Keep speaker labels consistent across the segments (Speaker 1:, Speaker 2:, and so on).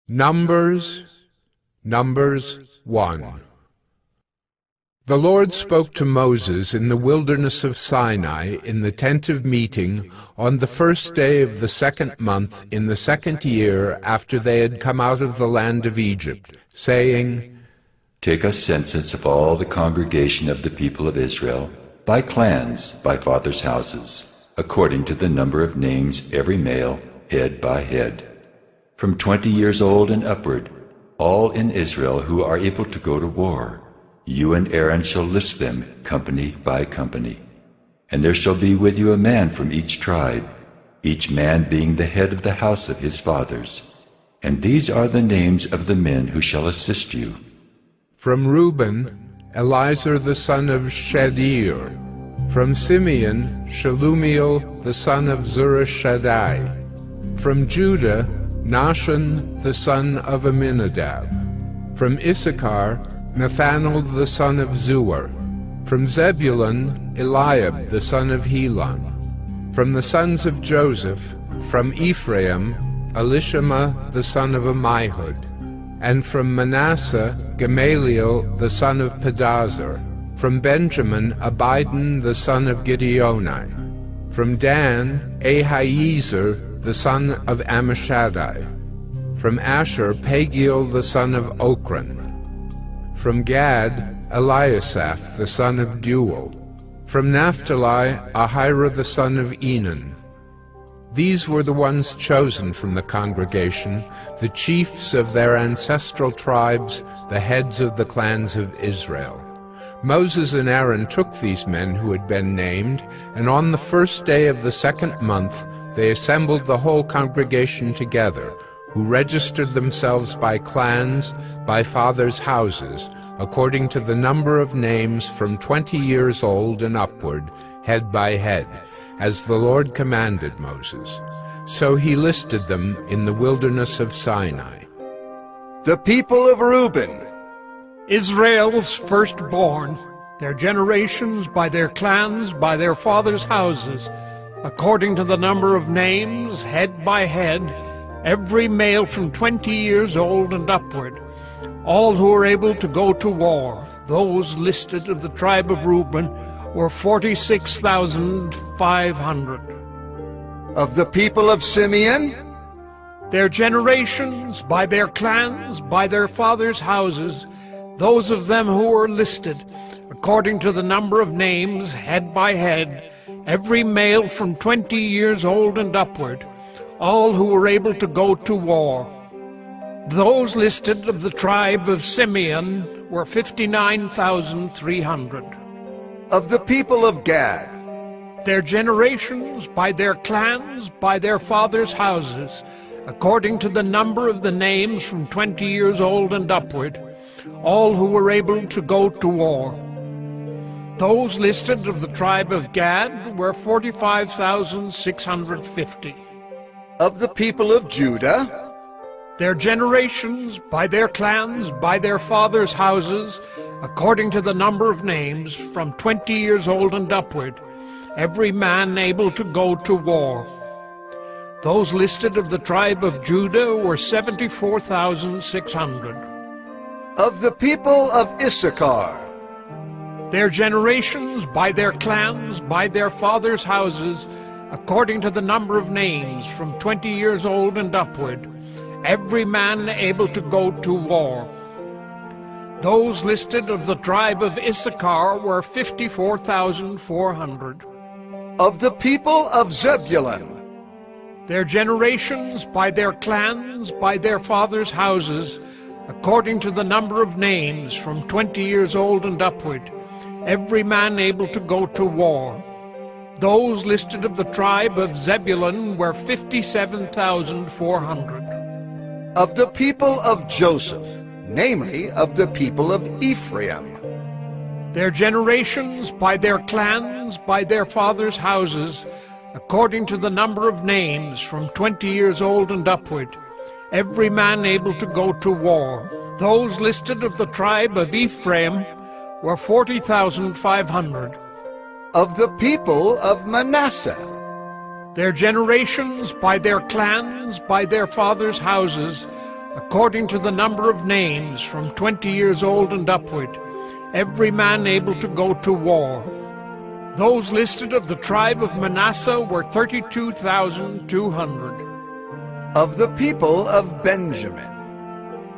Speaker 1: Numbers 1. The Lord spoke to Moses in the wilderness of Sinai in the tent of meeting on the first day of the second month in the second year after they had come out of the land of Egypt, saying,
Speaker 2: Take a census of all the congregation of the people of Israel, by clans, by fathers' houses, according to the number of names every male, head by head. From 20 years old and upward, all in Israel who are able to go to war, you and Aaron shall list them company by company. And there shall be with you a man from each tribe, each man being the head of the house of his fathers. And these are the names of the men who shall assist you.
Speaker 1: From Reuben, Elizur the son of Shadeer. From Simeon, Shelumiel the son of Zurishaddai. From Judah, Nahshon the son of Amminadab. From Issachar, Nathanael the son of Zuar. From Zebulun, Eliab the son of Helon. From the sons of Joseph, from Ephraim, Elishama the son of Ammihud. And from Manasseh, Gamaliel the son of Pedazur. From Benjamin, Abidan the son of Gideoni. From Dan, Ahiezer the son of Ammishaddai. From Asher, Pagiel the son of Ochran. From Gad, Eliasaph the son of Deuel. From Naphtali, Ahira the son of Enan. These were the ones chosen from the congregation, the chiefs of their ancestral tribes, the heads of the clans of Israel. Moses and Aaron took these men who had been named, and on the first day of the second month they assembled the whole congregation together, who registered themselves by clans, by fathers' houses, according to the number of names from 20 years old and upward, head by head, as the Lord commanded Moses. So he listed them in the wilderness of Sinai.
Speaker 3: The people of Reuben,
Speaker 4: Israel's firstborn, their generations by their clans, by their fathers' houses, according to the number of names, head by head, every male from 20 years old and upward, all who were able to go to war. Those listed of the tribe of Reuben were 46,500.
Speaker 3: of the people of Simeon,
Speaker 4: Their generations, by their clans, by their fathers' houses, those of them who were listed, according to the number of names, head by head, every male from 20 years old and upward, all who were able to go to war. Those listed of the tribe of Simeon were 59,300.
Speaker 3: of the people of Gad,
Speaker 4: Their generations, by their clans, by their fathers' houses, according to the number of the names from 20 years old and upward, all who were able to go to war. Those listed of the tribe of Gad were 45,650.
Speaker 3: of the people of Judah,
Speaker 4: Their generations, by their clans, by their fathers' houses, according to the number of names, from 20 years old and upward, every man able to go to war. Those listed of the tribe of Judah were 74,600.
Speaker 3: of the people of Issachar,
Speaker 4: Their generations, by their clans, by their fathers' houses, according to the number of names, from 20 years old and upward, every man able to go to war. Those listed of the tribe of Issachar were 54,400.
Speaker 3: of the people of Zebulun,
Speaker 4: Their generations, by their clans, by their fathers' houses, according to the number of names, from 20 years old and upward, every man able to go to war. Those listed of the tribe of Zebulun were 57,400.
Speaker 3: of the people of Joseph, namely of the people of Ephraim,
Speaker 4: Their generations, by their clans, by their fathers' houses, according to the number of names, from 20 years old and upward, every man able to go to war. Those listed of the tribe of Ephraim were 40,500.
Speaker 3: of the people of Manasseh,
Speaker 4: Their generations, by their clans, by their fathers' houses, according to the number of names, from 20 years old and upward, every man able to go to war. Those listed of the tribe of Manasseh were 32,200.
Speaker 3: Of the people of Benjamin,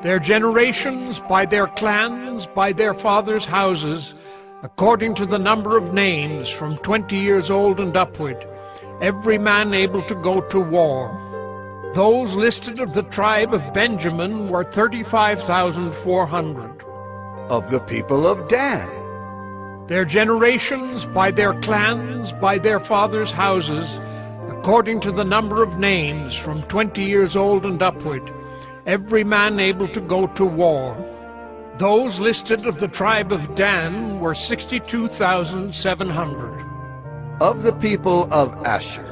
Speaker 4: Their generations, by their clans, by their fathers' houses, according to the number of names, from 20 years old and upward, every man able to go to war. Those listed of the tribe of Benjamin were 35,400.
Speaker 3: of the people of Dan,
Speaker 4: Their generations, by their clans, by their fathers' houses, according to the number of names, from 20 years old and upward, every man able to go to war. Those listed of the tribe of Dan were 62,700.
Speaker 3: of the people of Asher,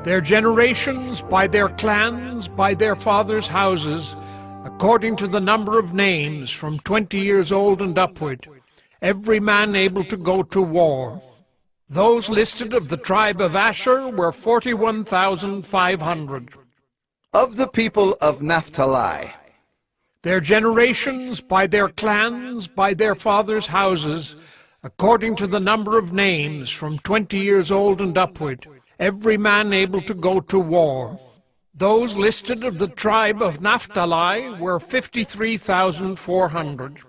Speaker 4: Their generations, by their clans, by their fathers' houses, according to the number of names, from 20 years old and upward, every man able to go to war. Those listed of the tribe of Asher were 41,500.
Speaker 3: of the people of Naphtali,
Speaker 4: Their generations, by their clans, by their fathers' houses, according to the number of names, from 20 years old and upward, every man able to go to war. Those listed of the tribe of Naphtali were 53,400.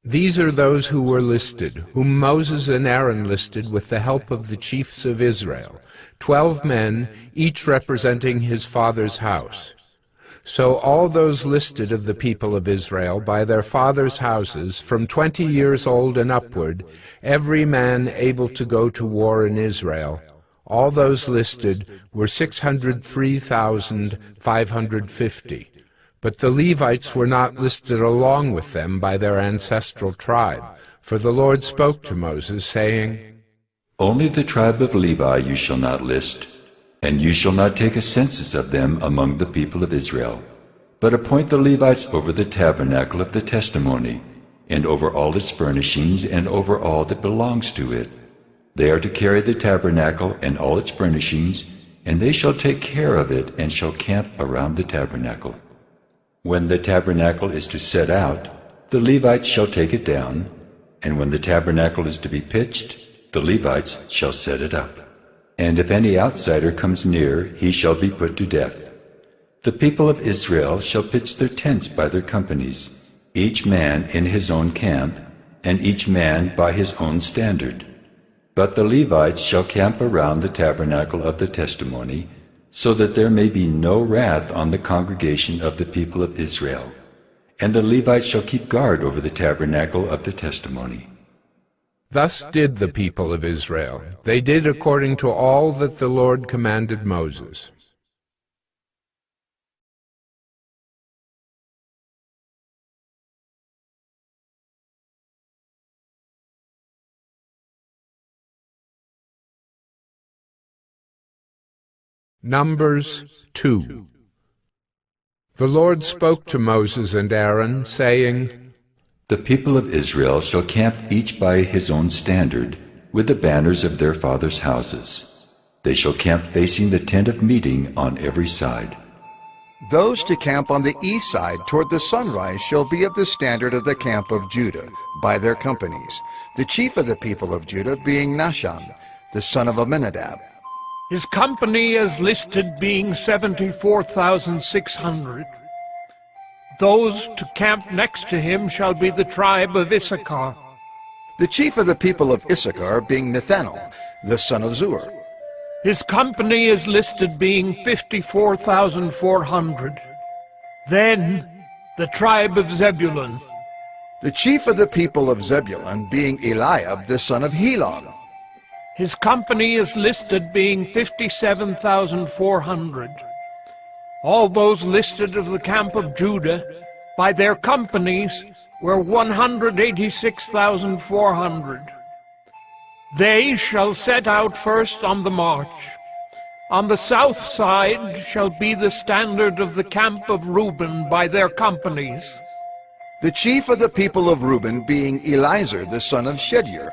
Speaker 1: These are those who were listed, whom Moses and Aaron listed with the help of the chiefs of Israel, 12 men, each representing his father's house. So all those listed of the people of Israel by their fathers' houses, from 20 years old and upward, every man able to go to war in Israel, all those listed were 603,550. But the Levites were not listed along with them by their ancestral tribe, for the Lord spoke to Moses, saying,
Speaker 2: Only the tribe of Levi you shall not list, and you shall not take a census of them among the people of Israel, but appoint the Levites over the tabernacle of the testimony, and over all its furnishings, and over all that belongs to it. They are to carry the tabernacle and all its furnishings, and they shall take care of it, and shall camp around the tabernacle. When the tabernacle is to set out, the Levites shall take it down, and when the tabernacle is to be pitched, the Levites shall set it up. And if any outsider comes near, he shall be put to death. The people of Israel shall pitch their tents by their companies, each man in his own camp, and each man by his own standard. But the Levites shall camp around the tabernacle of the testimony, so that there may be no wrath on the congregation of the people of Israel. And the Levites shall keep guard over the tabernacle of the testimony.
Speaker 1: Thus did the people of Israel. They did according to all that the Lord commanded Moses. Numbers 2. The Lord spoke to Moses and Aaron, saying,
Speaker 2: The people of Israel shall camp each by his own standard, with the banners of their fathers' houses. They shall camp facing the tent of meeting on every side.
Speaker 3: those to camp on the east side toward the sunrise shall be of the standard of the camp of Judah, by their companies, the chief of the people of Judah being Nahshon, the son of Amminadab.
Speaker 4: His company is listed being 74,600. Those to camp next to him shall be the tribe of Issachar.
Speaker 3: The chief of the people of Issachar being Nathanael, the son of Zuar.
Speaker 4: His company is listed being 54,400. Then the tribe of Zebulun.
Speaker 3: The chief of the people of Zebulun being Eliab, the son of Helon.
Speaker 4: His company is listed being 57,400. All those listed of the camp of Judah by their companies were 186,400. They shall set out first on the march. On the south side shall be the standard of the camp of Reuben by their companies.
Speaker 3: The chief of the people of Reuben being Elizur, the son of Shedeur.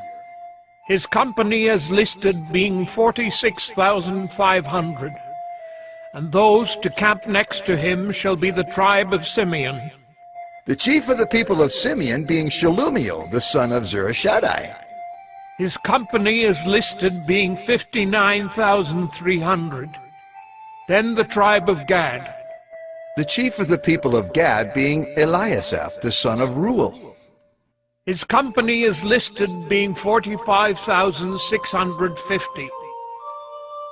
Speaker 4: His company is listed being 46,500. and those to camp next to him shall be the tribe of Simeon.
Speaker 3: The chief of the people of Simeon being Shelumiel, the son of Zurishaddai.
Speaker 4: His company is listed being 59,300. Then the tribe of Gad.
Speaker 3: The chief of the people of Gad being Eliasaph, the son of Reuel.
Speaker 4: His company is listed being 45,650.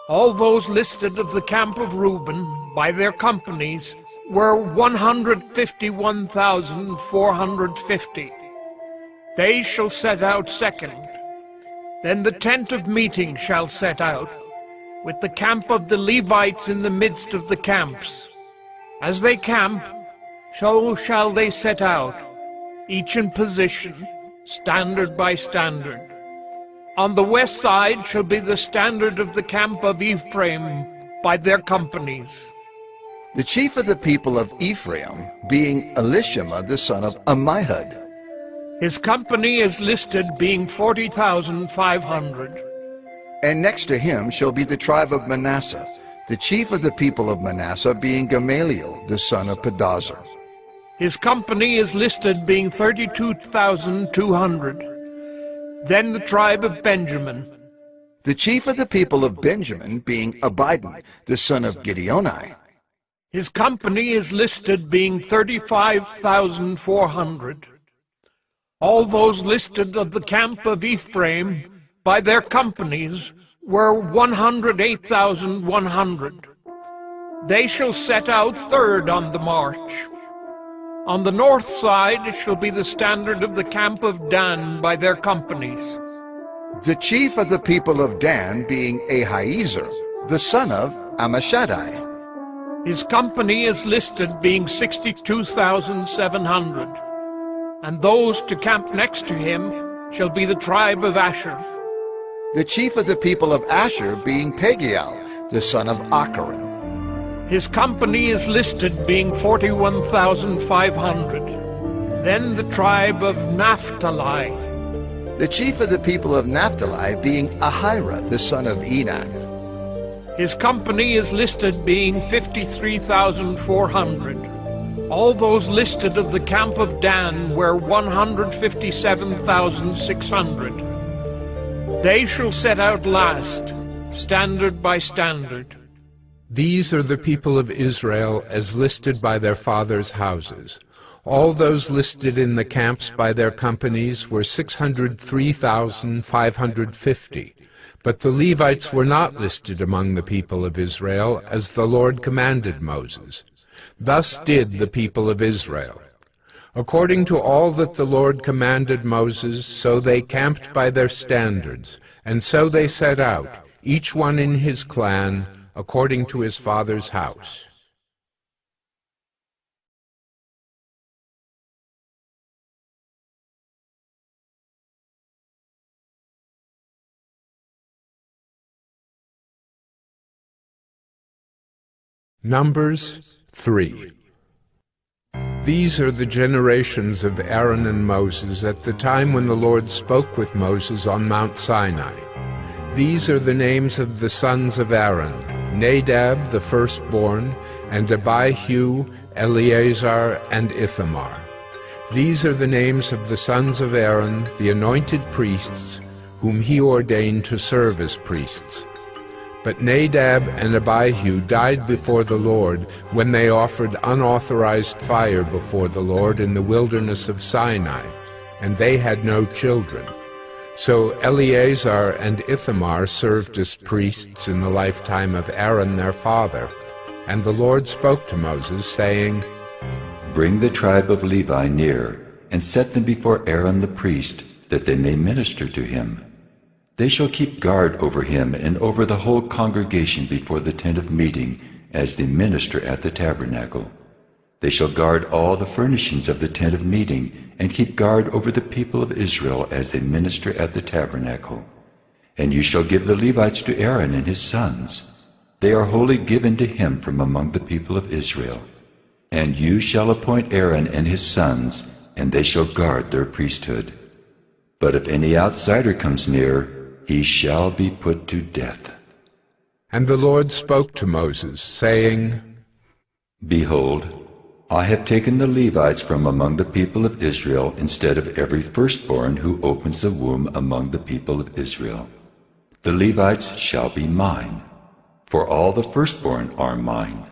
Speaker 4: All those listed of the camp of Reuben by their companies were 151,450. They shall set out second. Then the tent of meeting shall set out, with the camp of the Levites in the midst of the camps. As they camp, so shall they set out, each in position, standard by standard. On the west side shall be the standard of the camp of Ephraim by their companies.
Speaker 3: The chief of the people of Ephraim being Elishama, the son of Ammihud.
Speaker 4: His company is listed being 40,500.
Speaker 3: And next to him shall be the tribe of Manasseh, the chief of the people of Manasseh being Gamaliel, the son of Pedazur.
Speaker 4: His company is listed being 32,200. Then the tribe of Benjamin.
Speaker 3: The chief of the people of Benjamin being Abidan, the son of Gideoni.
Speaker 4: His company is listed being 35,400. All those listed of the camp of Ephraim by their companies were 108,100. They shall set out third on the march. On the north side shall be the standard of the camp of Dan by their companies.
Speaker 3: The chief of the people of Dan being Ahiezer, the son of Ammishaddai.
Speaker 4: His company is listed being 62,700. And those to camp next to him shall be the tribe of Asher.
Speaker 3: The chief of the people of Asher being Pagiel, the son of Acharon.
Speaker 4: His company is listed being 41,500. Then the tribe of Naphtali.
Speaker 3: The chief of the people of Naphtali being Ahira, the son of Enan.
Speaker 4: His company is listed being 53,400. All those listed of the camp of Dan were 157,600. They shall set out last, standard by standard.
Speaker 1: These are the people of Israel as listed by their fathers' houses. All those listed in the camps by their companies were 603,550. But the Levites were not listed among the people of Israel, as the Lord commanded Moses. Thus did the people of Israel. According to all that the Lord commanded Moses, so they camped by their standards, and so they set out, each one in his clan, according to his father's house. Numbers 3. These are the generations of Aaron and Moses at the time when the Lord spoke with Moses on Mount Sinai. These are the names of the sons of Aaron: Nadab the firstborn, and Abihu, Eleazar, and Ithamar. These are the names of the sons of Aaron, the anointed priests, whom he ordained to serve as priests. But Nadab and Abihu died before the Lord when they offered unauthorized fire before the Lord in the wilderness of Sinai, and they had no children. So Eleazar and Ithamar served as priests in the lifetime of Aaron their father. And the Lord spoke to Moses, saying,
Speaker 2: Bring the tribe of Levi near, and set them before Aaron the priest, that they may minister to him. They shall keep guard over him and over the whole congregation before the tent of meeting, as they minister at the tabernacle. They shall guard all the furnishings of the tent of meeting, and keep guard over the people of Israel as they minister at the tabernacle. And you shall give the Levites to Aaron and his sons. They are wholly given to him from among the people of Israel. And you shall appoint Aaron and his sons, and they shall guard their priesthood. But if any outsider comes near, he shall be put to death.
Speaker 1: And the Lord spoke to Moses, saying,
Speaker 2: Behold, I have taken the Levites from among the people of Israel instead of every firstborn who opens the womb among the people of Israel. The Levites shall be mine, for all the firstborn are mine.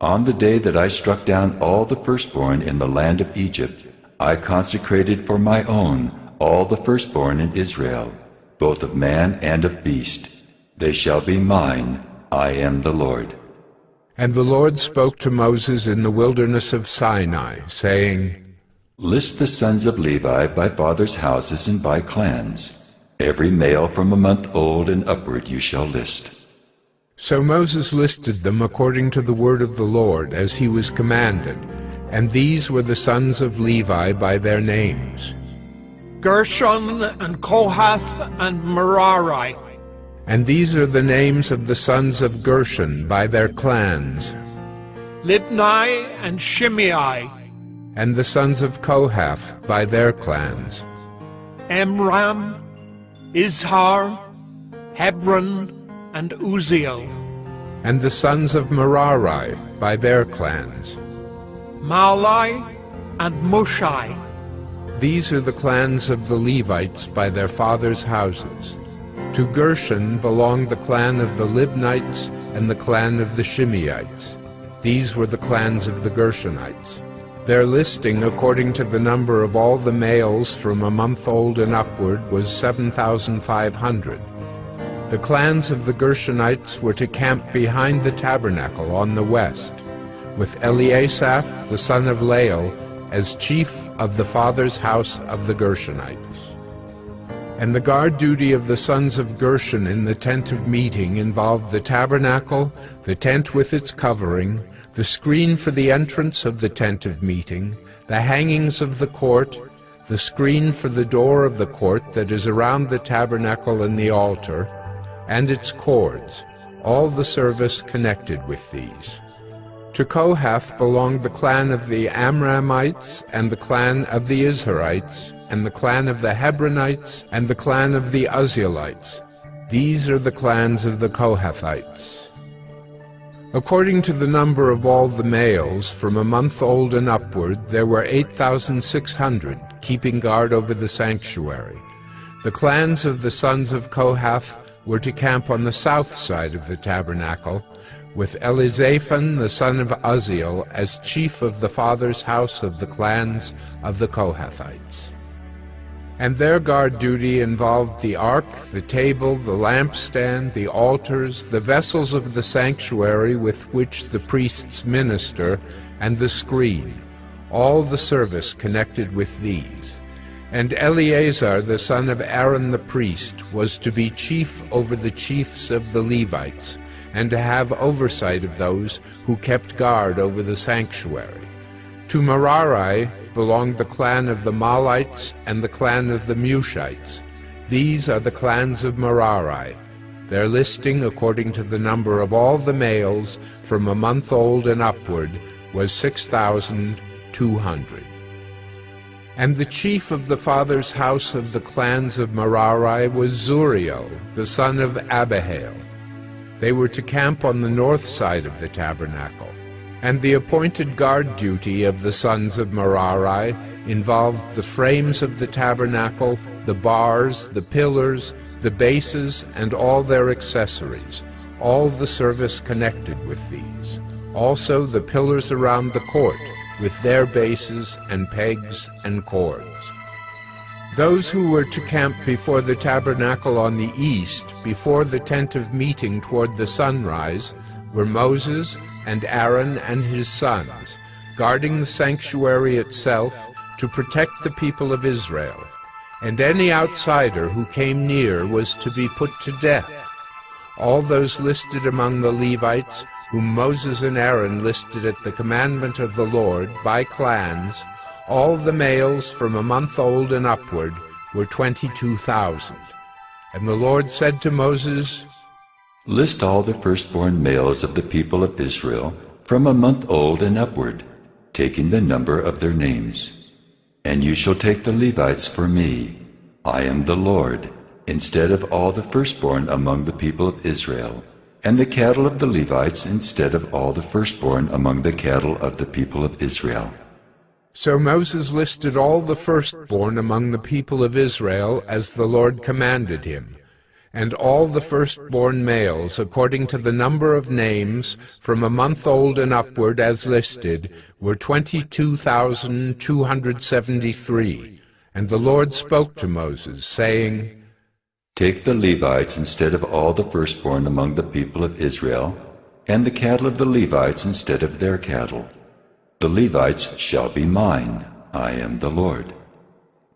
Speaker 2: On the day that I struck down all the firstborn in the land of Egypt, I consecrated for my own all the firstborn in Israel, both of man and of beast. They shall be mine. I am the Lord.
Speaker 1: And the Lord spoke to Moses in the wilderness of Sinai, saying,
Speaker 2: List the sons of Levi by fathers' houses and by clans. Every male from a month old and upward you shall list.
Speaker 1: So Moses listed them according to the word of the Lord, as he was commanded. And these were the sons of Levi by their names:
Speaker 4: Gershon and Kohath and Merari.
Speaker 1: And these are the names of the sons of Gershon by their clans:
Speaker 4: Libni and Shimei.
Speaker 1: And the sons of Kohath by their clans:
Speaker 4: Amram, Izhar, Hebron, and Uzziel.
Speaker 1: And the sons of Merari by their clans:
Speaker 4: Malai and Mushai.
Speaker 1: These are the clans of the Levites by their fathers' houses. To Gershon belonged the clan of the Libnites and the clan of the Shimeites. These were the clans of the Gershonites. Their listing according to the number of all the males from a month old and upward was 7,500. The clans of the Gershonites were to camp behind the tabernacle on the west, with Eliasaph the son of Lael as chief of the father's house of the Gershonites. And the guard duty of the sons of Gershon in the tent of meeting involved the tabernacle, the tent with its covering, the screen for the entrance of the tent of meeting, the hangings of the court, the screen for the door of the court that is around the tabernacle and the altar, and its cords, all the service connected with these. To Kohath belonged the clan of the Amramites, and the clan of the Izharites, and the clan of the Hebronites, and the clan of the Uzzielites. These are the clans of the Kohathites. According to the number of all the males, from a month old and upward, there were 8,600, keeping guard over the sanctuary. The clans of the sons of Kohath were to camp on the south side of the tabernacle, with Elizaphan the son of Uzziel as chief of the father's house of the clans of the Kohathites. And their guard duty involved the ark, the table, the lampstand, the altars, the vessels of the sanctuary with which the priests minister, and the screen, all the service connected with these. And Eleazar the son of Aaron the priest was to be chief over the chiefs of the Levites, and to have oversight of those who kept guard over the sanctuary. To Merari belonged the clan of the Mahlites and the clan of the Mushites. These are the clans of Merari. Their listing according to the number of all the males from a month old and upward was 6,200. And the chief of the father's house of the clans of Merari was Zuriel, the son of Abihail. They were to camp on the north side of the tabernacle. And the appointed guard duty of the sons of Merari involved the frames of the tabernacle, the bars, the pillars, the bases, and all their accessories, all the service connected with these. Also the pillars around the court, with their bases and pegs and cords. Those who were to camp before the tabernacle on the east, before the tent of meeting toward the sunrise, were Moses and Aaron and his sons, guarding the sanctuary itself to protect the people of Israel. And any outsider who came near was to be put to death. All those listed among the Levites, whom Moses and Aaron listed at the commandment of the Lord, by clans, all the males from a month old and upward were 22,000. And the Lord said to Moses,
Speaker 2: List all the firstborn males of the people of Israel from a month old and upward, taking the number of their names. And you shall take the Levites for me. I am the Lord, instead of all the firstborn among the people of Israel. and the cattle of the Levites instead of all the firstborn among the cattle of the people of Israel.
Speaker 1: So Moses listed all the firstborn among the people of Israel as the Lord commanded him, and all the firstborn males according to the number of names from a month old and upward as listed were 22,273. And the Lord spoke to Moses, saying,
Speaker 2: Take the Levites instead of all the firstborn among the people of Israel, and the cattle of the Levites instead of their cattle. The Levites shall be mine. I am the Lord.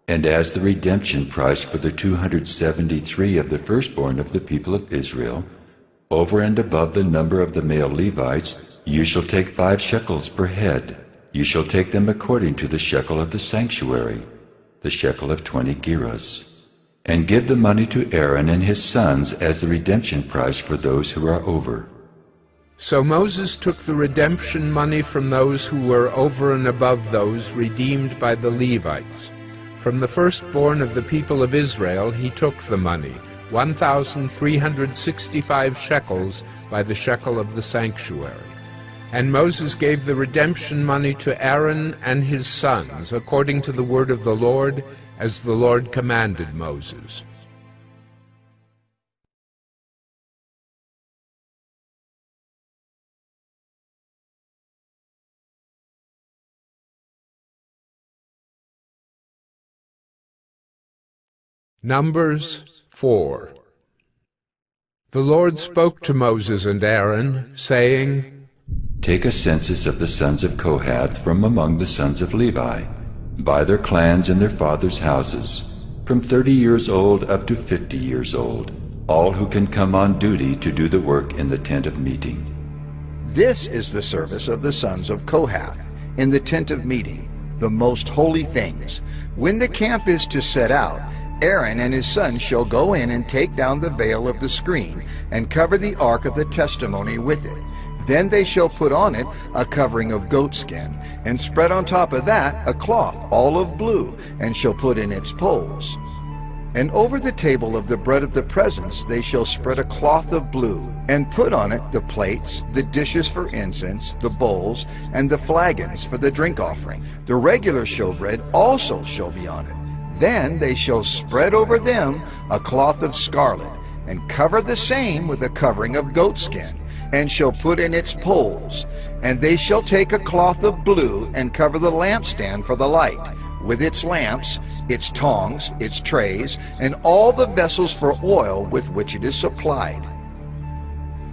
Speaker 2: And as the redemption price for the 273 of the firstborn of the people of Israel, over and above the number of the male Levites, you shall take 5 shekels per head. You shall take them according to the shekel of the sanctuary, the shekel of 20 gerahs, and give the money to Aaron and his sons as the redemption price for those who are over.
Speaker 1: So Moses took the redemption money from those who were over and above those redeemed by the Levites. From the firstborn of the people of Israel he took the money, 1,365 shekels by the shekel of the sanctuary. And Moses gave the redemption money to Aaron and his sons, according to the word of the Lord, as the Lord commanded Moses. Numbers 4. The Lord spoke to Moses and Aaron, saying,
Speaker 2: Take a census of the sons of Kohath from among the sons of Levi, by their clans and their fathers' houses, from 30 years old up to 50 years old, all who can come on duty to do the work in the tent of meeting.
Speaker 3: This is the service of the sons of Kohath in the tent of meeting, the most holy things. When the camp is to set out, Aaron and his sons shall go in and take down the veil of the screen and cover the ark of the testimony with it. Then they shall put on it a covering of goatskin, and spread on top of that a cloth all of blue, and shall put in its poles. And over the table of the bread of the presence they shall spread a cloth of blue, and put on it the plates, the dishes for incense, the bowls, and the flagons for the drink offering. The regular showbread also shall be on it. Then they shall spread over them a cloth of scarlet, and cover the same with a covering of goatskin, and shall put in its poles. And they shall take a cloth of blue, and cover the lampstand for the light, with its lamps, its tongs, its trays, and all the vessels for oil with which it is supplied.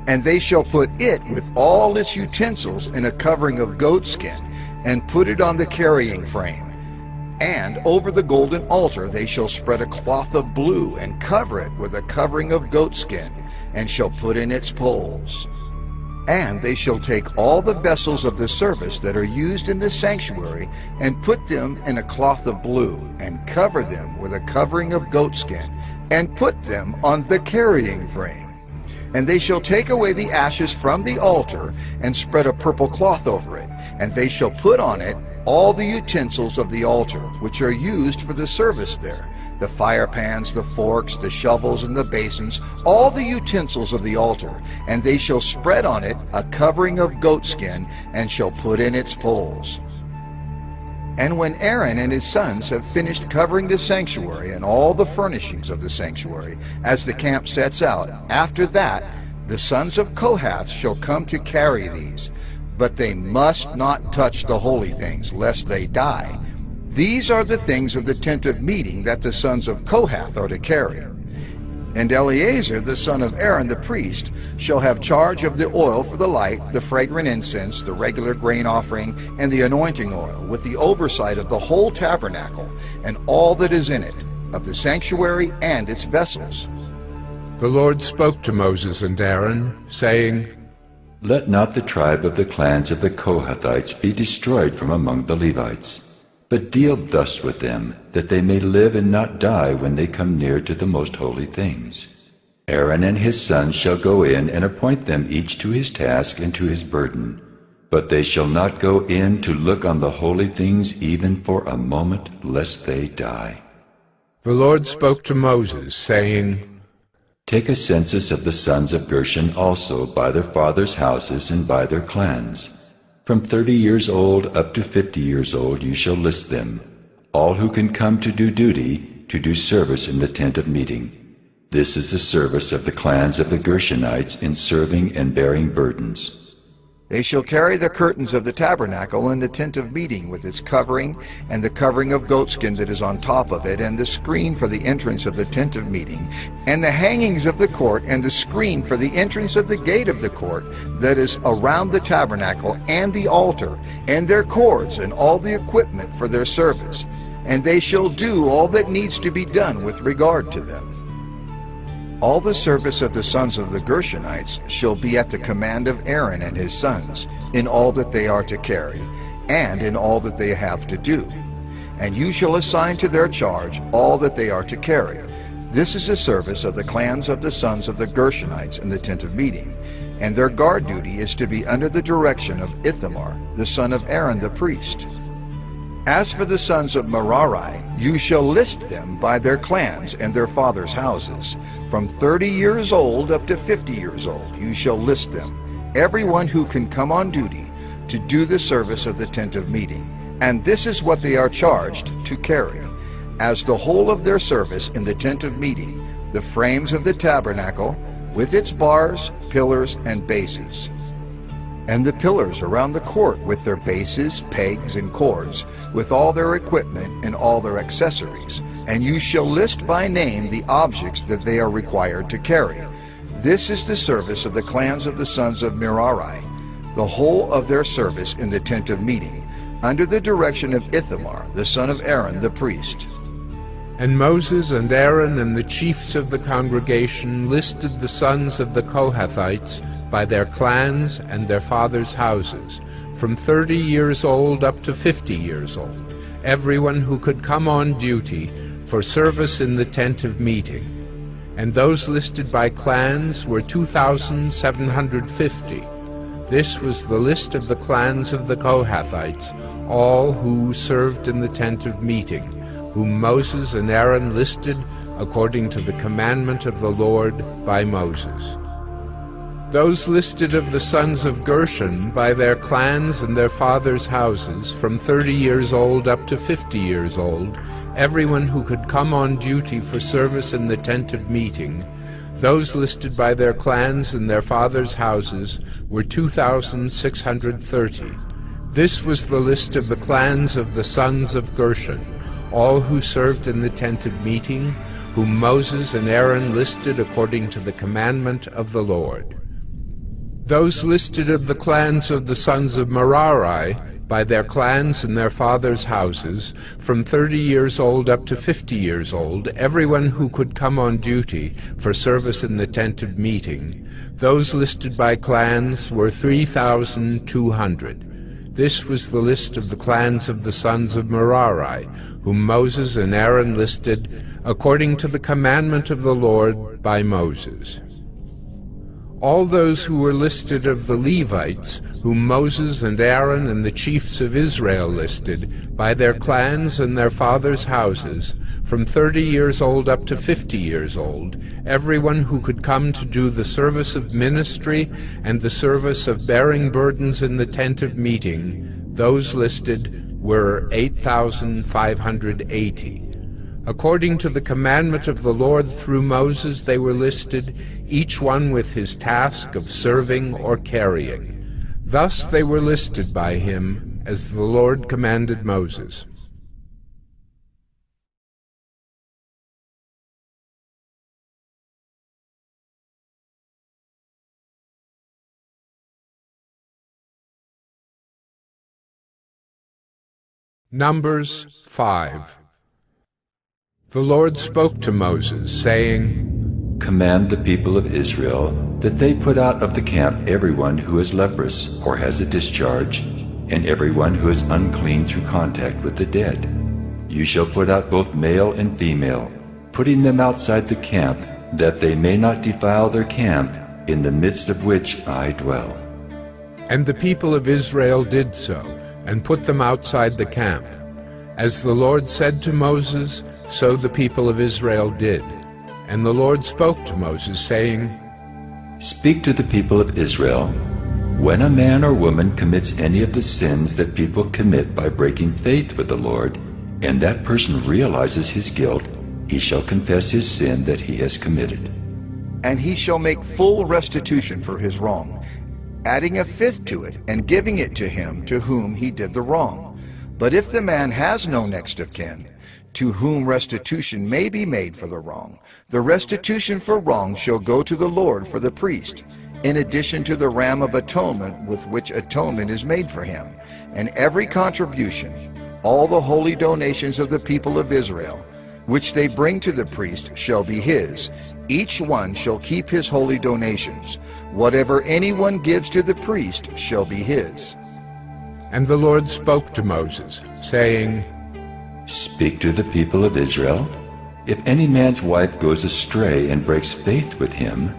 Speaker 3: And they shall put it with all its utensils in a covering of goatskin, and put it on the carrying frame. And over the golden altar they shall spread a cloth of blue, and cover it with a covering of goatskin, and shall put in its poles. And they shall take all the vessels of the service that are used in the sanctuary, and put them in a cloth of blue, and cover them with a covering of goatskin, and put them on the carrying frame. And they shall take away the ashes from the altar, and spread a purple cloth over it, and they shall put on it all the utensils of the altar, which are used for the service there, the fire pans, the forks, the shovels, and the basins, all the utensils of the altar, and they shall spread on it a covering of goatskin, and shall put in its poles. And when Aaron and his sons have finished covering the sanctuary and all the furnishings of the sanctuary, as the camp sets out, after that the sons of Kohath shall come to carry these. But they must not touch the holy things, lest they die. These are the things of the tent of meeting that the sons of Kohath are to carry. And Eleazar, the son of Aaron the priest, shall have charge of the oil for the light, the fragrant incense, the regular grain offering, and the anointing oil, with the oversight of the whole tabernacle, and all that is in it, of the sanctuary and its vessels.
Speaker 1: The Lord spoke to Moses and Aaron, saying,
Speaker 2: Let not the tribe of the clans of the Kohathites be destroyed from among the Levites, but deal thus with them, that they may live and not die when they come near to the most holy things. Aaron and his sons shall go in and appoint them each to his task and to his burden, but they shall not go in to look on the holy things even for a moment, lest they die.
Speaker 1: The Lord spoke to Moses, saying,
Speaker 2: Take a census of the sons of Gershon also by their fathers' houses and by their clans. From 30 years old up to 50 years old you shall list them, all who can come to do duty, to do service in the tent of meeting. This is the service of the clans of the Gershonites in serving and bearing burdens.
Speaker 3: They shall carry the curtains of the tabernacle and the tent of meeting with its covering, and the covering of goatskin that is on top of it, and the screen for the entrance of the tent of meeting, and the hangings of the court, and the screen for the entrance of the gate of the court that is around the tabernacle, and the altar, and their cords, and all the equipment for their service. And they shall do all that needs to be done with regard to them. All the service of the sons of the Gershonites shall be at the command of Aaron and his sons, in all that they are to carry, and in all that they have to do. And you shall assign to their charge all that they are to carry. This is the service of the clans of the sons of the Gershonites in the tent of meeting, and their guard duty is to be under the direction of Ithamar, the son of Aaron the priest. As for the sons of Merari, you shall list them by their clans and their fathers' houses. From 30 years old up to 50 years old you shall list them, everyone who can come on duty to do the service of the tent of meeting. And this is what they are charged to carry, as the whole of their service in the tent of meeting, the frames of the tabernacle, with its bars, pillars, and bases, and the pillars around the court with their bases, pegs, and cords, with all their equipment and all their accessories. And you shall list by name the objects that they are required to carry. This is the service of the clans of the sons of Merari, the whole of their service in the tent of meeting, under the direction of Ithamar, the son of Aaron the priest.
Speaker 1: And Moses and Aaron and the chiefs of the congregation listed the sons of the Kohathites by their clans and their fathers' houses, from 30 years old up to 50 years old, everyone who could come on duty for service in the tent of meeting. And those listed by clans were 2,750. This was the list of the clans of the Kohathites, all who served in the tent of meeting, whom Moses and Aaron listed according to the commandment of the Lord by Moses. Those listed of the sons of Gershon by their clans and their fathers' houses, from 30 years old up to 50 years old, everyone who could come on duty for service in the tent of meeting, those listed by their clans and their fathers' houses were 2,630. This was the list of the clans of the sons of Gershon, all who served in the tent of meeting, whom Moses and Aaron listed according to the commandment of the Lord. Those listed of the clans of the sons of Merari by their clans and their fathers' houses, from 30 years old up to 50 years old, everyone who could come on duty for service in the tent of meeting, those listed by clans were 3,200. This was the list of the clans of the sons of Merari, whom Moses and Aaron listed according to the commandment of the Lord by Moses. All those who were listed of the Levites, whom Moses and Aaron and the chiefs of Israel listed, by their clans and their fathers' houses, from 30 years old up to 50 years old, everyone who could come to do the service of ministry and the service of bearing burdens in the tent of meeting, those listed were 8,580. According to the commandment of the Lord through Moses they were listed, each one with his task of serving or carrying. Thus they were listed by him, as the Lord commanded Moses. Numbers 5. The Lord spoke to Moses, saying,
Speaker 2: Command the people of Israel that they put out of the camp everyone who is leprous or has a discharge, and everyone who is unclean through contact with the dead. You shall put out both male and female, putting them outside the camp, that they may not defile their camp, in the midst of which I dwell.
Speaker 1: And the people of Israel did so, and put them outside the camp. As the Lord said to Moses, so the people of Israel did. And the Lord spoke to Moses, saying,
Speaker 2: Speak to the people of Israel. When a man or woman commits any of the sins that people commit by breaking faith with the Lord, and that person realizes his guilt, he shall confess his sin that he has committed.
Speaker 3: And he shall make full restitution for his wrong, adding a fifth to it, and giving it to him to whom he did the wrong. But if the man has no next of kin, to whom restitution may be made for the wrong, the restitution for wrong shall go to the Lord for the priest, in addition to the ram of atonement with which atonement is made for him. And every contribution, all the holy donations of the people of Israel, which they bring to the priest, shall be his. Each one shall keep his holy donations. Whatever anyone gives to the priest shall be his.
Speaker 1: And the Lord spoke to Moses, saying,
Speaker 2: Speak to the people of Israel. If any man's wife goes astray and breaks faith with him,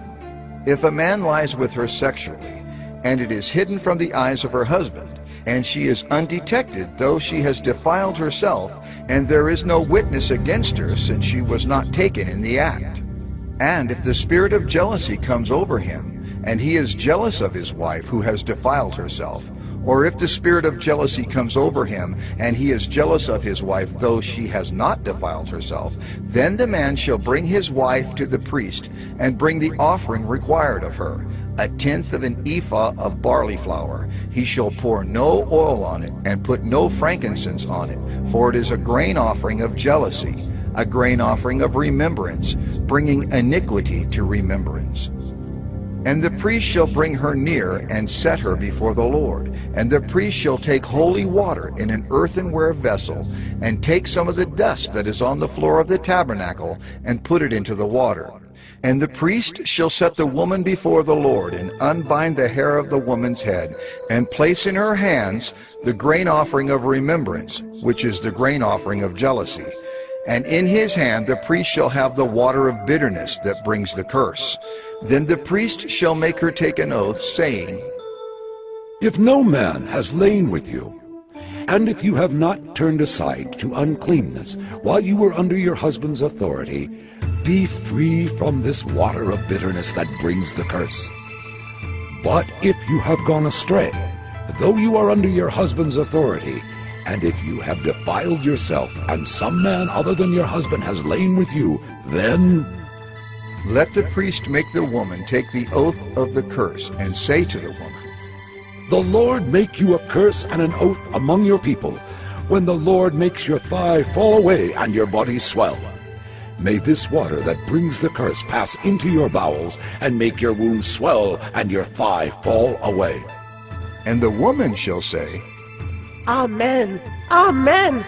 Speaker 3: if a man lies with her sexually, and it is hidden from the eyes of her husband, and she is undetected, though she has defiled herself, and there is no witness against her, since she was not taken in the act. And if the spirit of jealousy comes over him, and he is jealous of his wife who has defiled herself, or if the spirit of jealousy comes over him, and he is jealous of his wife, though she has not defiled herself, then the man shall bring his wife to the priest, and bring the offering required of her, a tenth of an ephah of barley flour. He shall pour no oil on it, and put no frankincense on it, for it is a grain offering of jealousy, a grain offering of remembrance, bringing iniquity to remembrance. And the priest shall bring her near, and set her before the Lord. And the priest shall take holy water in an earthenware vessel, and take some of the dust that is on the floor of the tabernacle, and put it into the water. And the priest shall set the woman before the Lord, and unbind the hair of the woman's head, and place in her hands the grain offering of remembrance, which is the grain offering of jealousy. And in his hand the priest shall have the water of bitterness that brings the curse. Then the priest shall make her take an oath, saying,
Speaker 5: If no man has lain with you, and if you have not turned aside to uncleanness while you were under your husband's authority, be free from this water of bitterness that brings the curse. But if you have gone astray, though you are under your husband's authority, and if you have defiled yourself, and some man other than your husband has lain with you, then
Speaker 3: let the priest make the woman take the oath of the curse, and say to the woman,
Speaker 5: The Lord make you a curse and an oath among your people, when the Lord makes your thigh fall away and your body swell. May this water that brings the curse pass into your bowels, and make your womb swell and your thigh fall away.
Speaker 3: And the woman shall say,
Speaker 6: Amen, Amen.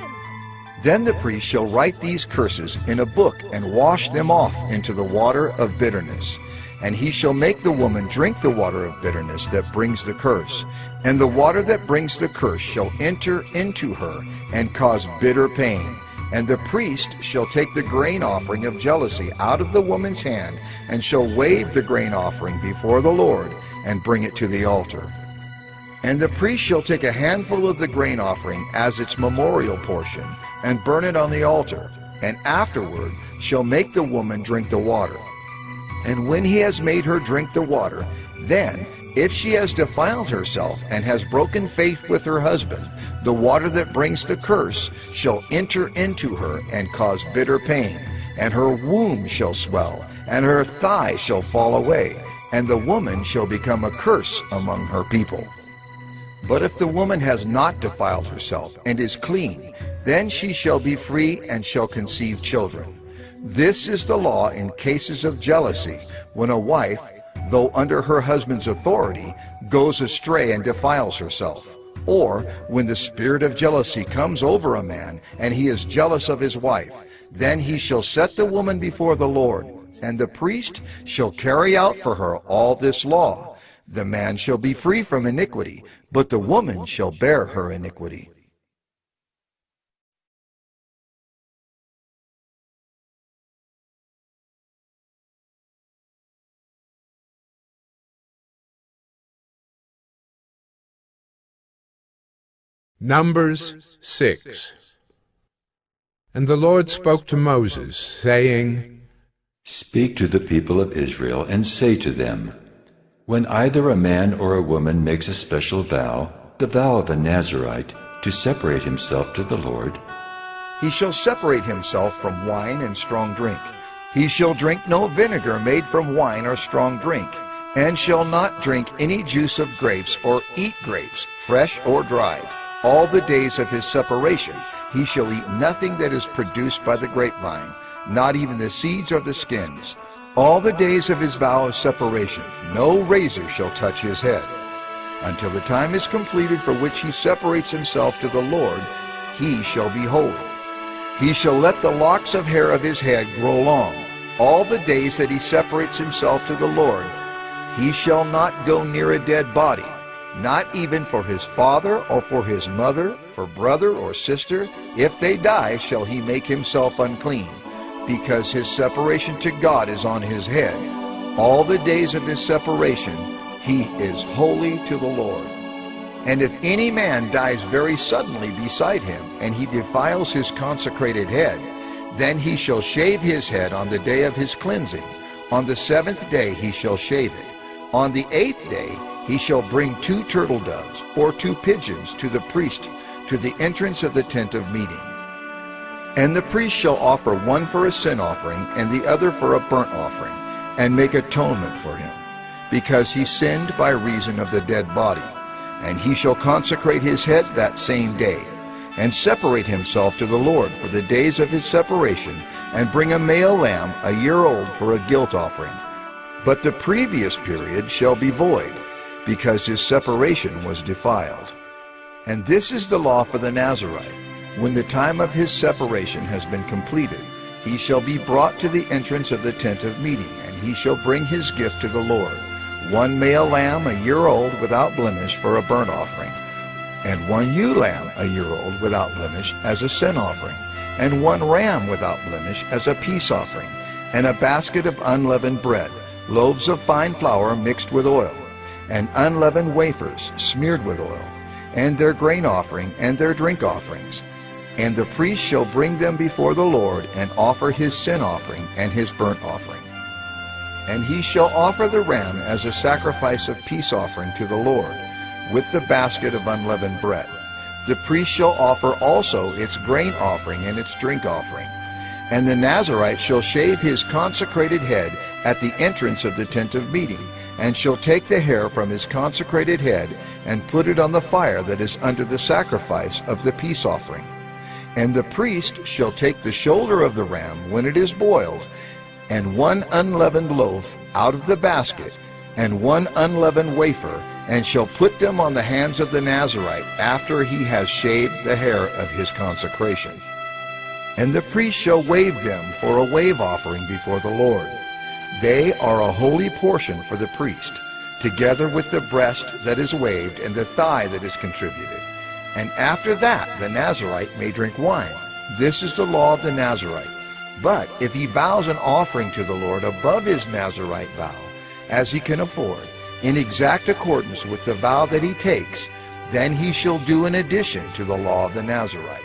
Speaker 3: Then the priest shall write these curses in a book, and wash them off into the water of bitterness. And he shall make the woman drink the water of bitterness that brings the curse. And the water that brings the curse shall enter into her, and cause bitter pain. And the priest shall take the grain offering of jealousy out of the woman's hand, and shall wave the grain offering before the Lord, and bring it to the altar. And the priest shall take a handful of the grain offering as its memorial portion, and burn it on the altar, and afterward shall make the woman drink the water. And when he has made her drink the water, then, if she has defiled herself and has broken faith with her husband, the water that brings the curse shall enter into her, and cause bitter pain, and her womb shall swell, and her thigh shall fall away, and the woman shall become a curse among her people. But if the woman has not defiled herself, and is clean, then she shall be free, and shall conceive children. This is the law in cases of jealousy, when a wife, though under her husband's authority, goes astray and defiles herself. Or when the spirit of jealousy comes over a man, and he is jealous of his wife, then he shall set the woman before the Lord, and the priest shall carry out for her all this law. The man shall be free from iniquity, but the woman shall bear her iniquity.
Speaker 1: Numbers 6. And the Lord spoke to Moses, saying,
Speaker 2: Speak to the people of Israel and say to them, when either a man or a woman makes a special vow, the vow of a Nazirite, to separate himself to the Lord,
Speaker 3: he shall separate himself from wine and strong drink. He shall drink no vinegar made from wine or strong drink, and shall not drink any juice of grapes or eat grapes, fresh or dried. All the days of his separation he shall eat nothing that is produced by the grapevine, not even the seeds or the skins. All the days of his vow of separation no razor shall touch his head. Until the time is completed for which he separates himself to the Lord, he shall be holy. He shall let the locks of hair of his head grow long. All the days that he separates himself to the Lord, he shall not go near a dead body, not even for his father or for his mother, for brother or sister. If they die, shall he make himself unclean, because his separation to God is on his head. All the days of his separation he is holy to the Lord. And if any man dies very suddenly beside him, and he defiles his consecrated head, then he shall shave his head on the day of his cleansing. On the 7th day he shall shave it. On the 8th day he shall bring 2 turtle doves or 2 pigeons to the priest to the entrance of the tent of meeting. And the priest shall offer one for a sin offering and the other for a burnt offering, and make atonement for him, because he sinned by reason of the dead body. And he shall consecrate his head that same day, and separate himself to the Lord for the days of his separation, and bring a male lamb a year old for a guilt offering. But the previous period shall be void, because his separation was defiled. And this is the law for the Nazirite. When the time of his separation has been completed, he shall be brought to the entrance of the tent of meeting, and he shall bring his gift to the Lord, 1 male lamb a year old without blemish for a burnt offering, and 1 ewe lamb a year old without blemish as a sin offering, and 1 ram without blemish as a peace offering, and a basket of unleavened bread, loaves of fine flour mixed with oil, and unleavened wafers smeared with oil, and their grain offering and their drink offerings. And the priest shall bring them before the Lord, and offer his sin offering and his burnt offering. And he shall offer the ram as a sacrifice of peace offering to the Lord, with the basket of unleavened bread. The priest shall offer also its grain offering and its drink offering. And the Nazirite shall shave his consecrated head at the entrance of the tent of meeting, and shall take the hair from his consecrated head, and put it on the fire that is under the sacrifice of the peace offering. And the priest shall take the shoulder of the ram when it is boiled, and 1 unleavened loaf out of the basket, and 1 unleavened wafer, and shall put them on the hands of the Nazirite after he has shaved the hair of his consecration. And the priest shall wave them for a wave offering before the Lord. They are a holy portion for the priest, together with the breast that is waved and the thigh that is contributed. And after that the Nazirite may drink wine. This is the law of the Nazirite. But if he vows an offering to the Lord above his Nazirite vow, as he can afford, in exact accordance with the vow that he takes, then he shall do an addition to the law of the Nazirite.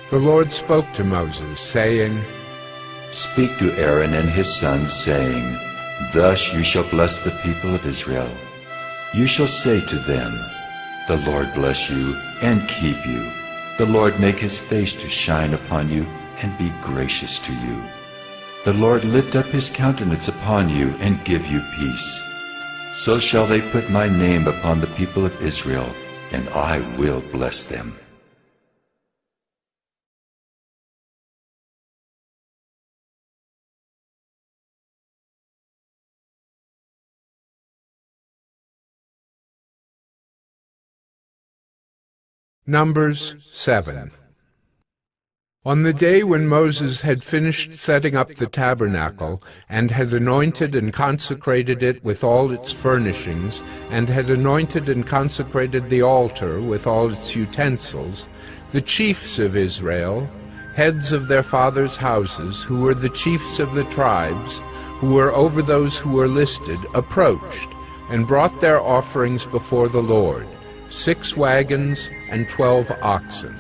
Speaker 1: The Lord spoke to Moses, saying,
Speaker 2: Speak to Aaron and his sons, saying, Thus you shall bless the people of Israel. You shall say to them, The Lord bless you and keep you. The Lord make his face to shine upon you and be gracious to you. The Lord lift up his countenance upon you and give you peace. So shall they put my name upon the people of Israel, and I will bless them.
Speaker 1: Numbers 7. On the day when Moses had finished setting up the tabernacle, and had anointed and consecrated it with all its furnishings, and had anointed and consecrated the altar with all its utensils, the chiefs of Israel, heads of their fathers' houses, who were the chiefs of the tribes, who were over those who were listed, approached, and brought their offerings before the Lord, 6 wagons and 12 oxen,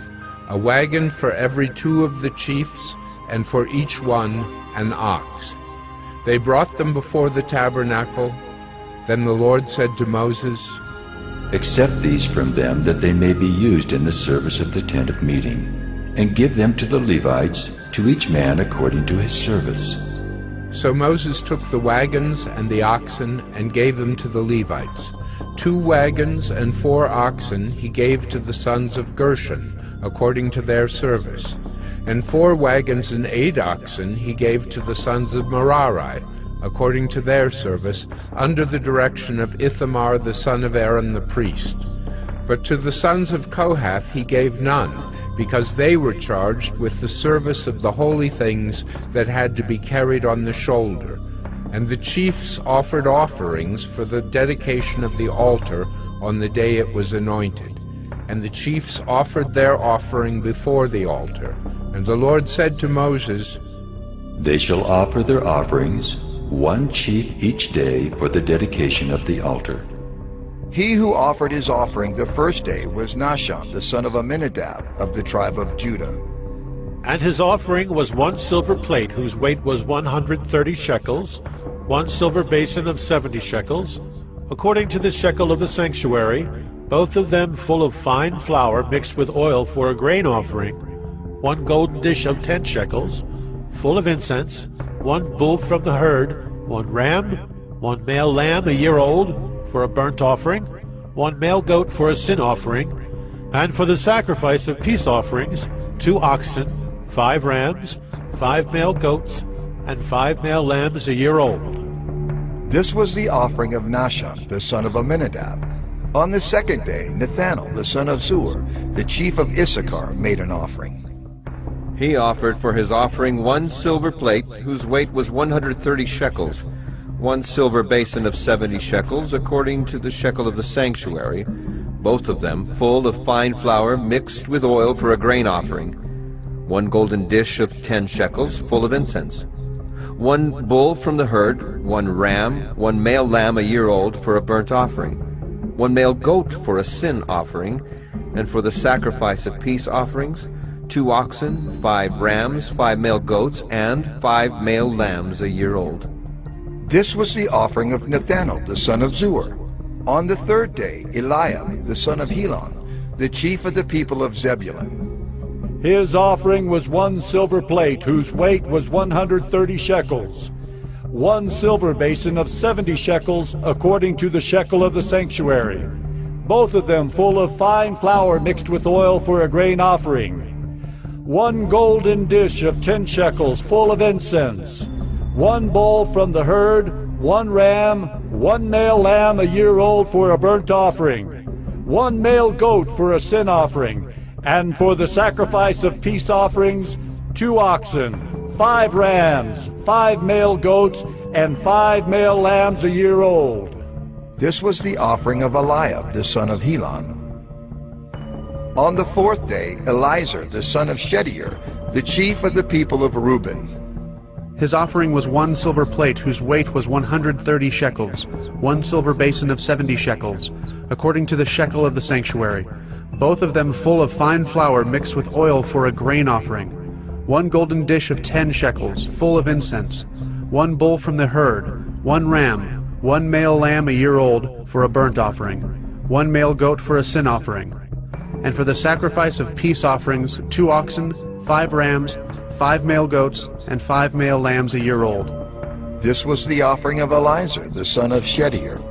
Speaker 1: a wagon for every 2 of the chiefs, and for each one an ox. They brought them before the tabernacle. Then the Lord said to Moses,
Speaker 2: Accept these from them, that they may be used in the service of the tent of meeting, and give them to the Levites, to each man according to his service.
Speaker 1: So Moses took the wagons and the oxen and gave them to the Levites. 2 wagons and 4 oxen he gave to the sons of Gershon, according to their service. And 4 wagons and 8 oxen he gave to the sons of Merari, according to their service, under the direction of Ithamar the son of Aaron the priest. But to the sons of Kohath he gave none, because they were charged with the service of the holy things that had to be carried on the shoulder. And the chiefs offered offerings for the dedication of the altar on the day it was anointed. And the chiefs offered their offering before the altar. And the Lord said to Moses,
Speaker 2: They shall offer their offerings, 1 chief each day, for the dedication of the altar.
Speaker 3: He who offered his offering the first day was Nahshon, the son of Amminadab, of the tribe of Judah.
Speaker 4: And his offering was 1 silver plate, whose weight was 130 shekels, 1 silver basin of 70 shekels, according to the shekel of the sanctuary, both of them full of fine flour mixed with oil for a grain offering, 1 golden dish of 10 shekels, full of incense, 1 bull from the herd, 1 ram, 1 male lamb a year old, for a burnt offering, 1 male goat for a sin offering, and for the sacrifice of peace offerings, 2 oxen, 5 rams, 5 male goats, and 5 male lambs a year old.
Speaker 3: This was the offering of Nahshon, the son of Amminadab. On the second day, Nethanel, the son of Zuar, the chief of Issachar, made an offering.
Speaker 7: He offered for his offering 1 silver plate, whose weight was 130 shekels, 1 silver basin of 70 shekels, according to the shekel of the sanctuary, both of them full of fine flour mixed with oil for a grain offering, 1 golden dish of 10 shekels, full of incense, 1 bull from the herd, 1 ram, 1 male lamb a year old for a burnt offering, 1 male goat for a sin offering, and for the sacrifice of peace offerings, 2 oxen, 5 rams, 5 male goats, and 5 male lambs a year old.
Speaker 3: This was the offering of Nethanel, the son of Zuar. On the third day, Eliab, the son of Helon, the chief of the people of Zebulun.
Speaker 8: His offering was 1 silver plate, whose weight was 130 shekels, 1 silver basin of 70 shekels, according to the shekel of the sanctuary, both of them full of fine flour mixed with oil for a grain offering, 1 golden dish of 10 shekels, full of incense, 1 bull from the herd, 1 ram, 1 male lamb a year old for a burnt offering, 1 male goat for a sin offering, and for the sacrifice of peace offerings, 2 oxen, 5 rams, 5 male goats, and 5 male lambs a year old.
Speaker 3: This was the offering of Eliab, the son of Helon. On the fourth day, Eliezer, the son of Shedeur, the chief of the people of Reuben.
Speaker 9: His offering was 1 silver plate, whose weight was 130 shekels, 1 silver basin of 70 shekels, according to the shekel of the sanctuary, both of them full of fine flour mixed with oil for a grain offering, 1 golden dish of 10 shekels, full of incense, 1 bull from the herd, 1 ram, 1 male lamb a year old for a burnt offering, 1 male goat for a sin offering, and for the sacrifice of peace offerings, 2 oxen, 5 rams, 5 male goats, and 5 male lambs a year old.
Speaker 3: This was the offering of Eliezer, the son of Shedeur.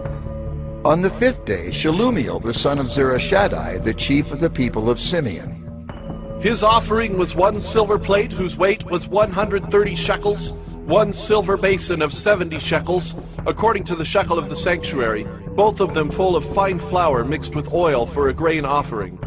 Speaker 3: On the fifth day, Shelumiel, the son of Zurishaddai, the chief of the people of Simeon.
Speaker 10: His offering was 1 silver plate, whose weight was 130 shekels, 1 silver basin of 70 shekels, according to the shekel of the sanctuary, both of them full of fine flour mixed with oil for a grain offering,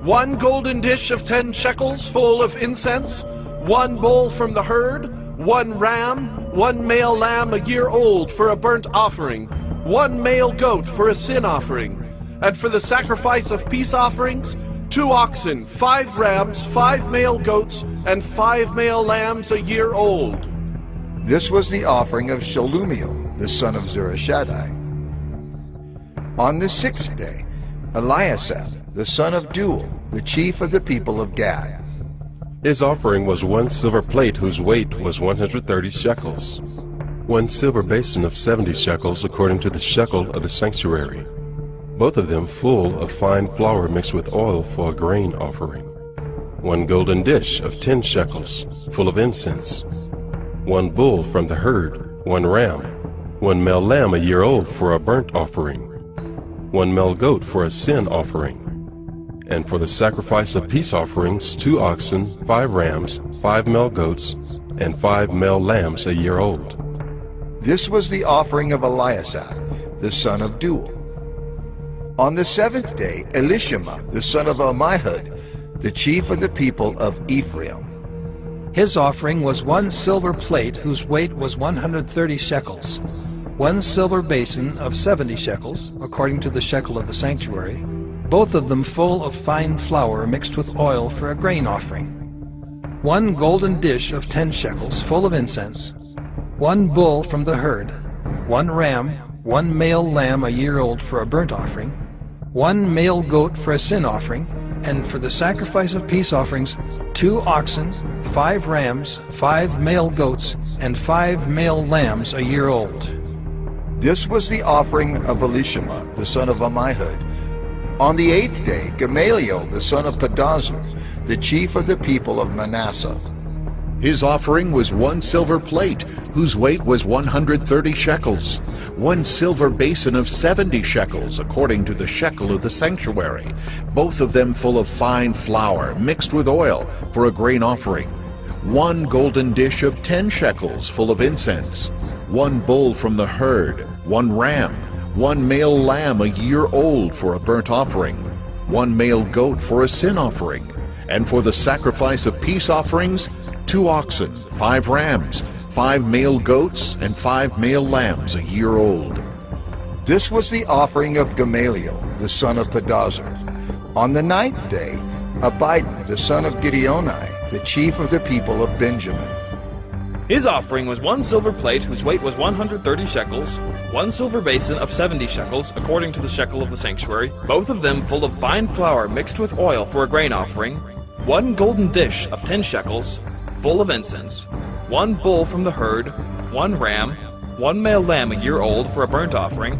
Speaker 10: 1 golden dish of 10 shekels, full of incense, 1 bull from the herd, 1 ram, 1 male lamb a year old for a burnt offering, 1 male goat for a sin offering, and for the sacrifice of peace offerings, 2 oxen, 5 rams, 5 male goats, and 5 male lambs a year old.
Speaker 3: This was the offering of Shelumiel, the son of Zurishaddai. On the sixth day, Eliasaph, the son of Duel, the chief of the people of Gad.
Speaker 11: His offering was 1 silver plate, whose weight was 130 shekels. 1 silver basin of 70 shekels according to the shekel of the sanctuary, both of them full of fine flour mixed with oil for a grain offering. 1 golden dish of 10 shekels, full of incense. 1 bull from the herd, 1 ram, 1 male lamb a year old for a burnt offering, 1 male goat for a sin offering, and for the sacrifice of peace offerings 2 oxen, 5 rams, 5 male goats, and 5 male lambs a year old.
Speaker 3: This was the offering of Eliasaph, the son of Deuel. On the 7th day, Elishama, the son of Ammihud, the chief of the people of Ephraim.
Speaker 12: His offering was 1 silver plate whose weight was 130 shekels, 1 silver basin of 70 shekels, according to the shekel of the sanctuary, both of them full of fine flour mixed with oil for a grain offering. 1 golden dish of 10 shekels, full of incense. 1 bull from the herd, 1 ram, 1 male lamb a year old for a burnt offering, 1 male goat for a sin offering, and for the sacrifice of peace offerings 2 oxen, 5 rams, 5 male goats, and 5 male lambs a year old.
Speaker 3: This was the offering of Elishama, the son of Ammihud. On the 8th day, Gamaliel, the son of Pedazur, the chief of the people of Manasseh.
Speaker 13: His offering was 1 silver plate, whose weight was 130 shekels, 1 silver basin of 70 shekels, according to the shekel of the sanctuary, both of them full of fine flour, mixed with oil, for a grain offering, 1 golden dish of 10 shekels, full of incense, 1 bull from the herd, 1 ram, 1 male lamb a year old for a burnt offering, 1 male goat for a sin offering, and for the sacrifice of peace offerings 2 oxen, 5 rams, 5 male goats, and 5 male lambs a year old.
Speaker 3: This was the offering of Gamaliel, the son of Pedazur. On the 9th day, Abidan, the son of Gideoni, the chief of the people of Benjamin.
Speaker 14: His offering was 1 silver plate whose weight was 130 shekels, 1 silver basin of 70 shekels, according to the shekel of the sanctuary, both of them full of fine flour mixed with oil for a grain offering, 1 golden dish of 10 shekels, full of incense, 1 bull from the herd, 1 ram, 1 male lamb a year old for a burnt offering,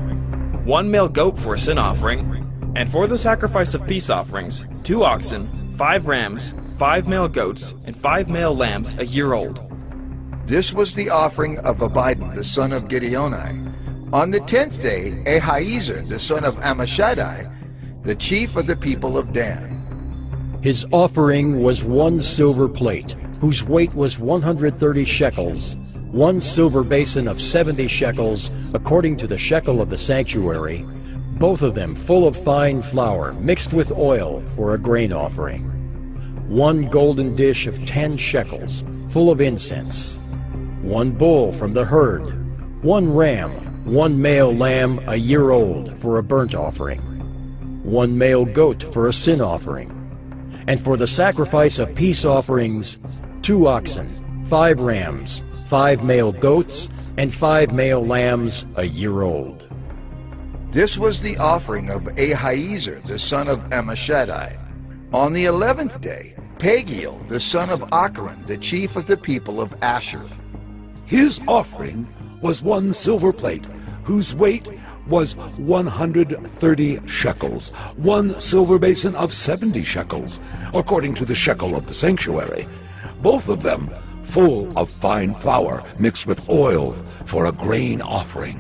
Speaker 14: 1 male goat for a sin offering, and for the sacrifice of peace offerings 2 oxen, 5 rams, 5 male goats, and 5 male lambs a year old.
Speaker 3: This was the offering of Abidan, the son of Gideoni. On the 10th day, Ahiezer, the son of Ammishaddai, the chief of the people of Dan.
Speaker 15: His offering was 1 silver plate, whose weight was 130 shekels, 1 silver basin of 70 shekels, according to the shekel of the sanctuary, both of them full of fine flour mixed with oil for a grain offering. 1 golden dish of 10 shekels, full of incense. 1 bull from the herd, 1 ram, 1 male lamb a year old for a burnt offering, 1 male goat for a sin offering, and for the sacrifice of peace offerings 2 oxen, 5 rams, 5 male goats, and 5 male lambs a year old.
Speaker 3: This was the offering of Ahiezer, the son of Ammishaddai. On the 11th day, Pagiel, the son of Achran, the chief of the people of Asher.
Speaker 5: His offering was 1 silver plate, whose weight was 130 shekels, 1 silver basin of 70 shekels, according to the shekel of the sanctuary, both of them full of fine flour mixed with oil for a grain offering,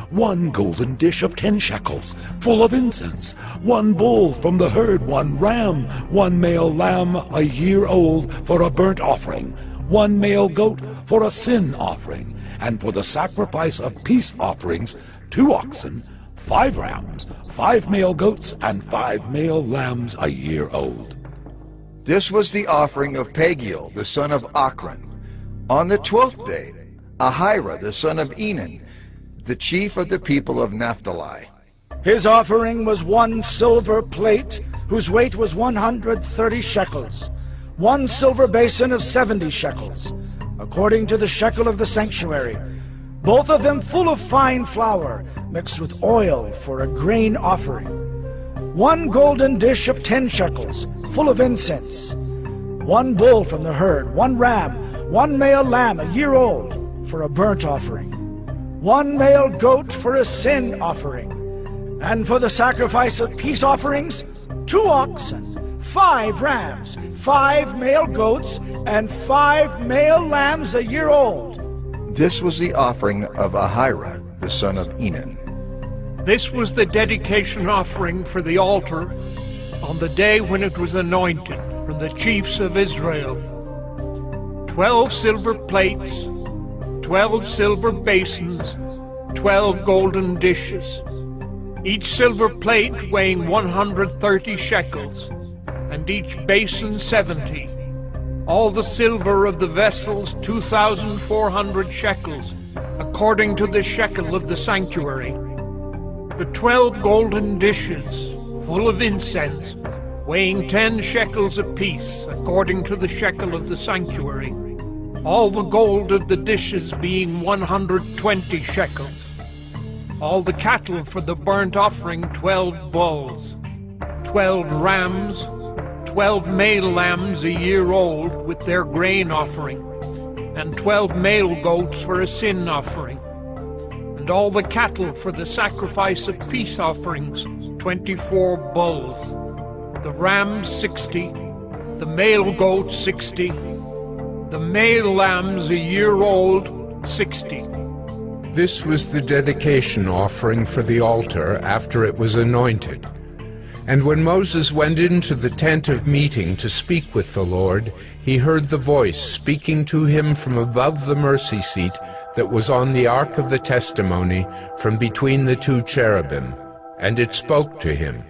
Speaker 5: 1 golden dish of 10 shekels, full of incense, 1 bull from the herd, 1 ram, 1 male lamb a year old for a burnt offering, 1 male goat for a sin offering, and for the sacrifice of peace offerings 2 oxen, 5 rams, 5 male goats, and 5 male lambs a year old.
Speaker 3: This was the offering of Pagiel, the son of Achran. On the 12th day, Ahira, the son of Enan, the chief of the people of Naphtali.
Speaker 16: His offering was 1 silver plate, whose weight was 130 shekels, 1 silver basin of 70 shekels, according to the shekel of the sanctuary, both of them full of fine flour mixed with oil for a grain offering, 1 golden dish of 10 shekels, full of incense, 1 bull from the herd, 1 ram, 1 male lamb a year old for a burnt offering, one male goat for a sin offering, and for the sacrifice of peace offerings, 2 oxen, 5 rams, 5 male goats, and 5 male lambs a year old.
Speaker 3: This was the offering of Ahira, the son of Enan.
Speaker 4: This was the dedication offering for the altar on the day when it was anointed from the chiefs of Israel. 12 silver plates, 12 silver basins, 12 golden dishes, each silver plate weighing 130 shekels, and each basin 70. All the silver of the vessels 2,400 shekels, according to the shekel of the sanctuary. The 12 golden dishes, full of incense, weighing 10 shekels apiece, according to the shekel of the sanctuary. All the gold of the dishes being 120 shekels. All the cattle for the burnt offering 12 bulls, 12 rams, 12 male lambs a year old with their grain offering, and 12 male goats for a sin offering. And all the cattle for the sacrifice of peace offerings, 24 bulls, the rams 60, the male goats 60, the male lambs a year old 60.
Speaker 1: This was the dedication offering for the altar after it was anointed. And when Moses went into the tent of meeting to speak with the Lord, he heard the voice speaking to him from above the mercy seat that was on the ark of the testimony, from between the 2 cherubim, and it spoke to him.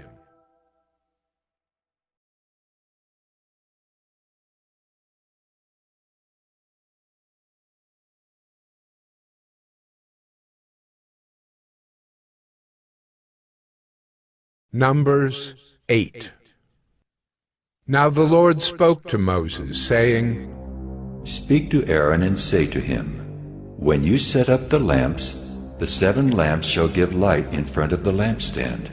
Speaker 1: Numbers 8. Now the Lord spoke to Moses, saying,
Speaker 2: Speak to Aaron and say to him, When you set up the lamps, the 7 lamps shall give light in front of the lampstand.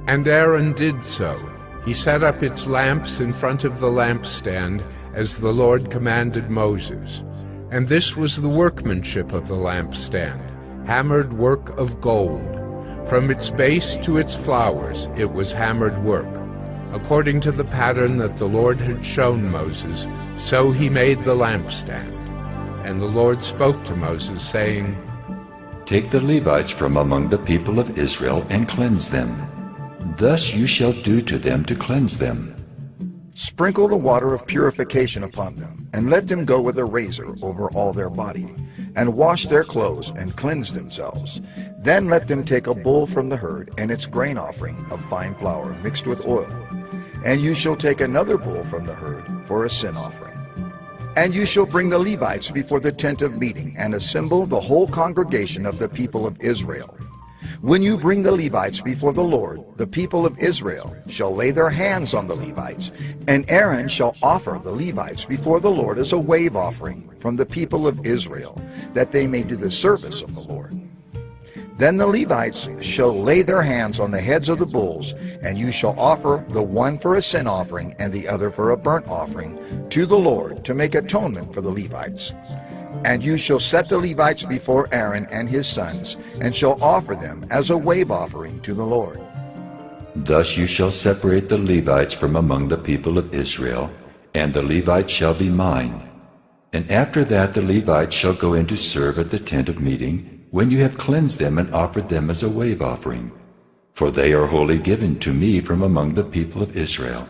Speaker 1: And Aaron did so. He set up its lamps in front of the lampstand, as the Lord commanded Moses. And this was the workmanship of the lampstand, hammered work of gold. From its base to its flowers it was hammered work. According to the pattern that the Lord had shown Moses, so he made the lampstand. And the Lord spoke to Moses, saying,
Speaker 2: Take the Levites from among the people of Israel and cleanse them. Thus you shall do to them to cleanse them.
Speaker 3: Sprinkle the water of purification upon them, and let them go with a razor over all their body, and wash their clothes and cleanse themselves. Then let them take a bull from the herd and its grain offering of fine flour mixed with oil. And you shall take another bull from the herd for a sin offering. And you shall bring the Levites before the tent of meeting and assemble the whole congregation of the people of Israel. When you bring the Levites before the Lord, the people of Israel shall lay their hands on the Levites, and Aaron shall offer the Levites before the Lord as a wave offering from the people of Israel, that they may do the service of the Lord. Then the Levites shall lay their hands on the heads of the bulls, and you shall offer the one for a sin offering and the other for a burnt offering to the Lord to make atonement for the Levites. And you shall set the Levites before Aaron and his sons, and shall offer them as a wave offering to the Lord.
Speaker 2: Thus you shall separate the Levites from among the people of Israel, and the Levites shall be mine. And after that the Levites shall go in to serve at the tent of meeting, when you have cleansed them and offered them as a wave offering. For they are wholly given to me from among the people of Israel.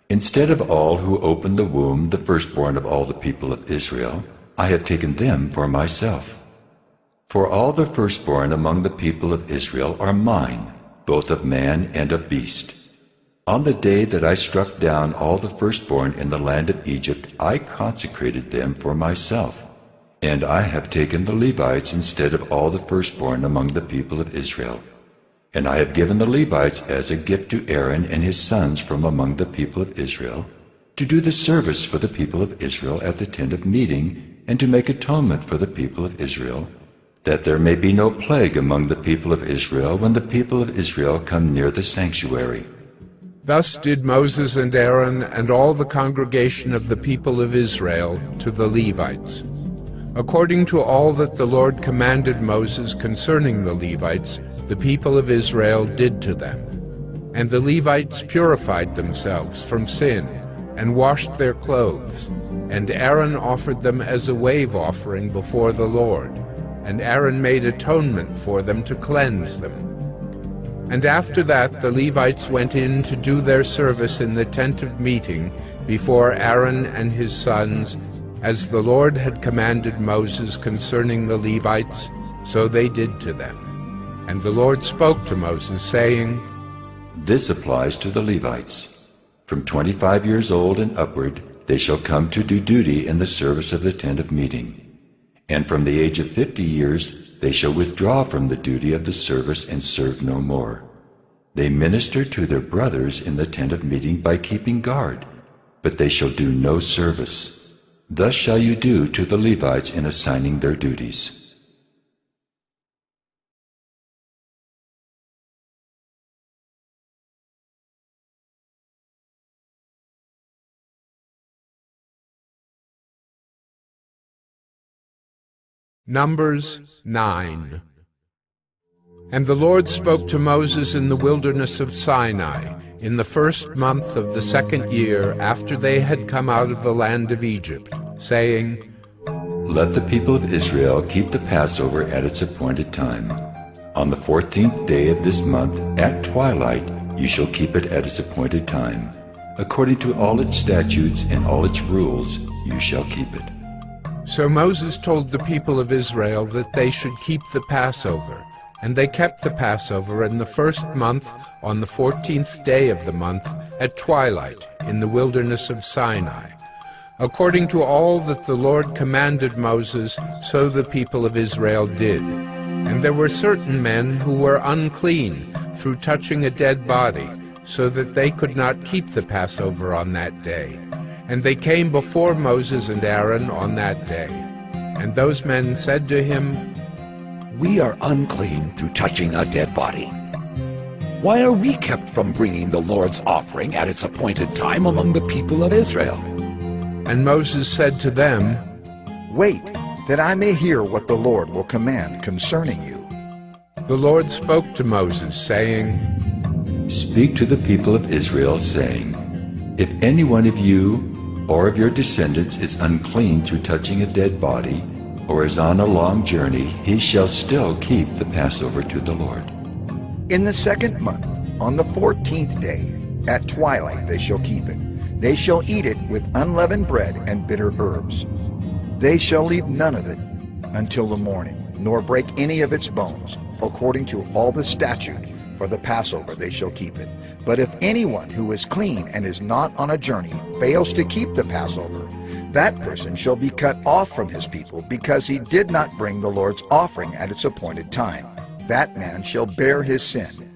Speaker 2: Instead of all who open the womb, the firstborn of all the people of Israel, I have taken them for myself. For all the firstborn among the people of Israel are mine, both of man and of beast. On the day that I struck down all the firstborn in the land of Egypt, I consecrated them for myself. And I have taken the Levites instead of all the firstborn among the people of Israel. And I have given the Levites as a gift to Aaron and his sons from among the people of Israel, to do the service for the people of Israel at the tent of meeting, and to make atonement for the people of Israel, that there may be no plague among the people of Israel when the people of Israel come near the sanctuary.
Speaker 1: Thus did Moses and Aaron and all the congregation of the people of Israel to the Levites. According to all that the Lord commanded Moses concerning the Levites, the people of Israel did to them. And the Levites purified themselves from sin, and washed their clothes. And Aaron offered them as a wave offering before the Lord. And Aaron made atonement for them to cleanse them. And after that the Levites went in to do their service in the tent of meeting before Aaron and his sons, as the Lord had commanded Moses concerning the Levites, so they did to them. And the Lord spoke to Moses, saying,
Speaker 2: This applies to the Levites. From 25 years old and upward they shall come to do duty in the service of the tent of meeting. And from the age of 50 years they shall withdraw from the duty of the service and serve no more. They minister to their brothers in the tent of meeting by keeping guard, but they shall do no service. Thus shall you do to the Levites in assigning their duties.
Speaker 1: Numbers 9. And the Lord spoke to Moses in the wilderness of Sinai, in the first month of the second year after they had come out of the land of Egypt, saying,
Speaker 2: Let the people of Israel keep the Passover at its appointed time. On the 14th day of this month, at twilight, you shall keep it at its appointed time. According to all its statutes and all its rules, you shall keep it.
Speaker 1: So Moses told the people of Israel that they should keep the Passover. And they kept the Passover in the first month on the 14th day of the month at twilight in the wilderness of Sinai. According to all that the Lord commanded Moses, so the people of Israel did. And there were certain men who were unclean through touching a dead body, so that they could not keep the Passover on that day. And they came before Moses and Aaron on that day. And those men said to him,
Speaker 5: We are unclean through touching a dead body. Why are we kept from bringing the Lord's offering at its appointed time among the people of Israel?
Speaker 1: And Moses said to them,
Speaker 3: Wait, that I may hear what the Lord will command concerning you.
Speaker 1: The Lord spoke to Moses, saying,
Speaker 2: Speak to the people of Israel, saying, If any one of you or of your descendants is unclean through touching a dead body, or is on a long journey, he shall still keep the Passover to the Lord.
Speaker 3: In the second month, on the 14th day, at twilight they shall keep it. They shall eat it with unleavened bread and bitter herbs. They shall leave none of it until the morning, nor break any of its bones. According to all the statute for the Passover they shall keep it. But if anyone who is clean and is not on a journey fails to keep the Passover, that person shall be cut off from his people, because he did not bring the Lord's offering at its appointed time. That man shall bear his sin.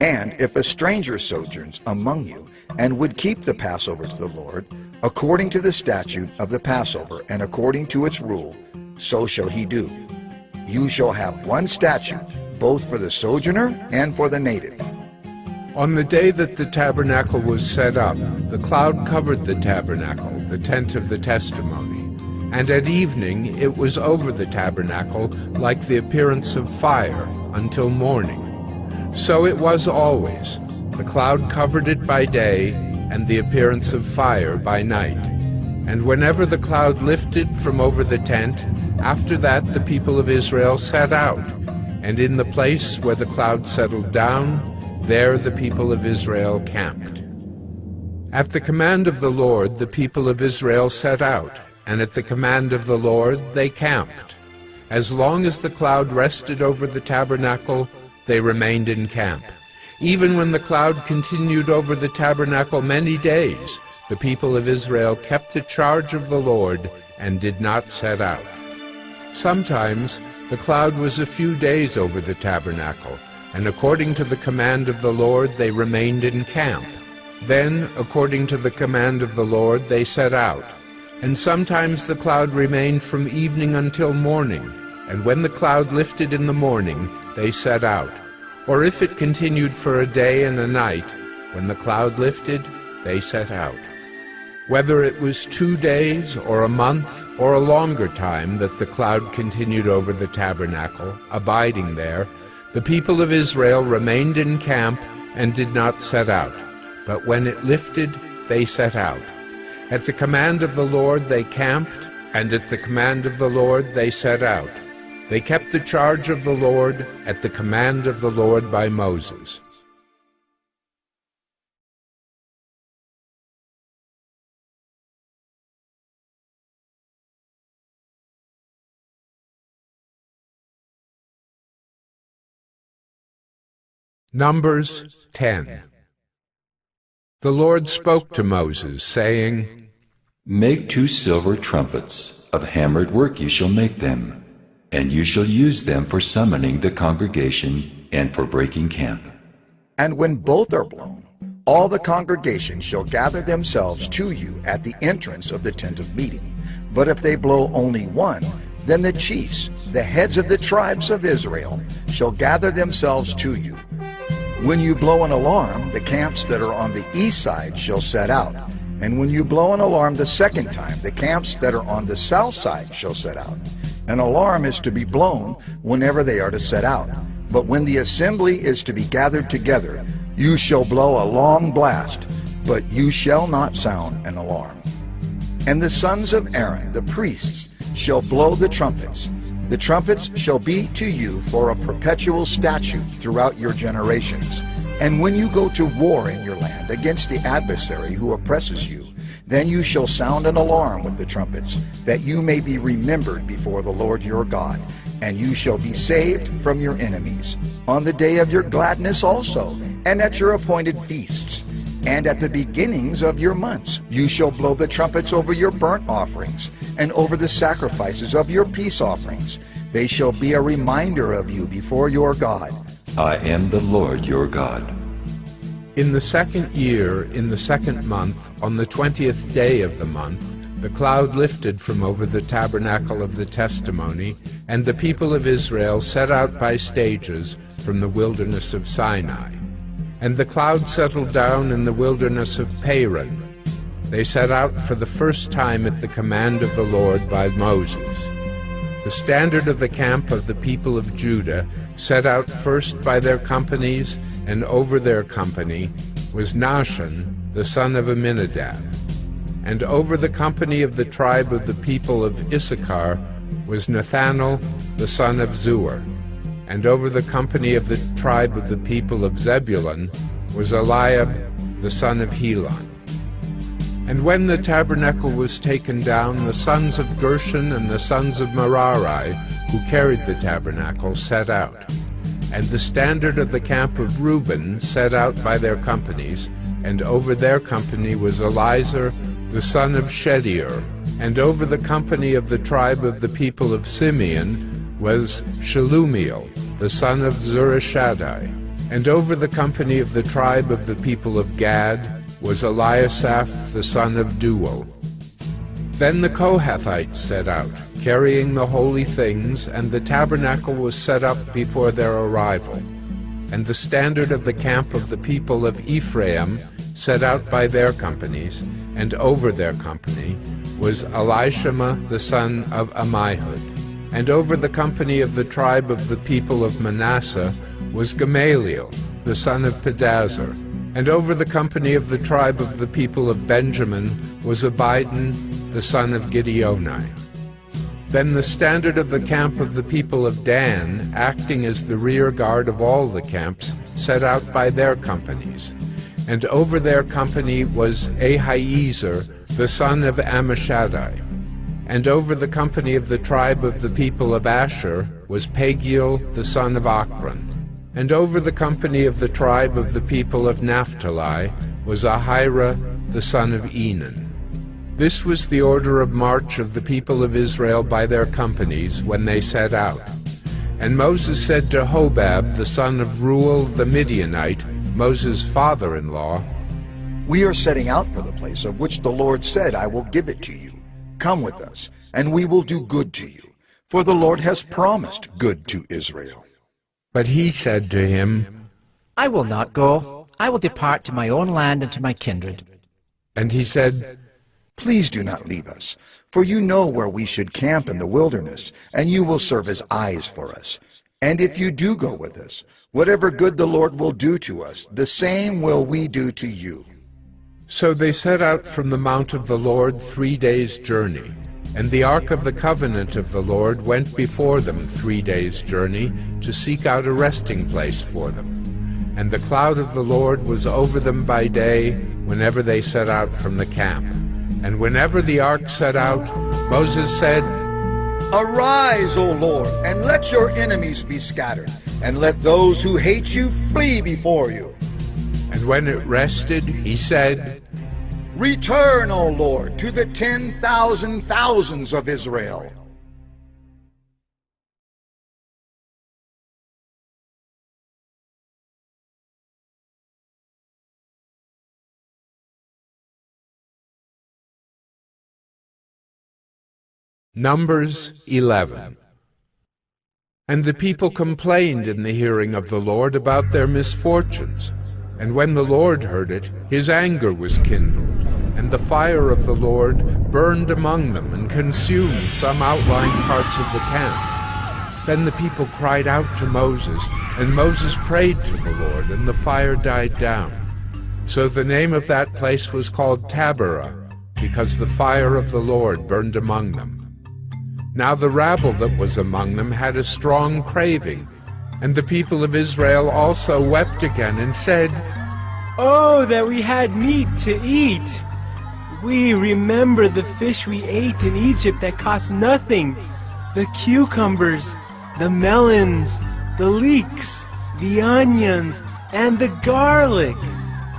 Speaker 3: And if a stranger sojourns among you, and would keep the Passover to the Lord, according to the statute of the Passover, and according to its rule, so shall he do. You shall have one statute, both for the sojourner and for the native.
Speaker 1: On the day that the tabernacle was set up, the cloud covered the tabernacle, the tent of the testimony. And at evening it was over the tabernacle like the appearance of fire until morning. So it was always. The cloud covered it by day, and the appearance of fire by night. And whenever the cloud lifted from over the tent, after that the people of Israel set out. And in the place where the cloud settled down, there the people of Israel camped. At the command of the Lord the people of Israel set out, and at the command of the Lord they camped. As long as the cloud rested over the tabernacle, they remained in camp. Even when the cloud continued over the tabernacle many days, the people of Israel kept the charge of the Lord and did not set out. Sometimes the cloud was a few days over the tabernacle, and according to the command of the Lord they remained in camp. Then, according to the command of the Lord, they set out. And sometimes the cloud remained from evening until morning, and when the cloud lifted in the morning, they set out. Or if it continued for a day and a night, when the cloud lifted, they set out. Whether it was 2 days or a month or a longer time that the cloud continued over the tabernacle, abiding there, the people of Israel remained in camp and did not set out. But when it lifted, they set out. At the command of the Lord they camped, and at the command of the Lord they set out. They kept the charge of the Lord at the command of the Lord by Moses. Numbers 10. The Lord spoke to Moses, saying,
Speaker 2: Make 2 silver trumpets, of hammered work you shall make them, and you shall use them for summoning the congregation and for breaking camp.
Speaker 3: And when both are blown, all the congregation shall gather themselves to you at the entrance of the tent of meeting. But if they blow only one, then the chiefs, the heads of the tribes of Israel, shall gather themselves to you. When you blow an alarm, the camps that are on the east side shall set out. And when you blow an alarm the second time, the camps that are on the south side shall set out. An alarm is to be blown whenever they are to set out. But when the assembly is to be gathered together, you shall blow a long blast, but you shall not sound an alarm. And the sons of Aaron, the priests, shall blow the trumpets. The trumpets shall be to you for a perpetual statute throughout your generations. And when you go to war in your land against the adversary who oppresses you, then you shall sound an alarm with the trumpets, that you may be remembered before the Lord your God, and you shall be saved from your enemies. On the day of your gladness also, and at your appointed feasts, and at the beginnings of your months, you shall blow the trumpets over your burnt offerings, and over the sacrifices of your peace offerings. They shall be a reminder of you before your God.
Speaker 2: I am the Lord your God.
Speaker 1: In the 2nd year, in the 2nd month, on the 20th day of the month, the cloud lifted from over the tabernacle of the testimony, and the people of Israel set out by stages from the wilderness of Sinai. And the cloud settled down in the wilderness of Paran. They set out for the first time at the command of the Lord by Moses. The standard of the camp of the people of Judah set out first by their companies, and over their company was Nahshon, the son of Amminadab. And over the company of the tribe of the people of Issachar was Nathanael, the son of Zuar. And over the company of the tribe of the people of Zebulun was Eliab, the son of Helon. And when the tabernacle was taken down, the sons of Gershon and the sons of Merari, who carried the tabernacle, set out. And the standard of the camp of Reuben set out by their companies, and over their company was Elizur, the son of Shedeur. And over the company of the tribe of the people of Simeon was Shelumiel, the son of Zurishaddai. And over the company of the tribe of the people of Gad was Eliasaph, the son of Deuel. Then the Kohathites set out, carrying the holy things, and the tabernacle was set up before their arrival. And the standard of the camp of the people of Ephraim set out by their companies, and over their company was Elishama, the son of Ammihud. And over the company of the tribe of the people of Manasseh was Gamaliel, the son of Pedazur. And over the company of the tribe of the people of Benjamin was Abidan, the son of Gideoni. Then the standard of the camp of the people of Dan, acting as the rear guard of all the camps, set out by their companies. And over their company was Ahiezer, the son of Ammishaddai. And over the company of the tribe of the people of Asher was Pagiel, the son of Ochran. And over the company of the tribe of the people of Naphtali was Ahira, the son of Enan. This was the order of march of the people of Israel by their companies when they set out. And Moses said to Hobab, the son of Reuel the Midianite, Moses' father-in-law,
Speaker 3: We are setting out for the place of which the Lord said, I will give it to you. Come with us, and we will do good to you, for the Lord has promised good to Israel.
Speaker 1: But he said to him,
Speaker 17: I will not go. I will depart to my own land and to my kindred.
Speaker 1: And he said,
Speaker 3: Please do not leave us, for you know where we should camp in the wilderness, and you will serve as eyes for us. And if you do go with us, whatever good the Lord will do to us, the same will we do to you."
Speaker 1: So they set out from the mount of the Lord 3 days' journey, and the ark of the covenant of the Lord went before them 3 days' journey to seek out a resting place for them. And the cloud of the Lord was over them by day whenever they set out from the camp. And whenever the ark set out, Moses said,
Speaker 3: "Arise, O Lord, and let your enemies be scattered, and let those who hate you flee before you."
Speaker 1: And when it rested, he said,
Speaker 3: "Return, O Lord, to the 10,000 thousands of Israel."
Speaker 1: Numbers 11. And the people complained in the hearing of the Lord about their misfortunes. And when the Lord heard it, his anger was kindled, and the fire of the Lord burned among them and consumed some outlying parts of the camp. Then the people cried out to Moses, and Moses prayed to the Lord, and the fire died down. So the name of that place was called Taberah, because the fire of the Lord burned among them. Now the rabble that was among them had a strong craving, and the people of Israel also wept again and said,
Speaker 17: "Oh, that we had meat to eat! We remember the fish we ate in Egypt that cost nothing, the cucumbers, the melons, the leeks, the onions, and the garlic.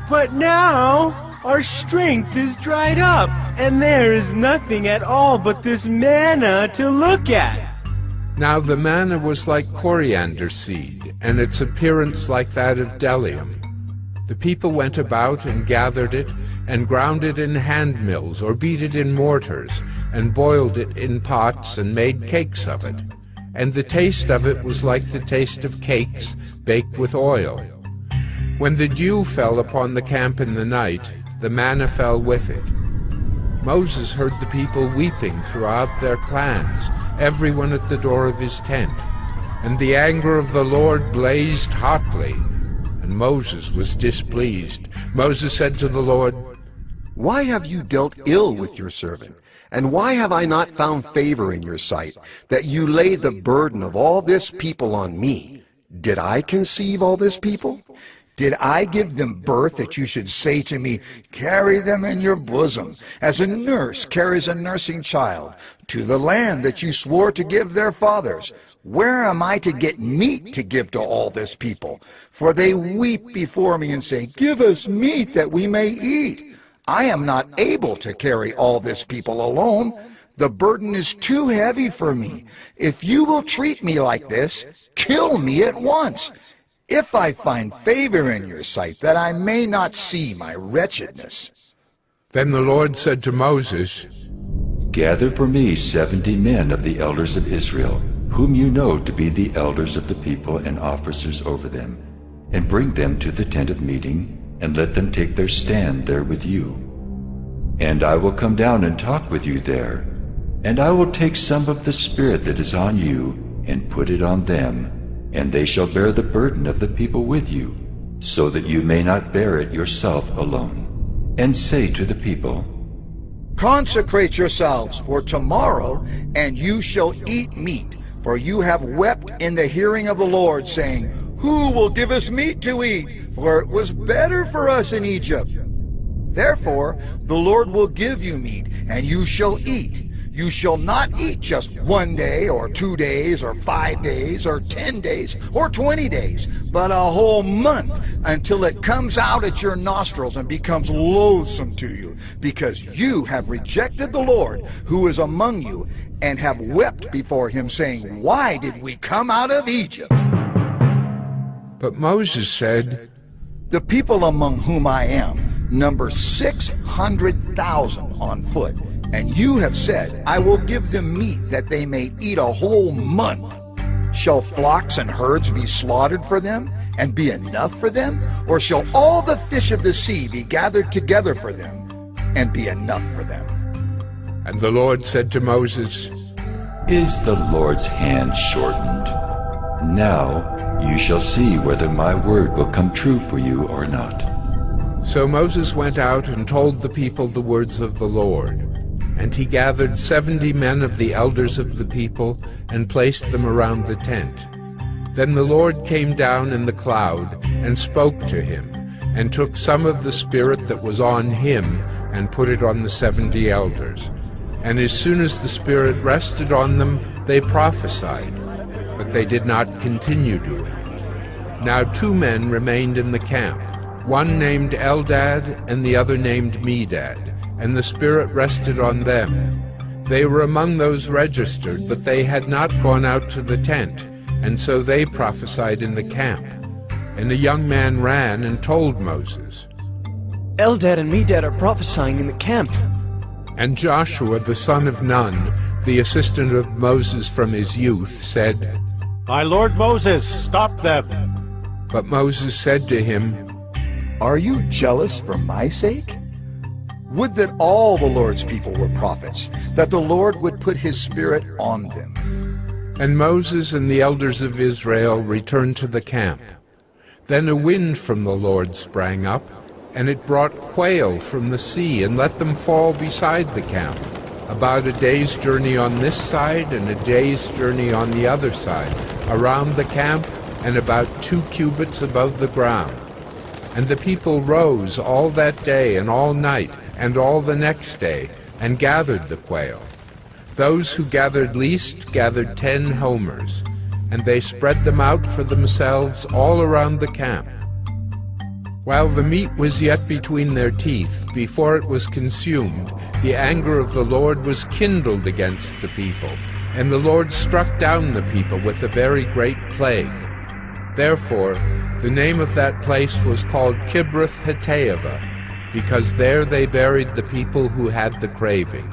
Speaker 17: But now our strength is dried up, and there is nothing at all but this manna to look at."
Speaker 1: Now the manna was like coriander seed, and its appearance like that of bdellium. The people went about and gathered it, and ground it in hand mills, or beat it in mortars, and boiled it in pots, and made cakes of it. And the taste of it was like the taste of cakes baked with oil. When the dew fell upon the camp in the night, the manna fell with it. Moses heard the people weeping throughout their clans, everyone at the door of his tent. And the anger of the Lord blazed hotly, and Moses was displeased. Moses said to the Lord,
Speaker 3: "Why have you dealt ill with your servant? And why have I not found favor in your sight, that you lay the burden of all this people on me? Did I conceive all this people? Did I give them birth that you should say to me, 'Carry them in your bosom, as a nurse carries a nursing child, to the land that you swore to give their fathers'? Where am I to get meat to give to all this people? For they weep before me and say, 'Give us meat that we may eat.' I am not able to carry all this people alone. The burden is too heavy for me. If you will treat me like this, kill me at once, if I find favor in your sight, that I may not see my wretchedness."
Speaker 1: Then the Lord said to Moses,
Speaker 2: "Gather for me 70 men of the elders of Israel, whom you know to be the elders of the people and officers over them, and bring them to the tent of meeting, and let them take their stand there with you. And I will come down and talk with you there, and I will take some of the Spirit that is on you, and put it on them, and they shall bear the burden of the people with you, so that you may not bear it yourself alone. And say to the people,
Speaker 3: 'Consecrate yourselves for tomorrow, and you shall eat meat, for you have wept in the hearing of the Lord, saying, Who will give us meat to eat? For it was better for us in Egypt.' Therefore the Lord will give you meat, and you shall eat. You shall not eat just 1 day, or 2 days, or 5 days, or 10 days, or 20 days, but a whole month, until it comes out at your nostrils and becomes loathsome to you, because you have rejected the Lord who is among you, and have wept before him, saying, 'Why did we come out of Egypt?'"
Speaker 1: But Moses said,
Speaker 3: "The people among whom I am number 600,000 on foot, and you have said, 'I will give them meat that they may eat a whole month.' Shall flocks and herds be slaughtered for them, and be enough for them? Or shall all the fish of the sea be gathered together for them, and be enough for them?"
Speaker 1: And the Lord said to Moses,
Speaker 2: Is the Lord's hand shortened? Now you shall see whether my word will come true for you or not.
Speaker 1: So Moses went out and told the people the words of the Lord. And he gathered 70 men of the elders of the people and placed them around the tent. Then the Lord came down in the cloud and spoke to him, and took some of the Spirit that was on him and put it on the 70 elders. And as soon as the Spirit rested on them, they prophesied, but they did not continue doing it. Now 2 men remained in the camp, one named Eldad and the other named Medad, and the Spirit rested on them. They were among those registered, but they had not gone out to the tent, and so they prophesied in the camp. And a young man ran and told Moses,
Speaker 18: Eldad and Medad are prophesying in the camp.
Speaker 1: And Joshua the son of Nun, the assistant of Moses from his youth, said,
Speaker 8: My lord Moses, stop them.
Speaker 1: But Moses said to him,
Speaker 3: Are you jealous for my sake? Would that all the Lord's people were prophets, that the Lord would put his Spirit on them.
Speaker 1: And Moses and the elders of Israel returned to the camp. Then a wind from the Lord sprang up, and it brought quail from the sea and let them fall beside the camp, about a day's journey on this side and a day's journey on the other side, around the camp and about 2 cubits above the ground. And the people rose all that day and all night and all the next day, and gathered the quail. Those who gathered least gathered 10 homers, and they spread them out for themselves all around the camp. While the meat was yet between their teeth, before it was consumed, the anger of the Lord was kindled against the people, and the Lord struck down the people with a very great plague. Therefore, the name of that place was called Kibroth Hattaavah, because there they buried the people who had the craving.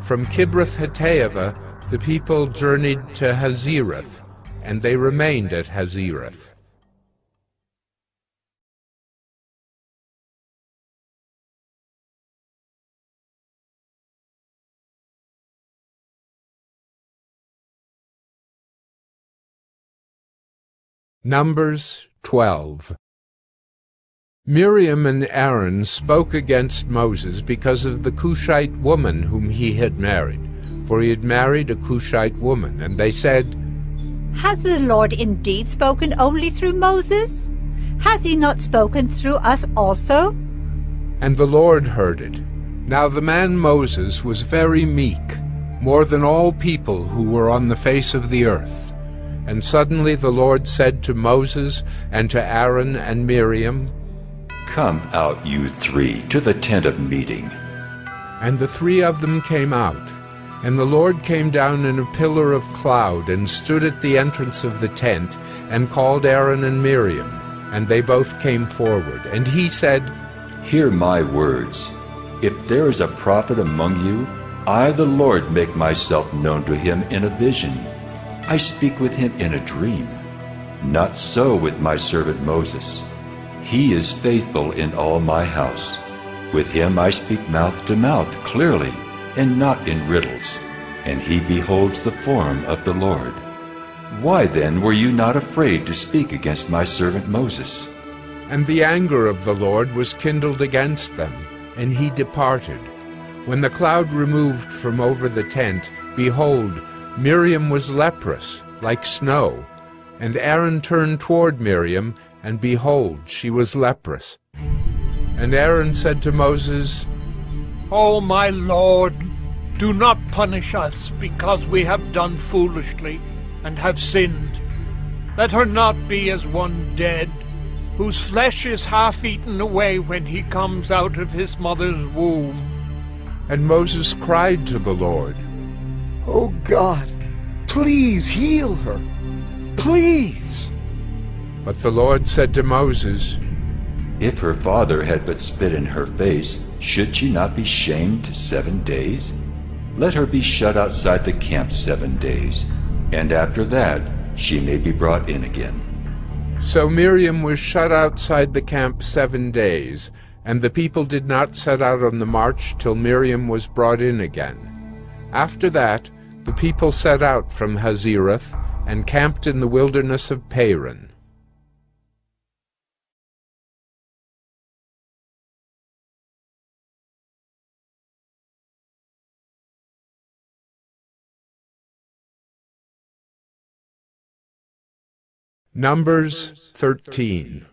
Speaker 1: From Kibroth Hattaavah the people journeyed to Hazerath, and they remained at Hazerath. Numbers 12. Miriam and Aaron spoke against Moses because of the Cushite woman whom he had married, for he had married a Cushite woman, and they said,
Speaker 19: Has the Lord indeed spoken only through Moses? Has he not spoken through us also?
Speaker 1: And the Lord heard it. Now the man Moses was very meek, more than all people who were on the face of the earth. And suddenly the Lord said to Moses and to Aaron and Miriam,
Speaker 2: Come out, you 3, to the tent of meeting.
Speaker 1: And the 3 of them came out. And the Lord came down in a pillar of cloud and stood at the entrance of the tent and called Aaron and Miriam. And they both came forward. And he said,
Speaker 2: Hear my words. If there is a prophet among you, I, the Lord, make myself known to him in a vision. I speak with him in a dream. Not so with my servant Moses. He is faithful in all my house. With him I speak mouth to mouth clearly, and not in riddles, and he beholds the form of the Lord. Why then were you not afraid to speak against my servant Moses?
Speaker 1: And the anger of the Lord was kindled against them, and he departed. When the cloud removed from over the tent, behold, Miriam was leprous, like snow. And Aaron turned toward Miriam, and behold, she was leprous. And Aaron said to Moses,
Speaker 4: O my Lord, do not punish us because we have done foolishly and have sinned. Let her not be as one dead, whose flesh is half eaten away when he comes out of his mother's womb.
Speaker 1: And Moses cried to the Lord,
Speaker 3: O God, please heal her. Please.
Speaker 1: But the Lord said to Moses,
Speaker 2: If her father had but spit in her face, should she not be shamed 7 days? Let her be shut outside the camp 7 days, and after that she may be brought in again.
Speaker 1: So Miriam was shut outside the camp 7 days, And the people did not set out on the march till Miriam was brought in again. After that, the people set out from Hazerath and camped in the wilderness of Paran. Numbers 13.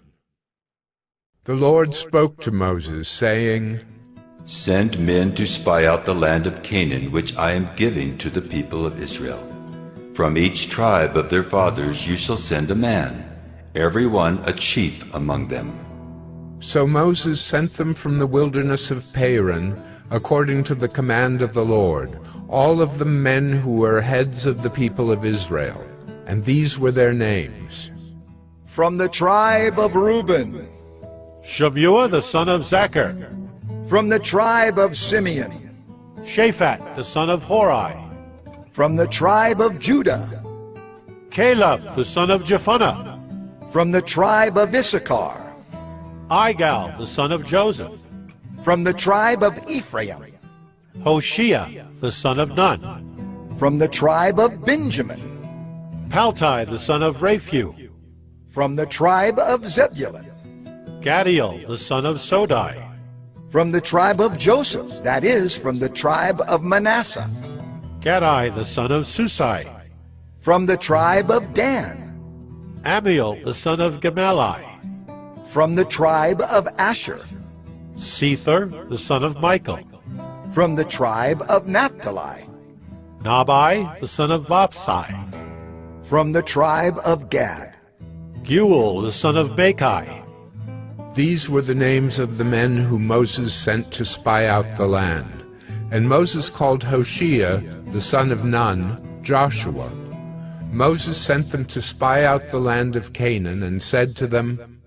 Speaker 1: The Lord spoke to Moses, saying,
Speaker 2: Send men to spy out the land of Canaan, which I am giving to the people of Israel. From each tribe of their fathers you shall send a man, every one a chief among them.
Speaker 1: So Moses sent them from the wilderness of Paran, according to the command of the Lord, all of them men who were heads of the people of Israel. And these were their names.
Speaker 3: From the tribe of Reuben,
Speaker 8: Shavuah the son of Zachar.
Speaker 3: From the tribe of Simeon,
Speaker 8: Shaphat the son of Hori.
Speaker 3: From the tribe of Judah,
Speaker 8: Caleb the son of Jephunneh.
Speaker 3: From the tribe of Issachar,
Speaker 8: Igal the son of Joseph.
Speaker 3: From the tribe of Ephraim,
Speaker 8: Hoshea the son of Nun.
Speaker 3: From the tribe of Benjamin,
Speaker 8: Paltai the son of Raphu.
Speaker 3: From the tribe of Zebulun,
Speaker 8: Gadiel the son of Sodai.
Speaker 3: From the tribe of Joseph, that is, from the tribe of Manasseh,
Speaker 8: Gadai the son of Susai.
Speaker 3: From the tribe of Dan,
Speaker 8: Amiel the son of Gemalli.
Speaker 3: From the tribe of Asher,
Speaker 8: Sether the son of Michael.
Speaker 3: From the tribe of Naphtali,
Speaker 8: Nabai the son of Vapsai.
Speaker 3: From the tribe of Gad,
Speaker 8: Guel the son of Machi.
Speaker 1: These were the names of the men whom Moses sent to spy out the land. And Moses called Hoshea, the son of Nun, Joshua. Moses sent them to spy out the land of Canaan, and said to them,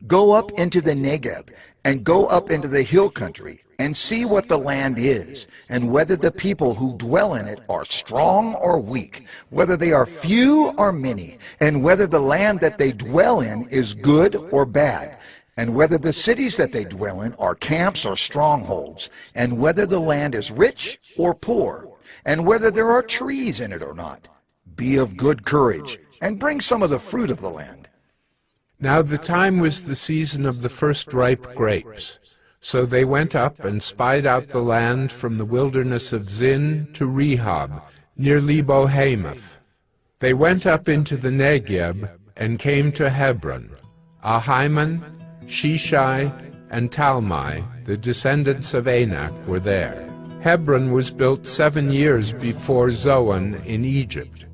Speaker 3: Go up into the Negeb, and go up into the hill country, and see what the land is, and whether the people who dwell in it are strong or weak, whether they are few or many, and whether the land that they dwell in is good or bad, and whether the cities that they dwell in are camps or strongholds, and whether the land is rich or poor, and whether there are trees in it or not. Be of good courage, and bring some of the fruit of the land.
Speaker 1: Now the time was the season of the first ripe grapes. So they went up and spied out the land from the wilderness of Zin to Rehob, near Lebo-Hamath. They went up into the Negeb and came to Hebron. Ahiman, Shishai, and Talmai, the descendants of Anak, were there. Hebron was built 7 years before Zoan in Egypt.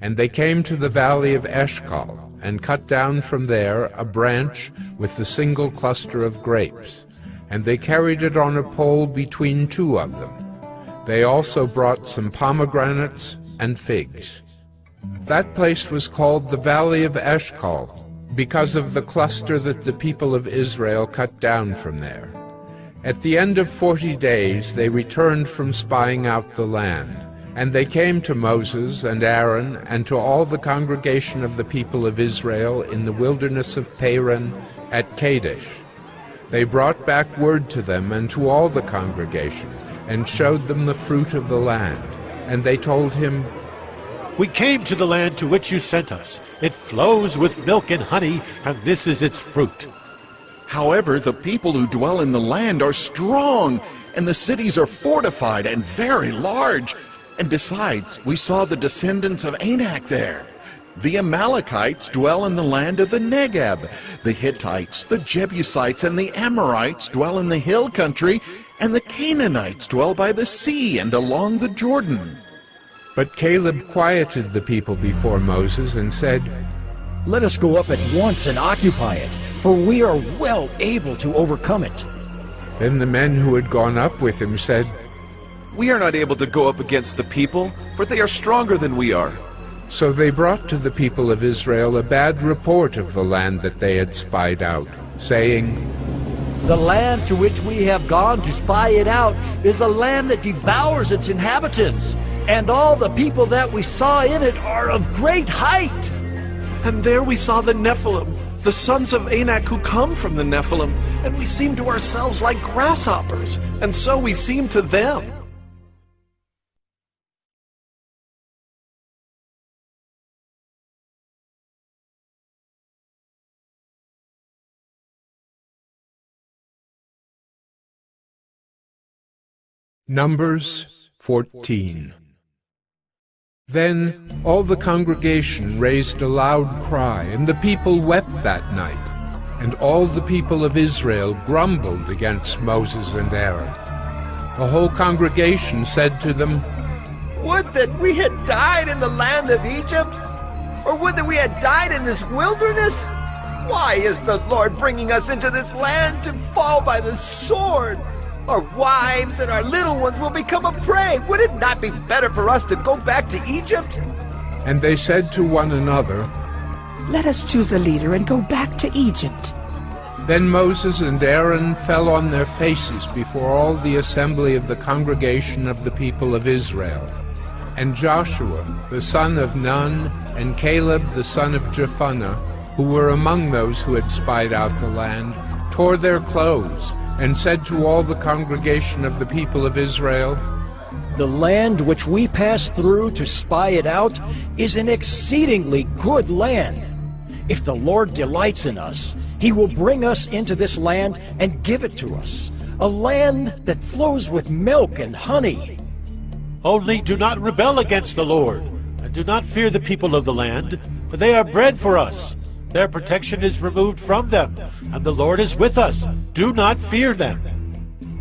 Speaker 1: And they came to the valley of Eshcol, and cut down from there a branch with the single cluster of grapes. And they carried it on a pole between 2 of them. They also brought some pomegranates and figs. That place was called the Valley of Eshcol, because of the cluster that the people of Israel cut down from there. At the end of 40 days they returned from spying out the land. And they came to Moses and Aaron and to all the congregation of the people of Israel in the wilderness of Paran at Kadesh. They brought back word to them and to all the congregation, and showed them the fruit of the land. And they told him,
Speaker 8: We came to the land to which you sent us. It flows with milk and honey, and this is its fruit.
Speaker 13: However, the people who dwell in the land are strong, and the cities are fortified and very large. And besides, we saw the descendants of Anak there. The Amalekites dwell in the land of the Negeb. The Hittites, the Jebusites, and the Amorites dwell in the hill country, and the Canaanites dwell by the sea and along the Jordan.
Speaker 1: But Caleb quieted the people before Moses and said,
Speaker 15: Let us go up at once and occupy it, for we are well able to overcome it.
Speaker 1: Then the men who had gone up with him said,
Speaker 14: We are not able to go up against the people, for they are stronger than we are.
Speaker 1: So they brought to the people of Israel a bad report of the land that they had spied out, saying,
Speaker 20: The land to which we have gone to spy it out is a land that devours its inhabitants, and all the people that we saw in it are of great height.
Speaker 10: And there we saw the Nephilim, the sons of Anak who come from the Nephilim, and we seem to ourselves like grasshoppers, and so we seem to them.
Speaker 1: Numbers 14. Then all the congregation raised a loud cry, and the people wept that night. And all the people of Israel grumbled against Moses and Aaron. The whole congregation said to them,
Speaker 21: "Would that we had died in the land of Egypt, or would that we had died in this wilderness? Why is the Lord bringing us into this land to fall by the sword? Our wives and our little ones will become a prey. Would it not be better for us to go back to Egypt?"
Speaker 1: And they said to one another,
Speaker 6: "Let us choose a leader and go back to Egypt."
Speaker 1: Then Moses and Aaron fell on their faces before all the assembly of the congregation of the people of Israel. And Joshua, the son of Nun, and Caleb, the son of Jephunneh, who were among those who had spied out the land, tore their clothes, and said to all the congregation of the people of Israel,
Speaker 15: "The land which we passed through to spy it out is an exceedingly good land. If the Lord delights in us, he will bring us into this land and give it to us, a land that flows with milk and honey."
Speaker 8: Only do not rebel against the Lord, and do not fear the people of the land, for they are bread for us. Their protection is removed from them, and the Lord is with us. Do not fear them.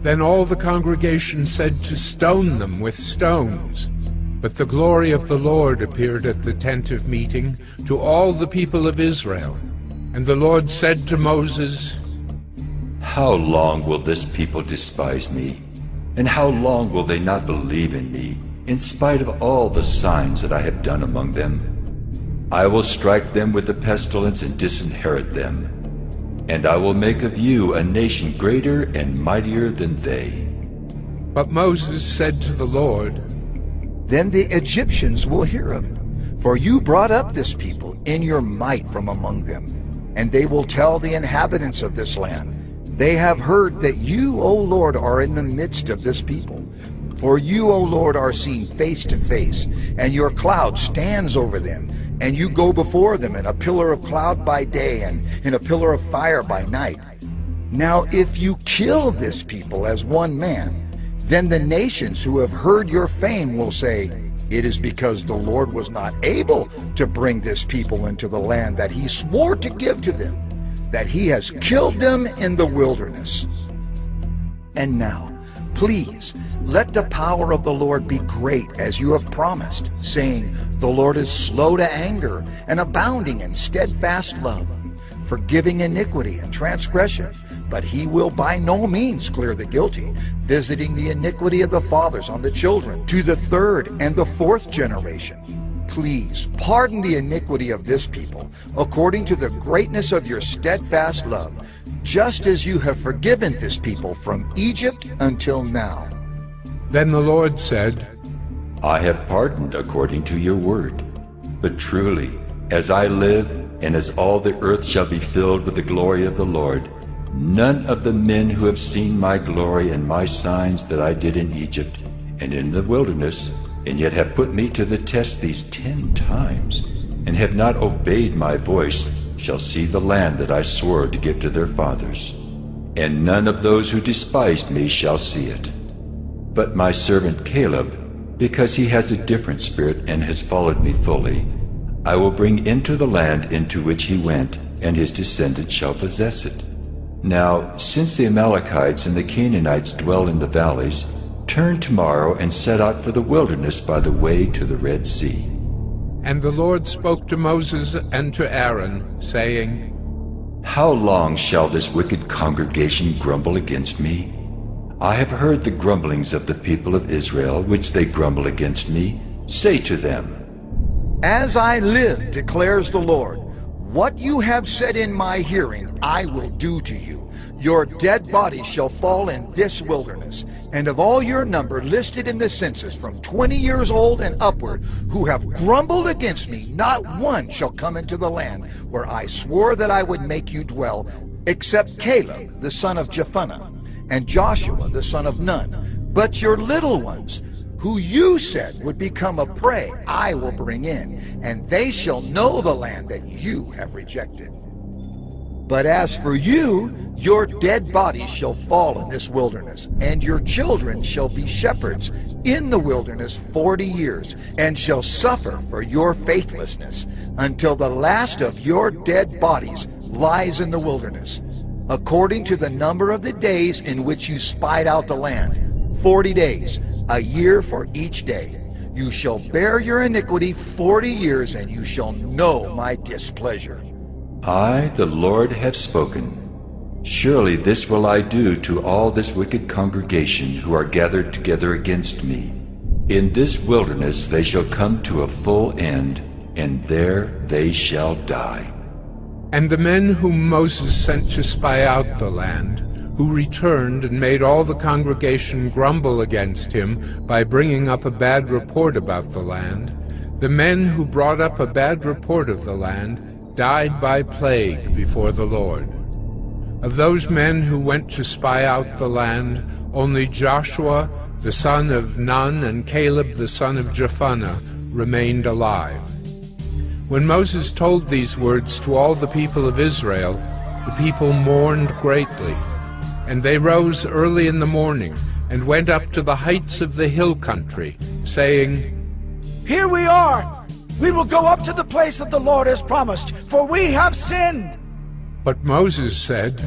Speaker 1: Then all the congregation said to stone them with stones. But the glory of the Lord appeared at the tent of meeting to all the people of Israel. And the Lord said to Moses,
Speaker 2: "How long will this people despise me? And how long will they not believe in me, in spite of all the signs that I have done among them? I will strike them with the pestilence and disinherit them. And I will make of you a nation greater and mightier than they."
Speaker 1: But Moses said to the Lord,
Speaker 3: "Then the Egyptians will hear of it, for you brought up this people in your might from among them. And they will tell the inhabitants of this land, they have heard that you, O Lord, are in the midst of this people. For you, O Lord, are seen face to face, and your cloud stands over them, and you go before them in a pillar of cloud by day and in a pillar of fire by night. Now if you kill this people as one man, then the nations who have heard your fame will say, 'It is because the Lord was not able to bring this people into the land that he swore to give to them, that he has killed them in the wilderness.' And now, please, let the power of the Lord be great as you have promised, saying, 'The Lord is slow to anger and abounding in steadfast love, forgiving iniquity and transgression, but he will by no means clear the guilty, visiting the iniquity of the fathers on the children to the third and the fourth generation. Please pardon the iniquity of this people according to the greatness of your steadfast love, just as you have forgiven this people from Egypt until now.'"
Speaker 1: Then the Lord said,
Speaker 2: "I have pardoned according to your word. But truly, as I live, and as all the earth shall be filled with the glory of the Lord, none of the men who have seen my glory and my signs that I did in Egypt and in the wilderness, and yet have put me to the test these 10 times, and have not obeyed my voice, shall see the land that I swore to give to their fathers. And none of those who despised me shall see it. But my servant Caleb, because he has a different spirit and has followed me fully, I will bring into the land into which he went, and his descendants shall possess it. Now, since the Amalekites and the Canaanites dwell in the valleys, turn tomorrow and set out for the wilderness by the way to the Red Sea."
Speaker 1: And the Lord spoke to Moses and to Aaron, saying,
Speaker 2: "How long shall this wicked congregation grumble against me? I have heard the grumblings of the people of Israel, which they grumble against me. Say to them,
Speaker 3: 'As I live, declares the Lord, what you have said in my hearing I will do to you. Your dead bodies shall fall in this wilderness, and of all your number listed in the census from 20 years old and upward, who have grumbled against me, not one shall come into the land where I swore that I would make you dwell, except Caleb the son of Jephunneh, and Joshua the son of Nun. But your little ones, who you said would become a prey, I will bring in, and they shall know the land that you have rejected. But as for you, your dead bodies shall fall in this wilderness, and your children shall be shepherds in the wilderness 40 years, and shall suffer for your faithlessness, until the last of your dead bodies lies in the wilderness, according to the number of the days in which you spied out the land, 40 days, a year for each day. You shall bear your iniquity 40 years, and you shall know my displeasure.
Speaker 2: I, the Lord, have spoken. Surely this will I do to all this wicked congregation who are gathered together against me. In this wilderness they shall come to a full end, and there they shall die.
Speaker 1: And the men whom Moses sent to spy out the land, who returned and made all the congregation grumble against him by bringing up a bad report about the land, the men who brought up a bad report of the land died by plague before the Lord. Of those men who went to spy out the land, only Joshua the son of Nun and Caleb the son of Jephunneh remained alive. When Moses told these words to all the people of Israel, the people mourned greatly. And they rose early in the morning and went up to the heights of the hill country, saying,
Speaker 16: Here we are! We will go up to the place that the Lord has promised, for we have sinned.
Speaker 1: But Moses said,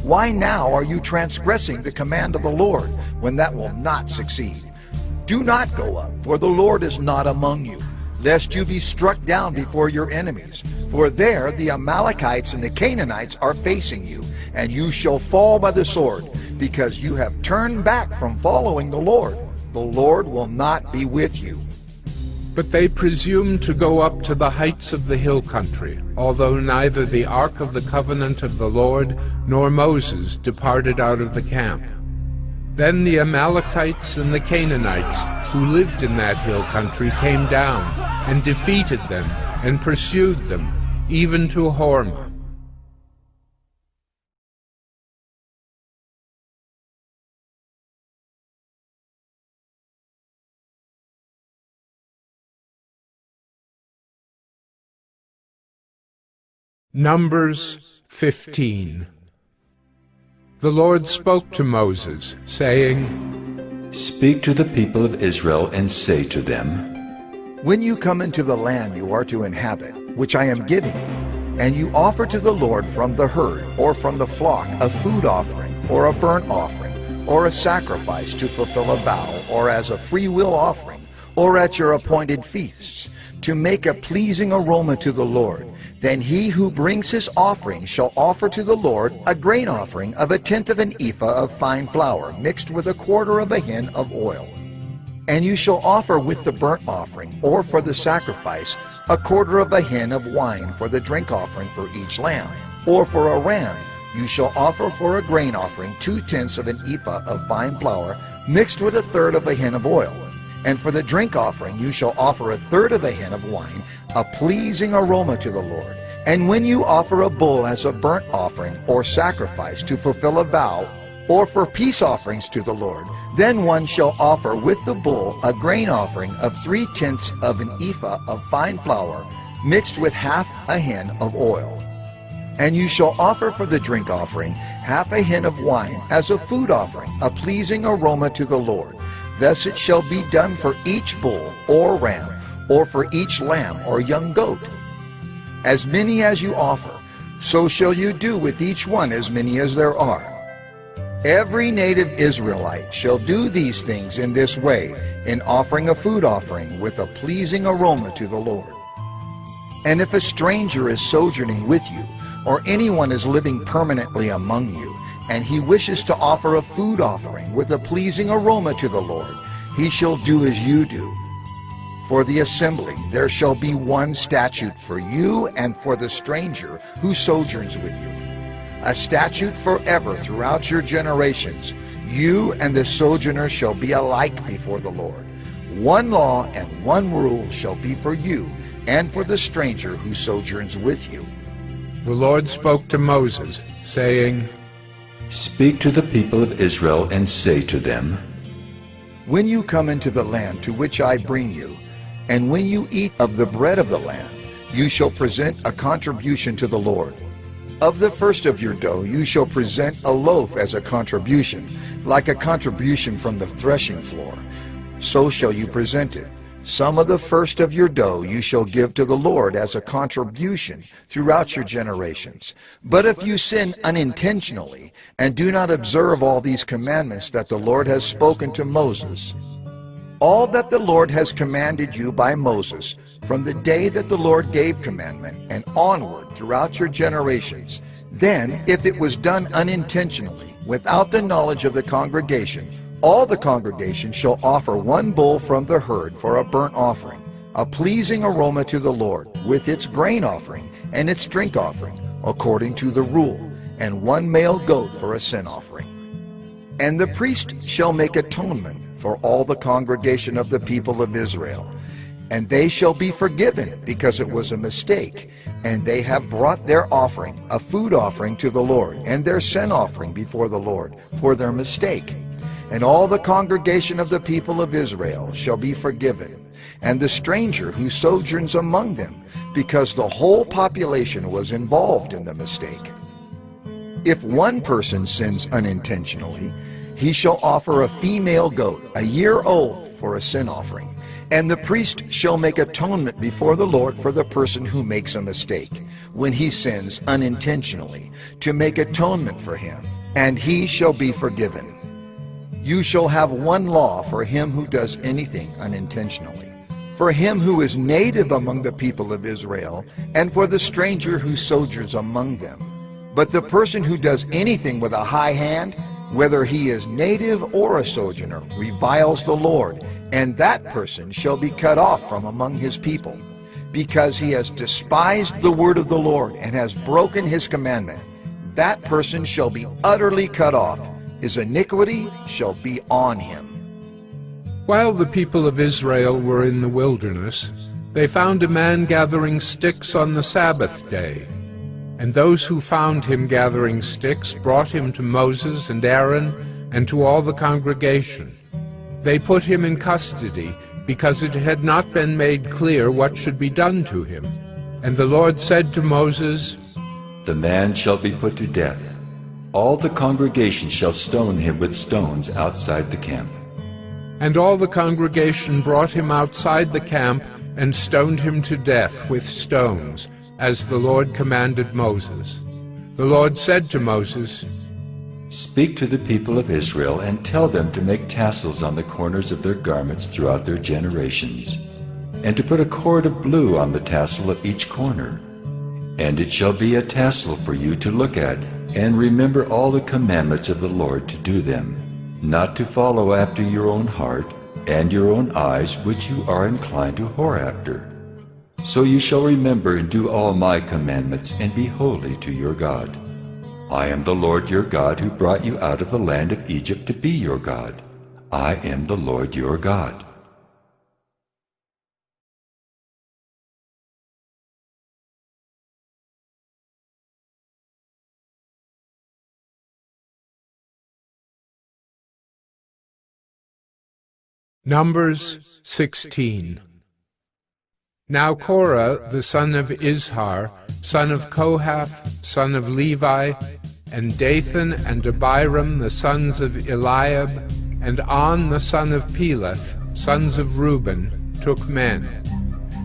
Speaker 3: Why now are you transgressing the command of the Lord, when that will not succeed? Do not go up, for the Lord is not among you, lest you be struck down before your enemies. For there the Amalekites and the Canaanites are facing you, and you shall fall by the sword, because you have turned back from following the Lord. The Lord will not be with you.
Speaker 1: But they presumed to go up to the heights of the hill country, although neither the ark of the covenant of the Lord nor Moses departed out of the camp. Then the Amalekites and the Canaanites who lived in that hill country came down and defeated them and pursued them, even to Hormah. Numbers 15. The Lord spoke to Moses, saying,
Speaker 2: Speak to the people of Israel and say to them,
Speaker 3: When you come into the land you are to inhabit, which I am giving you, and you offer to the Lord from the herd or from the flock a food offering or a burnt offering or a sacrifice to fulfill a vow or as a free will offering or at your appointed feasts, to make a pleasing aroma to the Lord, then he who brings his offering shall offer to the Lord a grain offering of 1/10 of an ephah of fine flour mixed with 1/4 of a hin of oil. And you shall offer with the burnt offering or for the sacrifice 1/4 of a hin of wine for the drink offering for each lamb, or for a ram you shall offer for a grain offering 2/10 of an ephah of fine flour mixed with 1/3 of a hin of oil. And for the drink offering you shall offer 1/3 of a hin of wine, a pleasing aroma to the Lord. And when you offer a bull as a burnt offering or sacrifice to fulfill a vow, or for peace offerings to the Lord, then one shall offer with the bull a grain offering of 3/10 of an ephah of fine flour mixed with 1/2 a hin of oil. And you shall offer for the drink offering 1/2 a hin of wine as a food offering, a pleasing aroma to the Lord. Thus it shall be done for each bull or ram, or for each lamb or young goat. As many as you offer, so shall you do with each one as many as there are. Every native Israelite shall do these things in this way, in offering a food offering with a pleasing aroma to the Lord. And if a stranger is sojourning with you, or anyone is living permanently among you, and he wishes to offer a food offering with a pleasing aroma to the Lord, he shall do as you do. For the assembly there shall be one statute for you and for the stranger who sojourns with you. a statute forever throughout your generations. You and the sojourner shall be alike before the Lord. One law and one rule shall be for you and for the stranger who sojourns with you.
Speaker 1: The Lord spoke to Moses, saying,
Speaker 2: Speak to the people of Israel and say to them,
Speaker 3: When you come into the land to which I bring you, and when you eat of the bread of the land, you shall present a contribution to the Lord. Of the first of your dough you shall present a loaf as a contribution, like a contribution from the threshing floor. So shall you present it. Some of the first of your dough you shall give to the Lord as a contribution throughout your generations. But if you sin unintentionally and do not observe all these commandments that the Lord has spoken to Moses, all that the Lord has commanded you by Moses, from the day that the Lord gave commandment and onward throughout your generations, then if it was done unintentionally, without the knowledge of the congregation, all the congregation shall offer one bull from the herd for a burnt offering, a pleasing aroma to the Lord, with its grain offering and its drink offering, according to the rule, and one male goat for a sin offering. And the priest shall make atonement for all the congregation of the people of Israel, and they shall be forgiven because it was a mistake, and they have brought their offering, a food offering to the Lord, and their sin offering before the Lord for their mistake. And all the congregation of the people of Israel shall be forgiven, and the stranger who sojourns among them, because the whole population was involved in the mistake. If one person sins unintentionally, he shall offer a female goat, a year old, for a sin offering. And the priest shall make atonement before the Lord for the person who makes a mistake, when he sins unintentionally, to make atonement for him, and he shall be forgiven. You shall have one law for him who does anything unintentionally, for him who is native among the people of Israel, and for the stranger who sojourns among them. But the person who does anything with a high hand, whether he is native or a sojourner, reviles the Lord, and that person shall be cut off from among his people, because he has despised the word of the Lord and has broken his commandment. That person shall be utterly cut off. His iniquity shall be on him.
Speaker 1: While the people of Israel were in the wilderness, they found a man gathering sticks on the Sabbath day. And those who found him gathering sticks brought him to Moses and Aaron and to all the congregation. They put him in custody, because it had not been made clear what should be done to him. And the Lord said to Moses,
Speaker 2: The man shall be put to death. All the congregation shall stone him with stones outside the camp.
Speaker 1: And all the congregation brought him outside the camp and stoned him to death with stones, as the Lord commanded Moses. The Lord said to Moses,
Speaker 2: Speak to the people of Israel and tell them to make tassels on the corners of their garments throughout their generations, and to put a cord of blue on the tassel of each corner. And it shall be a tassel for you to look at, and remember all the commandments of the Lord to do them, not to follow after your own heart and your own eyes, which you are inclined to whore after. So you shall remember and do all my commandments, and be holy to your God. I am the Lord your God, who brought you out of the land of Egypt to be your God. I am the Lord your God.
Speaker 1: Numbers 16. Now Korah, the son of Izhar, son of Kohath, son of Levi, and Dathan and Abiram, the sons of Eliab, and On, the son of Peleth, sons of Reuben, took men.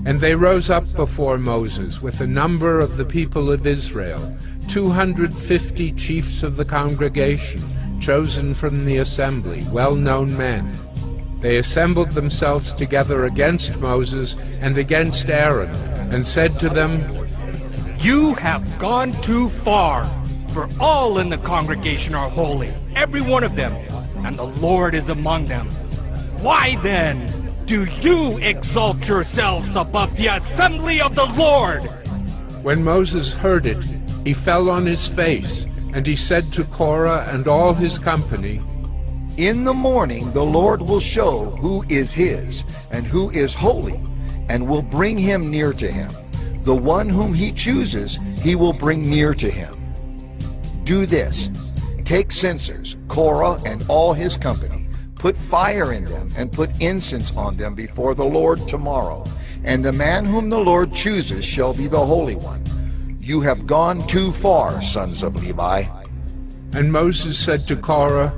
Speaker 1: And they rose up before Moses with a number of the people of Israel, 250 chiefs of the congregation, chosen from the assembly, well-known men. They assembled themselves together against Moses and against Aaron, and said to them,
Speaker 4: You have gone too far, for all in the congregation are holy, every one of them, and the Lord is among them. Why then do you exalt yourselves above the assembly of the Lord?
Speaker 1: When Moses heard it, he fell on his face, And he said to Korah and all his company,
Speaker 3: In the morning the Lord will show who is his and who is holy, and will bring him near to him. The one whom he chooses, he will bring near to him. Do this. Take censers, Korah and all his company. Put fire in them and put incense on them before the Lord tomorrow. And the man whom the Lord chooses shall be the Holy One. You have gone too far, sons of Levi.
Speaker 1: And Moses said to Korah,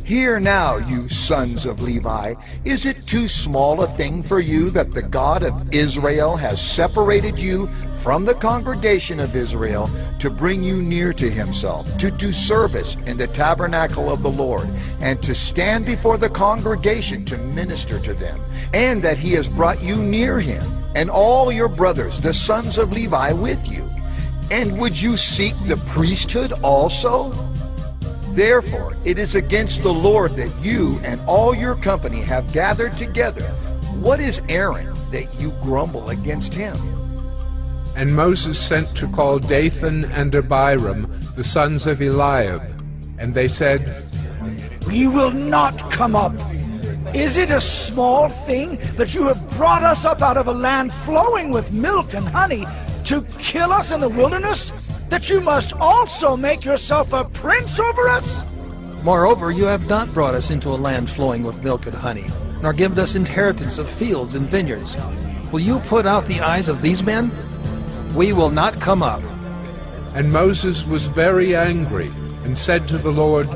Speaker 3: Hear now, you sons of Levi, is it too small a thing for you that the God of Israel has separated you from the congregation of Israel to bring you near to himself, to do service in the tabernacle of the Lord, and to stand before the congregation to minister to them, and that he has brought you near him, and all your brothers, the sons of Levi, with you? And would you seek the priesthood also? Therefore, it is against the Lord that you and all your company have gathered together. What is Aaron that you grumble against him?
Speaker 1: And Moses sent to call Dathan and Abiram, the sons of Eliab. And they said,
Speaker 16: We will not come up. Is it a small thing that you have brought us up out of a land flowing with milk and honey to kill us in the wilderness, that you must also make yourself a prince over us?
Speaker 12: Moreover, you have not brought us into a land flowing with milk and honey, nor given us inheritance of fields and vineyards. Will you put out the eyes of these men? We will not come up.
Speaker 1: And Moses was very angry, and said to the Lord,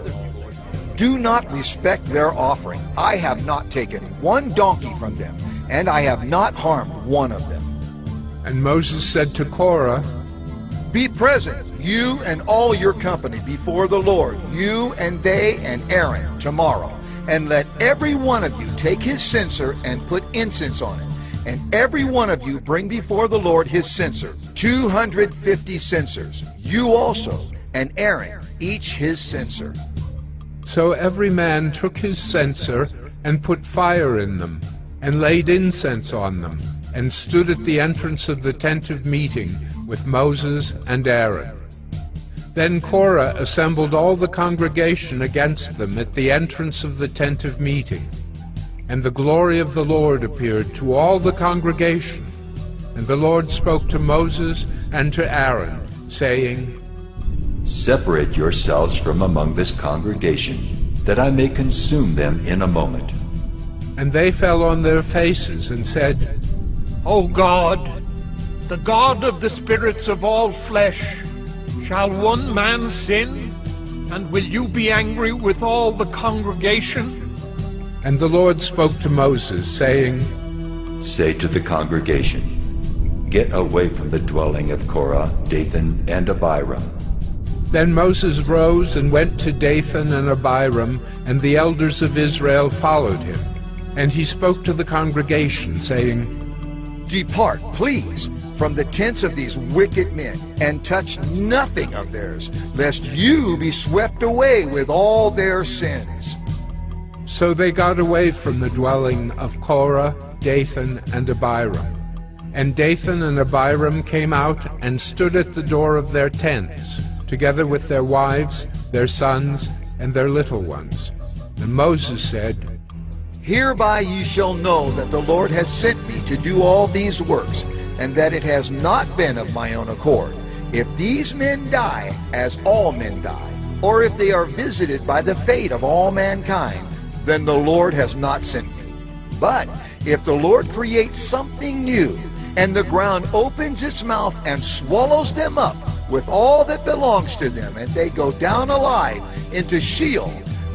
Speaker 3: Do not respect their offering. I have not taken one donkey from them, and I have not harmed one of them.
Speaker 1: And Moses said to Korah,
Speaker 3: Be present, you and all your company, before the Lord, you and they and Aaron, tomorrow. And let every one of you take his censer and put incense on it. And every one of you bring before the Lord his censer, 250 censers. You also, and Aaron, each his censer.
Speaker 1: So every man took his censer and put fire in them, and laid incense on them, and stood at the entrance of the tent of meeting with Moses and Aaron. Then Korah assembled all the congregation against them at the entrance of the tent of meeting. And the glory of the Lord appeared to all the congregation. And the Lord spoke to Moses and to Aaron, saying,
Speaker 2: Separate yourselves from among this congregation, that I may consume them in a moment.
Speaker 1: And they fell on their faces and said,
Speaker 4: O God, the God of the spirits of all flesh, shall one man sin? And will you be angry with all the congregation?
Speaker 1: And the Lord spoke to Moses, saying,
Speaker 2: Say to the congregation, Get away from the dwelling of Korah, Dathan, and Abiram.
Speaker 1: Then Moses rose and went to Dathan and Abiram, and the elders of Israel followed him. And he spoke to the congregation, saying,
Speaker 3: Depart, please, from the tents of these wicked men, and touch nothing of theirs, lest you be swept away with all their sins.
Speaker 1: So they got away from the dwelling of Korah, Dathan, and Abiram. And Dathan and Abiram came out and stood at the door of their tents, together with their wives, their sons, and their little ones. And Moses said,
Speaker 3: Hereby ye shall know that the Lord has sent me to do all these works, and that it has not been of my own accord. If these men die, as all men die, or if they are visited by the fate of all mankind, then the Lord has not sent me. But if the Lord creates something new, and the ground opens its mouth and swallows them up with all that belongs to them, and they go down alive into Sheol,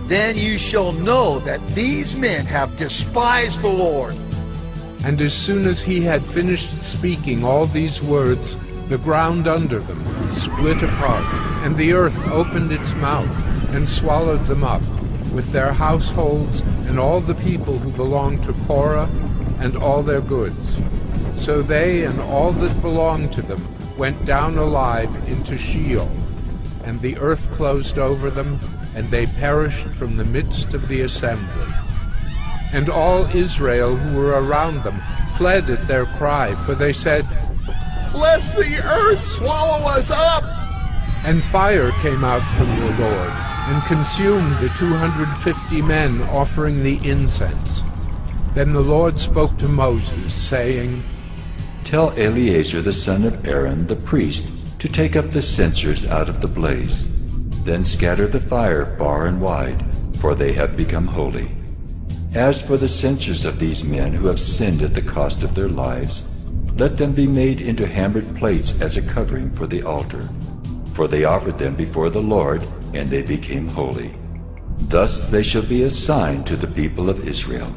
Speaker 3: then you shall know that these men have despised the Lord.
Speaker 1: And as soon as he had finished speaking all these words, the ground under them split apart, and the earth opened its mouth and swallowed them up, with their households and all the people who belonged to Korah and all their goods. So they and all that belonged to them went down alive into Sheol, and the earth closed over them, and they perished from the midst of the assembly. And all Israel who were around them fled at their cry, for they said,
Speaker 21: Lest the earth swallow us up!
Speaker 1: And fire came out from the Lord, and consumed the 250 men offering the incense. Then the Lord spoke to Moses, saying,
Speaker 2: Tell Eleazar the son of Aaron the priest to take up the censers out of the blaze. Then scatter the fire far and wide, for they have become holy. As for the censers of these men who have sinned at the cost of their lives, let them be made into hammered plates as a covering for the altar. For they offered them before the Lord, and they became holy. Thus they shall be a sign to the people of Israel.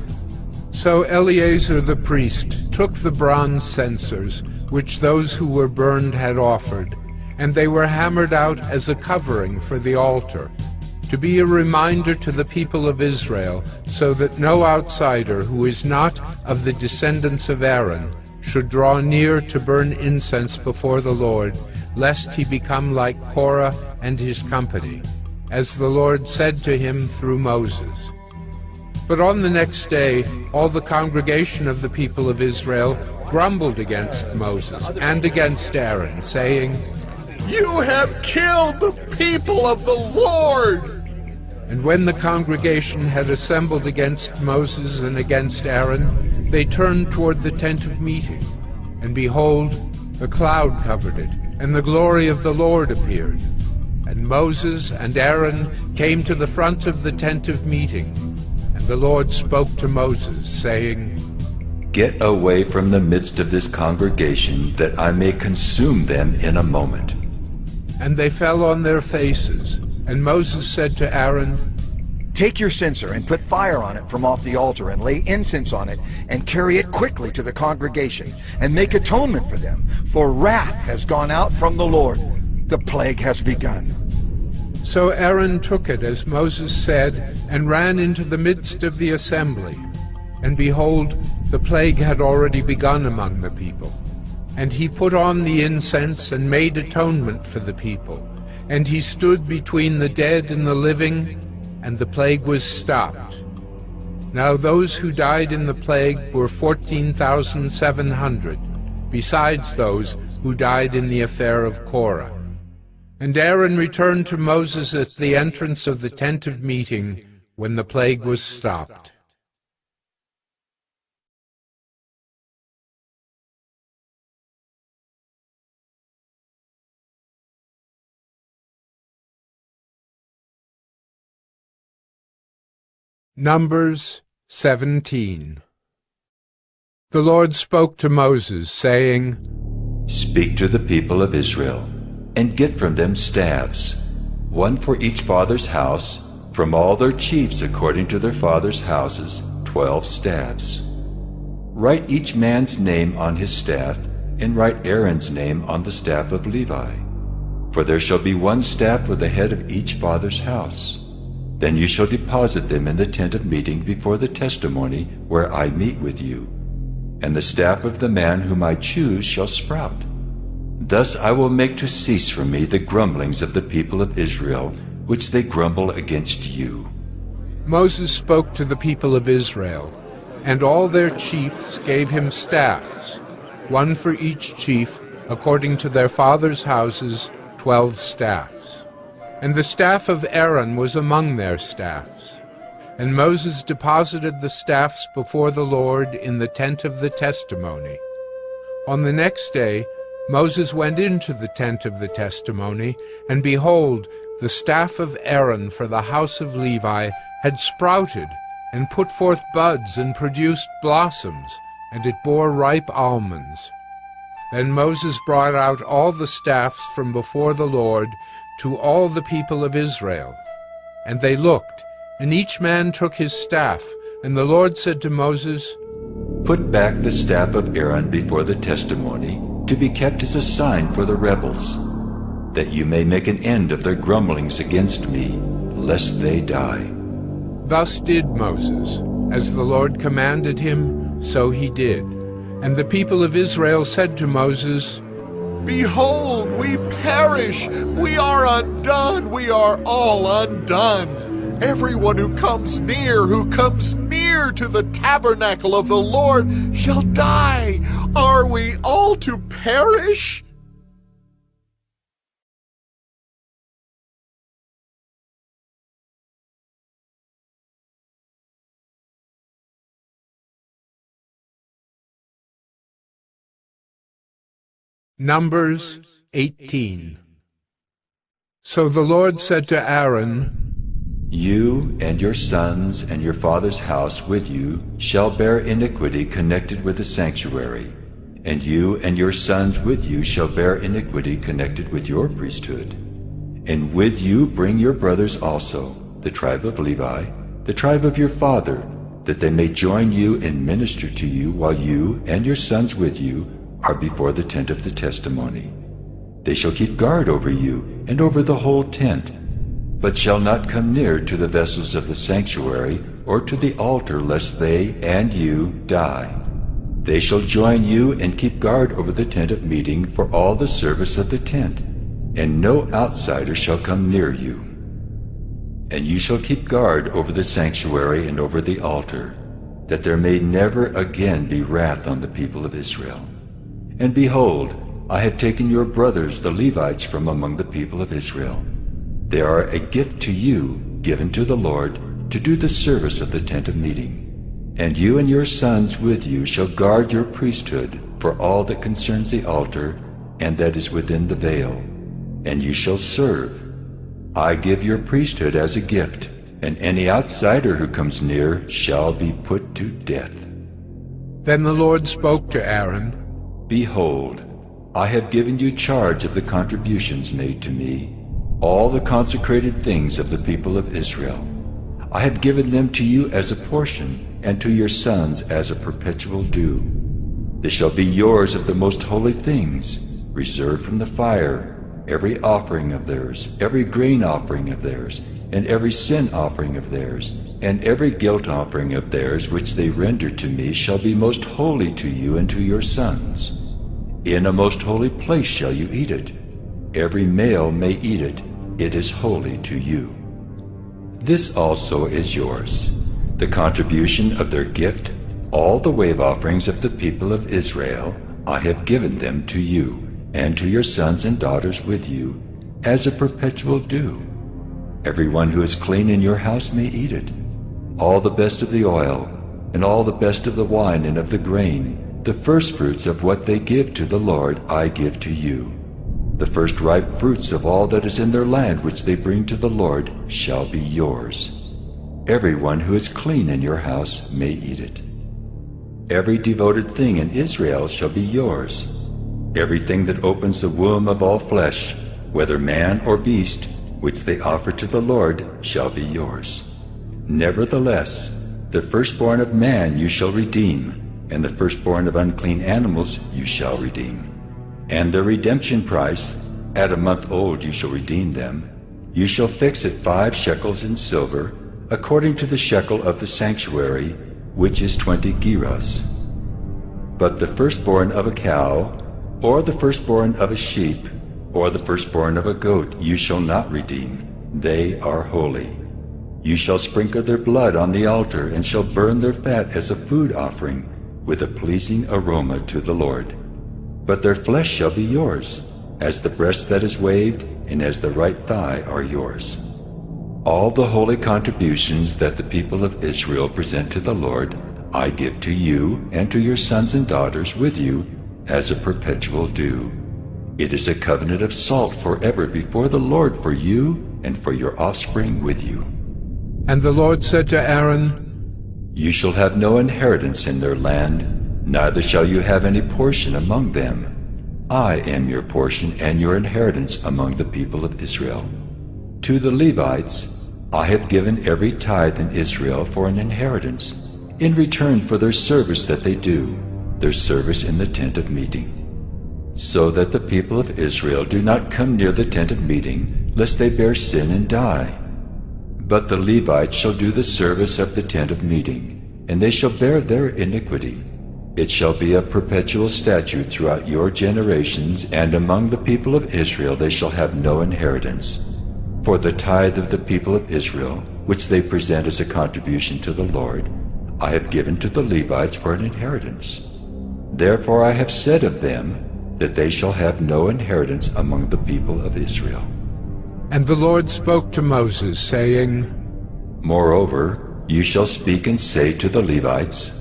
Speaker 1: So Eleazar the priest took the bronze censers, which those who were burned had offered, and they were hammered out as a covering for the altar, to be a reminder to the people of Israel, so that no outsider who is not of the descendants of Aaron should draw near to burn incense before the Lord, lest he become like Korah and his company, as the Lord said to him through Moses. But on the next day all the congregation of the people of Israel grumbled against Moses and against Aaron, saying,
Speaker 13: You have killed the people of the Lord!
Speaker 1: And when the congregation had assembled against Moses and against Aaron, they turned toward the tent of meeting, and behold, a cloud covered it, and the glory of the Lord appeared. And Moses and Aaron came to the front of the tent of meeting, and the Lord spoke to Moses, saying,
Speaker 2: Get away from the midst of this congregation, that I may consume them in a moment.
Speaker 1: And they fell on their faces. And Moses said to Aaron,
Speaker 3: Take your censer and put fire on it from off the altar, and lay incense on it, and carry it quickly to the congregation, and make atonement for them, for wrath has gone out from the Lord. The plague has begun.
Speaker 1: So Aaron took it as Moses said, and ran into the midst of the assembly. And behold, the plague had already begun among the people. And he put on the incense and made atonement for the people. And he stood between the dead and the living, and the plague was stopped. Now those who died in the plague were 14,700, besides those who died in the affair of Korah. And Aaron returned to Moses at the entrance of the tent of meeting when the plague was stopped. Numbers 17. The Lord spoke to Moses, saying,
Speaker 2: Speak to the people of Israel, and get from them staffs, one for each father's house, from all their chiefs according to their fathers' houses, 12 staffs. Write each man's name on his staff, and write Aaron's name on the staff of Levi. For there shall be one staff for the head of each father's house. Then you shall deposit them in the tent of meeting before the testimony where I meet with you. And the staff of the man whom I choose shall sprout. Thus I will make to cease from me the grumblings of the people of Israel, which they grumble against you.
Speaker 1: Moses spoke to the people of Israel, and all their chiefs gave him staffs, one for each chief, according to their fathers' houses, 12 staffs. And the staff of Aaron was among their staffs. And Moses deposited the staffs before the Lord in the tent of the testimony. On the next day Moses went into the tent of the testimony, and behold, the staff of Aaron for the house of Levi had sprouted, and put forth buds, and produced blossoms, and it bore ripe almonds. Then Moses brought out all the staffs from before the Lord to all the people of Israel. And they looked, and each man took his staff. And the Lord said to Moses,
Speaker 2: Put back the staff of Aaron before the testimony, to be kept as a sign for the rebels, that you may make an end of their grumblings against me, lest they die.
Speaker 1: Thus did Moses. As the Lord commanded him, so he did. And the people of Israel said to Moses,
Speaker 13: Behold, we perish! We are undone! We are all undone! Everyone who comes near to the tabernacle of the Lord shall die! Are we all to perish?
Speaker 1: Numbers 18. So the Lord said to Aaron,
Speaker 2: You and your sons and your father's house with you shall bear iniquity connected with the sanctuary, and you and your sons with you shall bear iniquity connected with your priesthood. And with you bring your brothers also, the tribe of Levi, the tribe of your father, that they may join you and minister to you while you and your sons with you are before the tent of the testimony. They shall keep guard over you and over the whole tent, but shall not come near to the vessels of the sanctuary or to the altar, lest they and you die. They shall join you and keep guard over the tent of meeting for all the service of the tent, and no outsider shall come near you. And you shall keep guard over the sanctuary and over the altar, that there may never again be wrath on the people of Israel. And behold, I have taken your brothers the Levites from among the people of Israel. They are a gift to you, given to the Lord, to do the service of the tent of meeting. And you and your sons with you shall guard your priesthood for all that concerns the altar and that is within the veil, and you shall serve. I give your priesthood as a gift, and any outsider who comes near shall be put to death.
Speaker 1: Then the Lord spoke to Aaron,
Speaker 2: Behold, I have given you charge of the contributions made to me, all the consecrated things of the people of Israel. I have given them to you as a portion, and to your sons as a perpetual due. They shall be yours of the most holy things, reserved from the fire, every offering of theirs, every grain offering of theirs, and every sin offering of theirs, and every guilt offering of theirs which they render to me shall be most holy to you and to your sons. In a most holy place shall you eat it. Every male may eat it. It is holy to you. This also is yours, the contribution of their gift, all the wave offerings of the people of Israel. I have given them to you, and to your sons and daughters with you, as a perpetual due. Everyone who is clean in your house may eat it. All the best of the oil, and all the best of the wine and of the grain, the firstfruits of what they give to the Lord I give to you. The first ripe fruits of all that is in their land which they bring to the Lord shall be yours. Everyone who is clean in your house may eat it. Every devoted thing in Israel shall be yours. Everything that opens the womb of all flesh, whether man or beast, which they offer to the Lord, shall be yours. Nevertheless, the firstborn of man you shall redeem, and the firstborn of unclean animals you shall redeem. And their redemption price, at a month old you shall redeem them. You shall fix it 5 shekels in silver, according to the shekel of the sanctuary, which is 20 gerahs. But the firstborn of a cow, or the firstborn of a sheep, or the firstborn of a goat you shall not redeem. They are holy. You shall sprinkle their blood on the altar, and shall burn their fat as a food offering, with a pleasing aroma to the Lord. But their flesh shall be yours, as the breast that is waved, and as the right thigh are yours. All the holy contributions that the people of Israel present to the Lord, I give to you and to your sons and daughters with you, as a perpetual due. It is a covenant of salt forever before the Lord for you and for your offspring with you.
Speaker 1: And the Lord said to Aaron,
Speaker 2: You shall have no inheritance in their land, neither shall you have any portion among them. I am your portion and your inheritance among the people of Israel. To the Levites I have given every tithe in Israel for an inheritance, in return for their service that they do, their service in the tent of meeting. So that the people of Israel do not come near the tent of meeting, lest they bear sin and die. But the Levites shall do the service of the tent of meeting, and they shall bear their iniquity. It shall be a perpetual statute throughout your generations, and among the people of Israel they shall have no inheritance. For the tithe of the people of Israel, which they present as a contribution to the Lord, I have given to the Levites for an inheritance. Therefore I have said of them, that they shall have no inheritance among the people of Israel.
Speaker 1: And the Lord spoke to Moses, saying,
Speaker 2: Moreover, you shall speak and say to the Levites,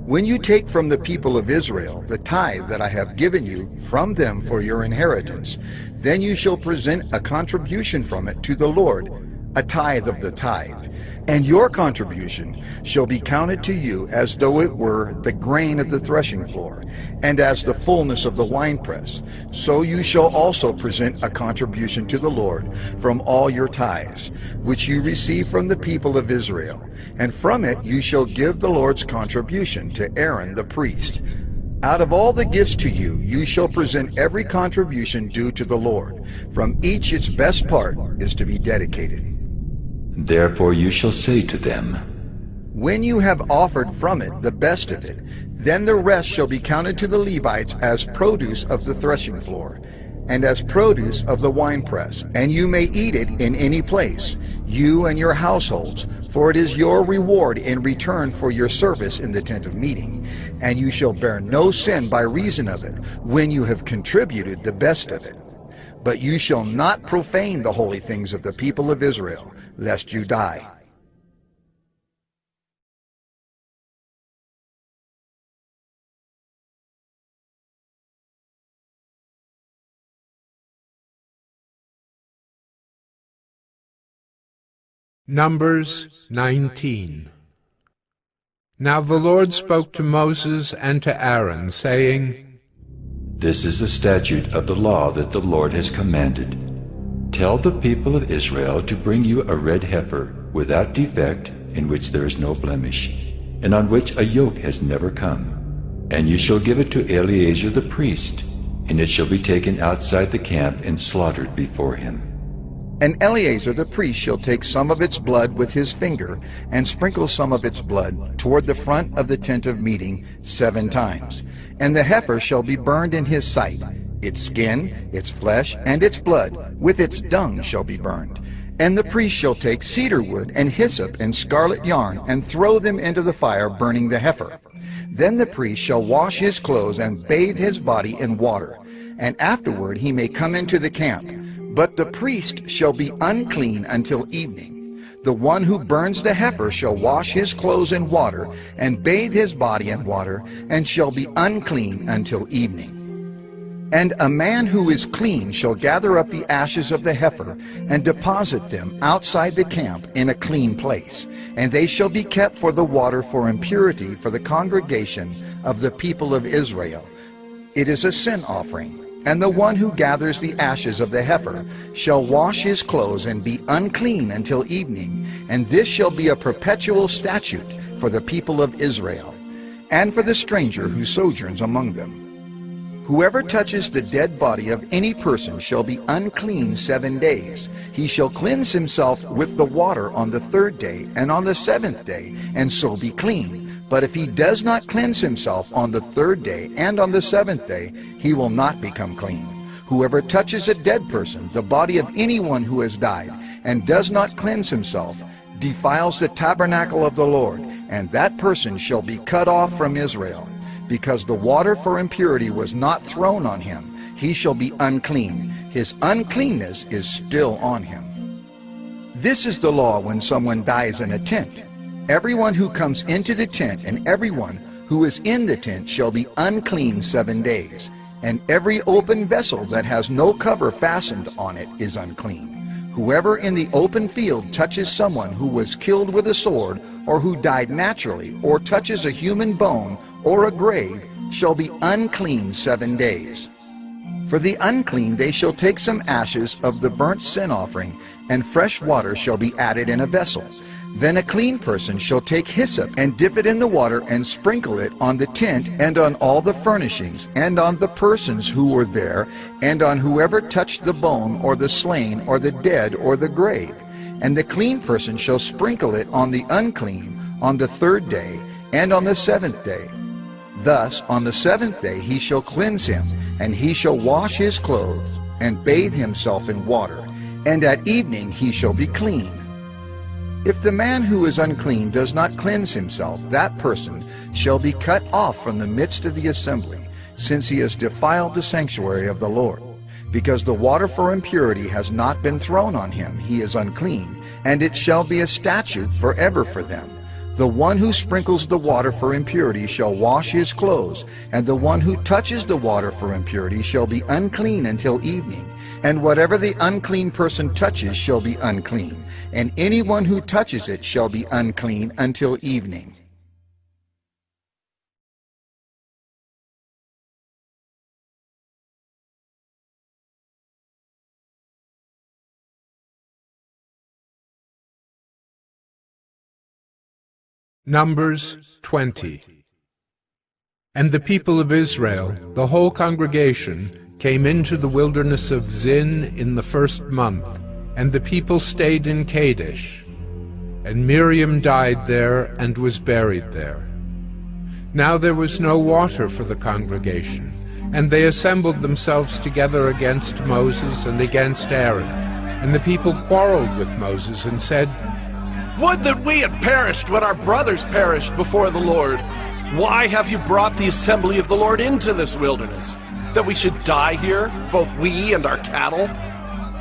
Speaker 3: When you take from the people of Israel the tithe that I have given you from them for your inheritance, then you shall present a contribution from it to the Lord, a tithe of the tithe. And your contribution shall be counted to you as though it were the grain of the threshing floor, and as the fullness of the winepress. So you shall also present a contribution to the Lord from all your tithes, which you receive from the people of Israel. And from it you shall give the Lord's contribution to Aaron the priest. Out of all the gifts to you, you shall present every contribution due to the Lord. From each its best part is to be dedicated.
Speaker 2: Therefore you shall say to them,
Speaker 3: when you have offered from it the best of it, then the rest shall be counted to the Levites as produce of the threshing floor, and as produce of the winepress, and you may eat it in any place, you and your households, for it is your reward in return for your service in the tent of meeting. And you shall bear no sin by reason of it, when you have contributed the best of it. But you shall not profane the holy things of the people of Israel, lest you die.
Speaker 1: Numbers 19. Now the Lord spoke to Moses and to Aaron, saying,
Speaker 2: This is the statute of the law that the Lord has commanded. Tell the people of Israel to bring you a red heifer, without defect, in which there is no blemish, and on which a yoke has never come. And you shall give it to Eleazar the priest, and it shall be taken outside the camp and slaughtered before him.
Speaker 3: And Eleazar the priest shall take some of its blood with his finger, and sprinkle some of its blood toward the front of the tent of meeting 7 times. And the heifer shall be burned in his sight. Its skin, its flesh, and its blood, with its dung shall be burned. And the priest shall take cedar wood and hyssop and scarlet yarn, and throw them into the fire, burning the heifer. Then the priest shall wash his clothes and bathe his body in water, and afterward he may come into the camp. But the priest shall be unclean until evening. The one who burns the heifer shall wash his clothes in water, and bathe his body in water, and shall be unclean until evening. And a man who is clean shall gather up the ashes of the heifer, and deposit them outside the camp in a clean place. And they shall be kept for the water for impurity for the congregation of the people of Israel. It is a sin offering. And the one who gathers the ashes of the heifer shall wash his clothes and be unclean until evening. And this shall be a perpetual statute for the people of Israel, and for the stranger who sojourns among them. Whoever touches the dead body of any person shall be unclean 7 days. He shall cleanse himself with the water on the 3rd day and on the 7th day, and so be clean. But if he does not cleanse himself on the 3rd day and on the 7th day, he will not become clean. Whoever touches a dead person, the body of anyone who has died, and does not cleanse himself, defiles the tabernacle of the Lord, and that person shall be cut off from Israel. Because the water for impurity was not thrown on him, he shall be unclean. His uncleanness is still on him. This is the law when someone dies in a tent. Everyone who comes into the tent and everyone who is in the tent shall be unclean 7 days. And every open vessel that has no cover fastened on it is unclean. Whoever in the open field touches someone who was killed with a sword, or who died naturally, or touches a human bone or a grave, shall be unclean 7 days. For the unclean they shall take some ashes of the burnt sin offering, and fresh water shall be added in a vessel. Then a clean person shall take hyssop and dip it in the water and sprinkle it on the tent and on all the furnishings and on the persons who were there and on whoever touched the bone or the slain or the dead or the grave. And the clean person shall sprinkle it on the unclean on the 3rd day and on the 7th day. Thus on the 7th day he shall cleanse him, and he shall wash his clothes and bathe himself in water, and at evening he shall be clean. If the man who is unclean does not cleanse himself, that person shall be cut off from the midst of the assembly, since he has defiled the sanctuary of the Lord. Because the water for impurity has not been thrown on him, he is unclean, and it shall be a statute forever for them. The one who sprinkles the water for impurity shall wash his clothes, and the one who touches the water for impurity shall be unclean until evening. And whatever the unclean person touches shall be unclean, and anyone who touches it shall be unclean until evening.
Speaker 1: Numbers 20. And the people of Israel, the whole congregation, came into the wilderness of Zin in the 1st month, and the people stayed in Kadesh. And Miriam died there and was buried there. Now there was no water for the congregation, and they assembled themselves together against Moses and against Aaron. And the people quarreled with Moses and said,
Speaker 10: "Would that we had perished when our brothers perished before the Lord! Why have you brought the assembly of the Lord into this wilderness? That we should die here, both we and our cattle?"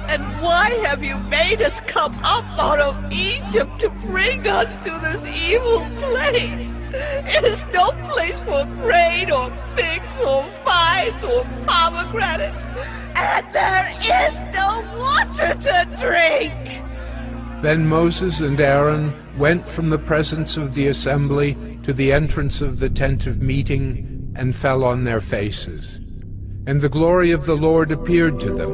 Speaker 7: "And why have you made us come up out of Egypt to bring us to this evil place? It is no place for grain or figs or vines or pomegranates, and there is no water to drink."
Speaker 1: Then Moses and Aaron went from the presence of the assembly to the entrance of the tent of meeting and fell on their faces. And the glory of the Lord appeared to them.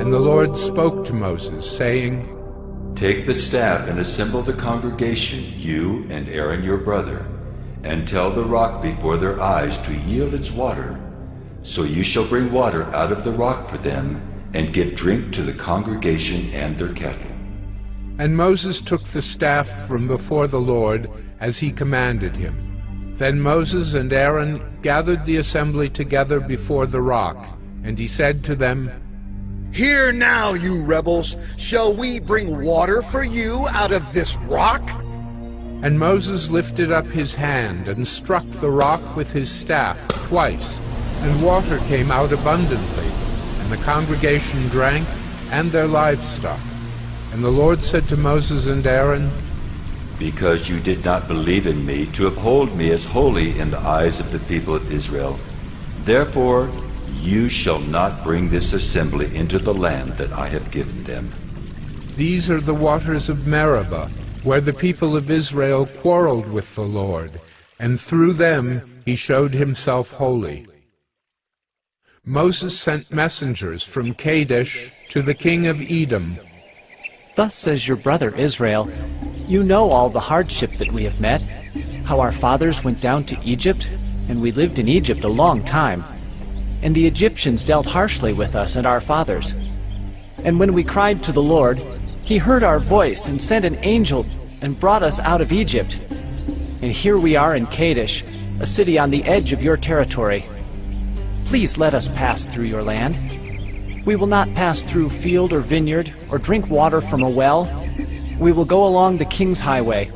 Speaker 1: And the Lord spoke to Moses, saying,
Speaker 2: "Take the staff and assemble the congregation, you and Aaron your brother, and tell the rock before their eyes to yield its water. So you shall bring water out of the rock for them, and give drink to the congregation and their cattle."
Speaker 1: And Moses took the staff from before the Lord, as he commanded him. Then Moses and Aaron gathered the assembly together before the rock, and he said to them,
Speaker 22: "Hear now, you rebels, shall we bring water for you out of this rock?"
Speaker 1: And Moses lifted up his hand and struck the rock with his staff twice, and water came out abundantly, and the congregation drank, and their livestock. And the Lord said to Moses and Aaron,
Speaker 2: "Because you did not believe in me to uphold me as holy in the eyes of the people of Israel, therefore you shall not bring this assembly into the land that I have given them."
Speaker 1: These are the waters of Meribah, where the people of Israel quarreled with the Lord, and through them he showed himself holy. Moses sent messengers from Kadesh to the king of Edom.
Speaker 18: "Thus says your brother Israel, you know all the hardship that we have met, how our fathers went down to Egypt, and we lived in Egypt a long time. And the Egyptians dealt harshly with us and our fathers. And when we cried to the Lord, he heard our voice and sent an angel and brought us out of Egypt. And here we are in Kadesh, a city on the edge of your territory. Please let us pass through your land. We will not pass through field or vineyard or drink water from a well. We will go along the king's highway.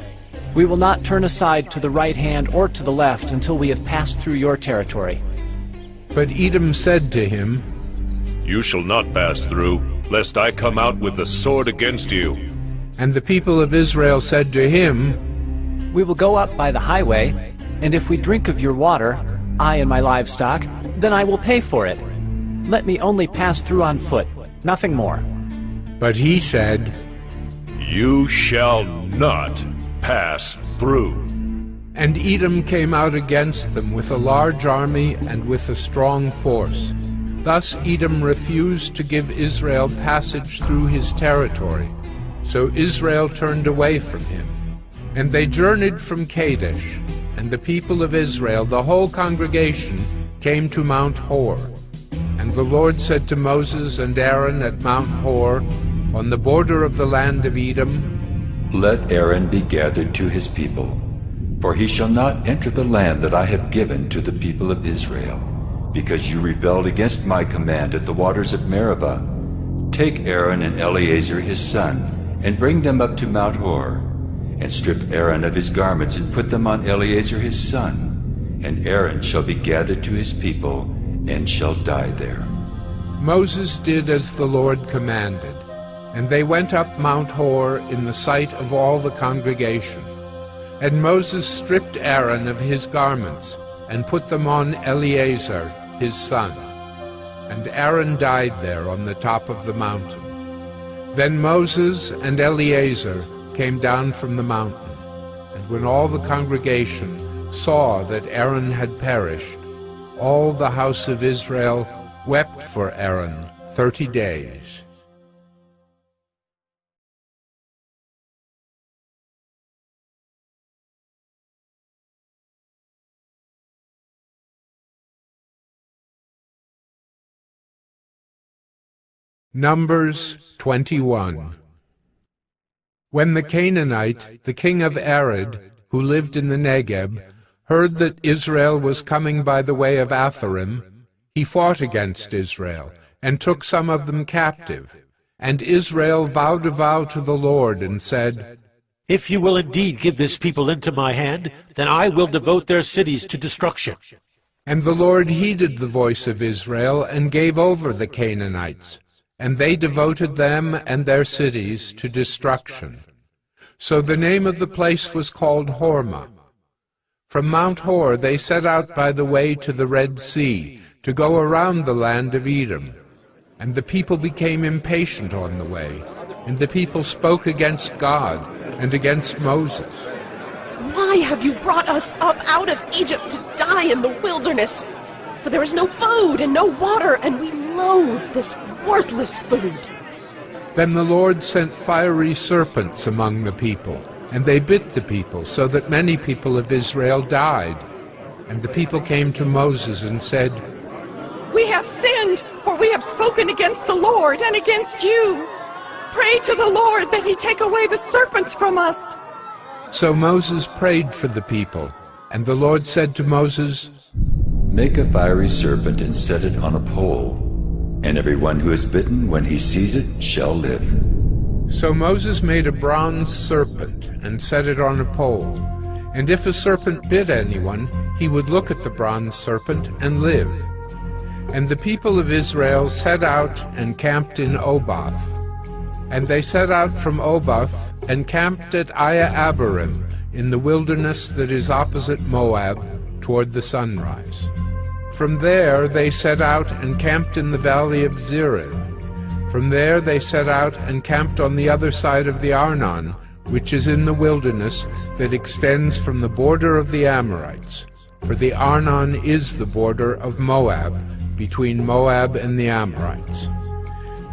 Speaker 18: We will not turn aside to the right hand or to the left until we have passed through your territory."
Speaker 1: But Edom said to him,
Speaker 23: "You shall not pass through, lest I come out with the sword against you."
Speaker 1: And the people of Israel said to him,
Speaker 18: "We will go up by the highway, and if we drink of your water, I and my livestock, then I will pay for it. Let me only pass through on foot, nothing more."
Speaker 1: But he said,
Speaker 23: "You shall not pass through."
Speaker 1: And Edom came out against them with a large army and with a strong force. Thus Edom refused to give Israel passage through his territory. So Israel turned away from him. And they journeyed from Kadesh, and the people of Israel, the whole congregation, came to Mount Hor. And the Lord said to Moses and Aaron at Mount Hor, on the border of the land of Edom,
Speaker 2: "Let Aaron be gathered to his people, for he shall not enter the land that I have given to the people of Israel, because you rebelled against my command at the waters of Meribah. Take Aaron and Eleazar his son, and bring them up to Mount Hor, and strip Aaron of his garments, and put them on Eleazar his son, and Aaron shall be gathered to his people, and shall die there."
Speaker 1: Moses did as the Lord commanded, and they went up Mount Hor in the sight of all the congregation. And Moses stripped Aaron of his garments, and put them on Eleazar his son. And Aaron died there on the top of the mountain. Then Moses and Eleazar came down from the mountain. And when all the congregation saw that Aaron had perished, all the house of Israel wept for Aaron 30 days. Numbers 21. When the Canaanite, the king of Arad, who lived in the Negeb, heard that Israel was coming by the way of Atharim, he fought against Israel, and took some of them captive. And Israel vowed a vow to the Lord, and said,
Speaker 5: If you will indeed give this people into my hand, then I will devote their cities to destruction.
Speaker 1: And the Lord heeded the voice of Israel, and gave over the Canaanites. And they devoted them and their cities to destruction. So the name of the place was called Hormah. From Mount Hor they set out by the way to the Red Sea, to go around the land of Edom. And the people became impatient on the way, and the people spoke against God and against Moses.
Speaker 9: Why have you brought us up out of Egypt to die in the wilderness? For there is no food and no water, and we loathe this worthless food.
Speaker 1: Then the Lord sent fiery serpents among the people, and they bit the people, so that many people of Israel died. And the people came to Moses and said,
Speaker 9: We have sinned, for we have spoken against the Lord and against you. Pray to the Lord that he take away the serpents from us.
Speaker 1: So Moses prayed for the people, and the Lord said to Moses,
Speaker 2: Make a fiery serpent and set it on a pole, and everyone who is bitten when he sees it shall live.
Speaker 1: So Moses made a bronze serpent and set it on a pole. And if a serpent bit anyone, he would look at the bronze serpent and live. And the people of Israel set out and camped in Oboth. And they set out from Oboth and camped at Abarim in the wilderness that is opposite Moab toward the sunrise. From there they set out and camped in the valley of Zered. From there they set out and camped on the other side of the Arnon, which is in the wilderness that extends from the border of the Amorites. For the Arnon is the border of Moab, between Moab and the Amorites.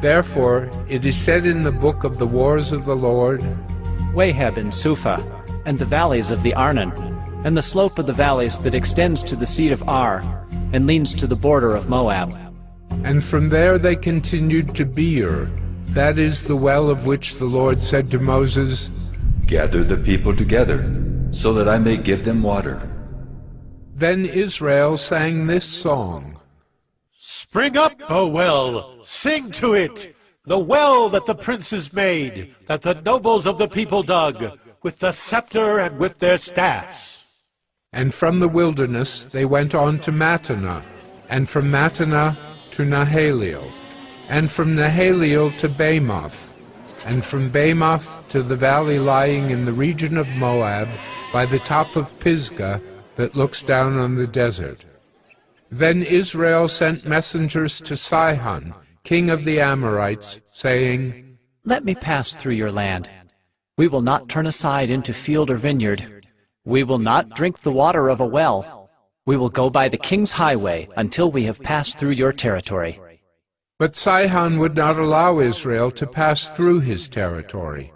Speaker 1: Therefore it is said in the book of the wars of the Lord,
Speaker 18: Waheb and Suphah, and the valleys of the Arnon, and the slope of the valleys that extends to the seat of Ar, and leans to the border of Moab.
Speaker 1: And from there they continued to Beer, that is the well of which the Lord said to Moses,
Speaker 2: Gather the people together, so that I may give them water.
Speaker 1: Then Israel sang this song.
Speaker 5: Spring up, O well, sing to it, the well that the princes made, that the nobles of the people dug, with the scepter and with their staffs.
Speaker 1: And from the wilderness they went on to Mattanah, and from Mattanah to Nahaliel, and from Nahaliel to Bamoth, and from Bamoth to the valley lying in the region of Moab, by the top of Pisgah that looks down on the desert. Then Israel sent messengers to Sihon, king of the Amorites, saying,
Speaker 18: Let me pass through your land. We will not turn aside into field or vineyard. We will not drink the water of a well. We will go by the king's highway until we have passed through your territory.
Speaker 1: But Sihon would not allow Israel to pass through his territory.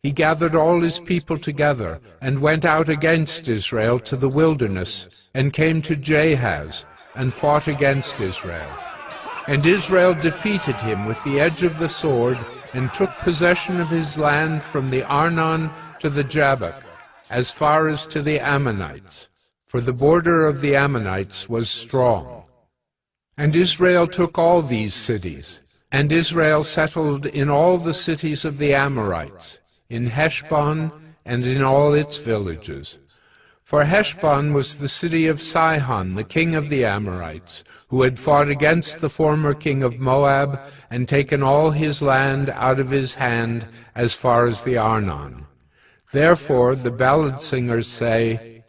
Speaker 1: He gathered all his people together and went out against Israel to the wilderness, and came to Jahaz, and fought against Israel. And Israel defeated him with the edge of the sword, and took possession of his land from the Arnon to the Jabbok, as far as to the Ammonites, for the border of the Ammonites was strong. And Israel took all these cities, and Israel settled in all the cities of the Amorites, in Heshbon and in all its villages. For Heshbon was the city of Sihon, the king of the Amorites, who had fought against the former king of Moab, and taken all his land out of his hand as far as the Arnon. Therefore the ballad singers say,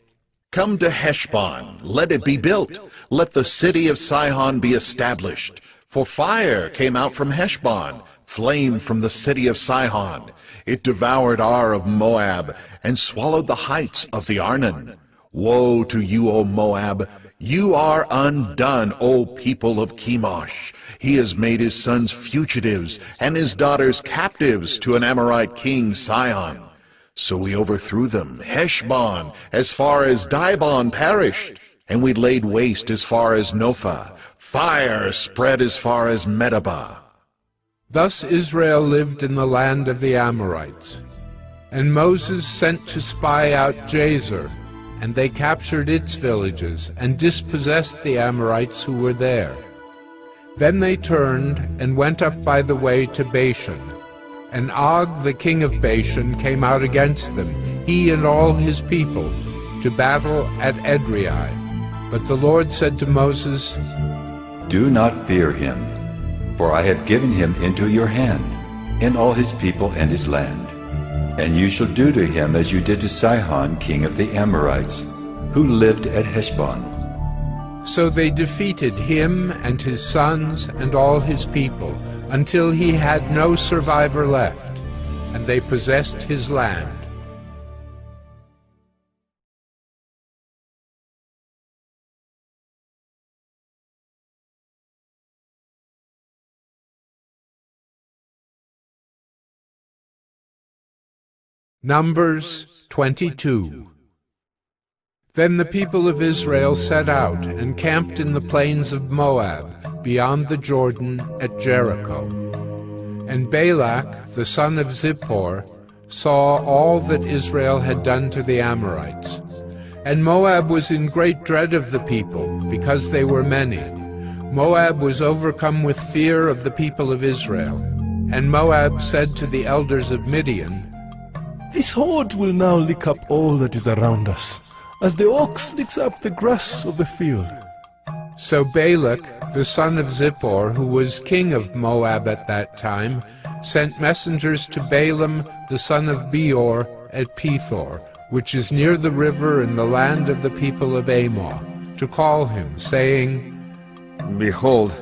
Speaker 13: Come to Heshbon, let it be built. Let the city of Sihon be established. For fire came out from Heshbon, flame from the city of Sihon. It devoured Ar of Moab, and swallowed the heights of the Arnon. Woe to you, O Moab! You are undone, O people of Chemosh. He has made his sons fugitives, and his daughters captives to an Amorite king, Sihon. So we overthrew them. Heshbon, as far as Dibon, perished, and we laid waste as far as Nophah. Fire spread as far as Medeba.
Speaker 1: Thus Israel lived in the land of the Amorites. And Moses sent to spy out Jazer, and they captured its villages, and dispossessed the Amorites who were there. Then they turned, and went up by the way to Bashan. And Og the king of Bashan came out against them, he and all his people, to battle at Edrei. But the Lord said to Moses,
Speaker 2: Do not fear him, for I have given him into your hand, and all his people and his land. And you shall do to him as you did to Sihon king of the Amorites, who lived at Heshbon.
Speaker 1: So they defeated him and his sons and all his people, until he had no survivor left, and they possessed his land. Numbers 22. Then the people of Israel set out and camped in the plains of Moab, beyond the Jordan at Jericho. And Balak, the son of Zippor, saw all that Israel had done to the Amorites. And Moab was in great dread of the people, because they were many. Moab was overcome with fear of the people of Israel. And Moab said to the elders of Midian,
Speaker 11: This horde will now lick up all that is around us, as the ox licks up the grass of the field.
Speaker 1: So Balak, the son of Zippor, who was king of Moab at that time, sent messengers to Balaam, the son of Beor, at Pethor, which is near the river in the land of the people of Ammon, to call him, saying,
Speaker 17: Behold,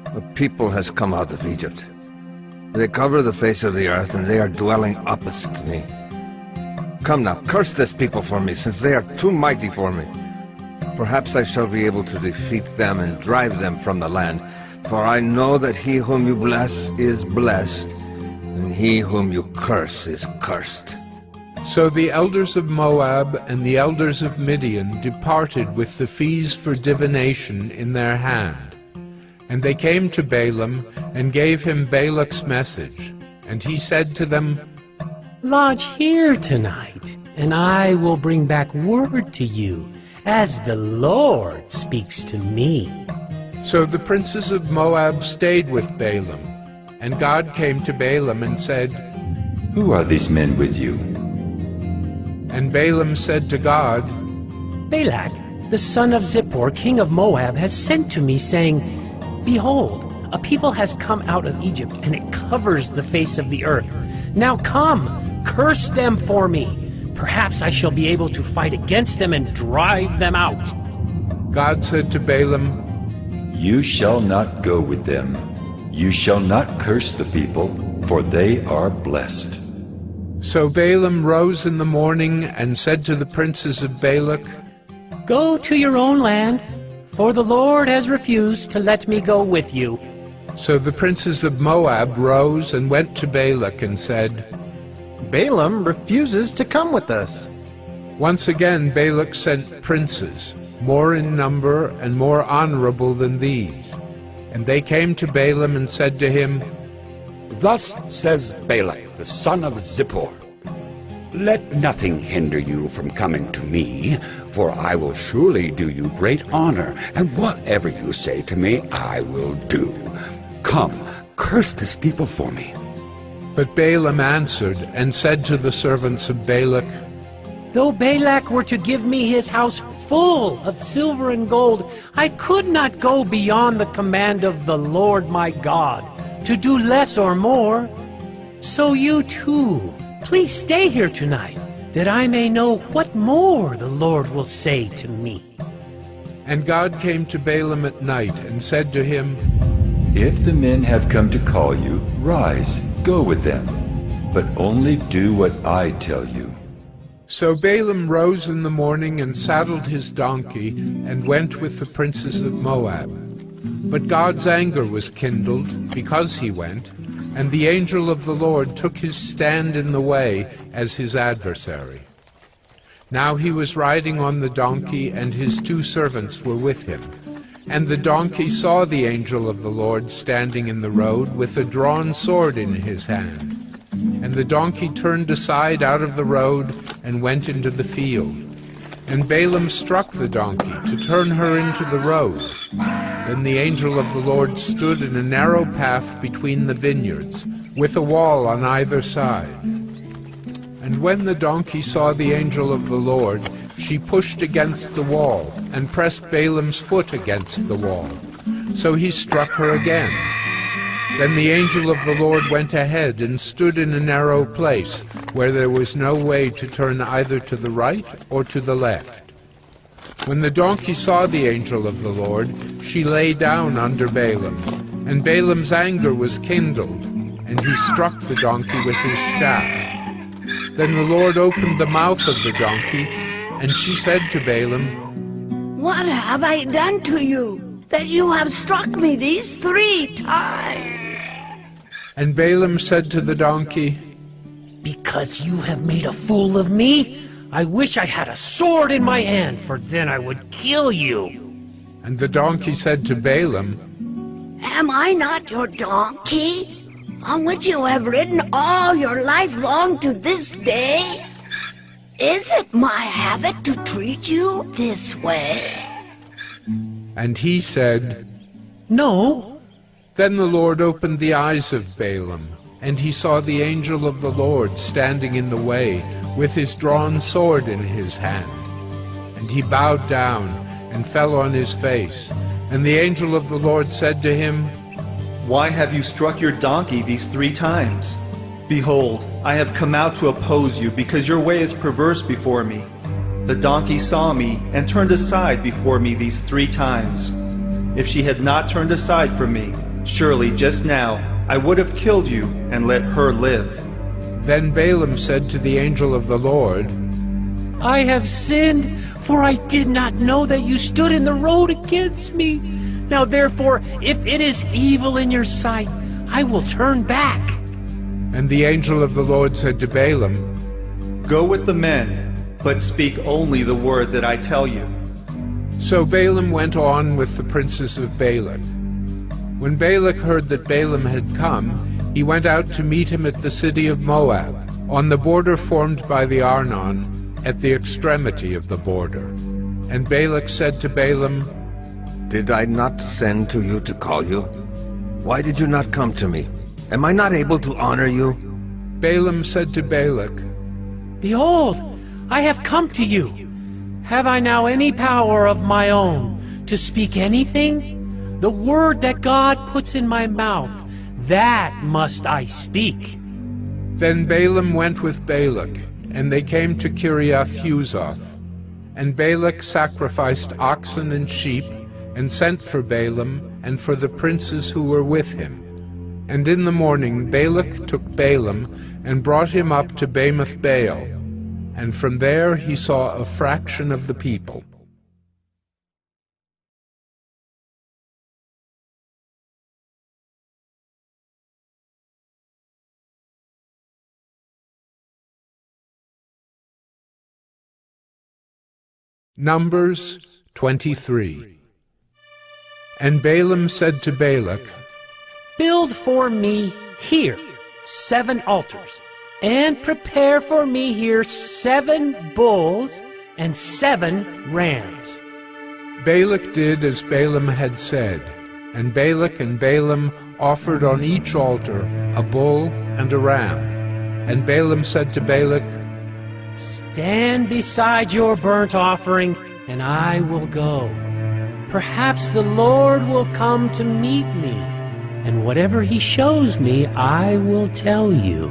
Speaker 17: a people has come out of Egypt. They cover the face of the earth, and they are dwelling opposite to me. Come now, curse this people for me, since they are too mighty for me. Perhaps I shall be able to defeat them and drive them from the land. For I know that he whom you bless is blessed, and he whom you curse is cursed.
Speaker 1: So the elders of Moab and the elders of Midian departed with the fees for divination in their hand. And they came to Balaam and gave him Balak's message. And he said to them,
Speaker 19: Lodge here tonight, and I will bring back word to you, as the Lord speaks to me.
Speaker 1: So the princes of Moab stayed with Balaam, and God came to Balaam and said,
Speaker 2: Who are these men with you?
Speaker 1: And Balaam said to God,
Speaker 19: Balak, the son of Zippor, king of Moab, has sent to me, saying, Behold, a people has come out of Egypt, and it covers the face of the earth. Now come, curse them for me. Perhaps I shall be able to fight against them and drive them out.
Speaker 1: God said to Balaam,
Speaker 2: You shall not go with them. You shall not curse the people, for they are blessed.
Speaker 1: So Balaam rose in the morning and said to the princes of Balak,
Speaker 19: Go to your own land, for the Lord has refused to let me go with you.
Speaker 1: So the princes of Moab rose and went to Balak and said,
Speaker 24: Balaam refuses to come with us.
Speaker 1: Once again Balak sent princes, more in number and more honorable than these. And they came to Balaam and said to him,
Speaker 25: Thus says Balak, the son of Zippor, Let nothing hinder you from coming to me, for I will surely do you great honor, and whatever you say to me I will do. Come, curse this people for me.
Speaker 1: But Balaam answered and said to the servants of Balak,
Speaker 19: Though Balak were to give me his house full of silver and gold, I could not go beyond the command of the Lord my God, to do less or more. So you too, please stay here tonight, that I may know what more the Lord will say to me.
Speaker 1: And God came to Balaam at night and said to him,
Speaker 2: If the men have come to call you, rise, go with them, but only do what I tell you.
Speaker 1: So Balaam rose in the morning and saddled his donkey and went with the princes of Moab. But God's anger was kindled because he went, and the angel of the Lord took his stand in the way as his adversary. Now he was riding on the donkey, and his 2 servants were with him. And the donkey saw the angel of the Lord standing in the road with a drawn sword in his hand. And the donkey turned aside out of the road and went into the field. And Balaam struck the donkey to turn her into the road. Then the angel of the Lord stood in a narrow path between the vineyards, with a wall on either side. And when the donkey saw the angel of the Lord, she pushed against the wall, and pressed Balaam's foot against the wall. So he struck her again. Then the angel of the Lord went ahead and stood in a narrow place, where there was no way to turn either to the right or to the left. When the donkey saw the angel of the Lord, she lay down under Balaam, and Balaam's anger was kindled, and he struck the donkey with his staff. Then the Lord opened the mouth of the donkey, and she said to Balaam,
Speaker 7: What have I done to you, that you have struck me these 3 times?
Speaker 1: And Balaam said to the donkey,
Speaker 19: Because you have made a fool of me, I wish I had a sword in my hand, for then I would kill you.
Speaker 1: And the donkey said to Balaam,
Speaker 7: Am I not your donkey, on which you have ridden all your life long to this day? Is it my habit to treat you this way?
Speaker 1: And he said,
Speaker 19: No.
Speaker 1: Then the Lord opened the eyes of Balaam, and he saw the angel of the Lord standing in the way, with his drawn sword in his hand. And he bowed down and fell on his face. And the angel of the Lord said to him,
Speaker 6: Why have you struck your donkey these 3 times? Behold, I have come out to oppose you, because your way is perverse before me. The donkey saw me and turned aside before me these 3 times. If she had not turned aside from me, surely just now I would have killed you and let her live.
Speaker 1: Then Balaam said to the angel of the Lord,
Speaker 19: I have sinned, for I did not know that you stood in the road against me. Now therefore, if it is evil in your sight, I will turn back.
Speaker 1: And the angel of the Lord said to Balaam,
Speaker 6: Go with the men, but speak only the word that I tell you.
Speaker 1: So Balaam went on with the princes of Balak. When Balak heard that Balaam had come, he went out to meet him at the city of Moab, on the border formed by the Arnon, at the extremity of the border. And Balak said to Balaam,
Speaker 17: Did I not send to you to call you? Why did you not come to me? Am I not able to honor you?
Speaker 1: Balaam said to Balak,
Speaker 19: Behold, I have come to you. Have I now any power of my own to speak anything? The word that God puts in my mouth, that must I speak.
Speaker 1: Then Balaam went with Balak, and they came to Kiriath-Huzoth. And Balak sacrificed oxen and sheep, and sent for Balaam and for the princes who were with him. And in the morning Balak took Balaam and brought him up to Bamoth Baal, and from there he saw a fraction of the people. Numbers 23. And Balaam said to Balak,
Speaker 19: Build for me here 7 altars, and prepare for me here 7 bulls and 7 rams.
Speaker 1: Balak did as Balaam had said, and Balak and Balaam offered on each altar a bull and a ram. And Balaam said to Balak,
Speaker 19: Stand beside your burnt offering, and I will go. Perhaps the Lord will come to meet me, and whatever he shows me, I will tell you.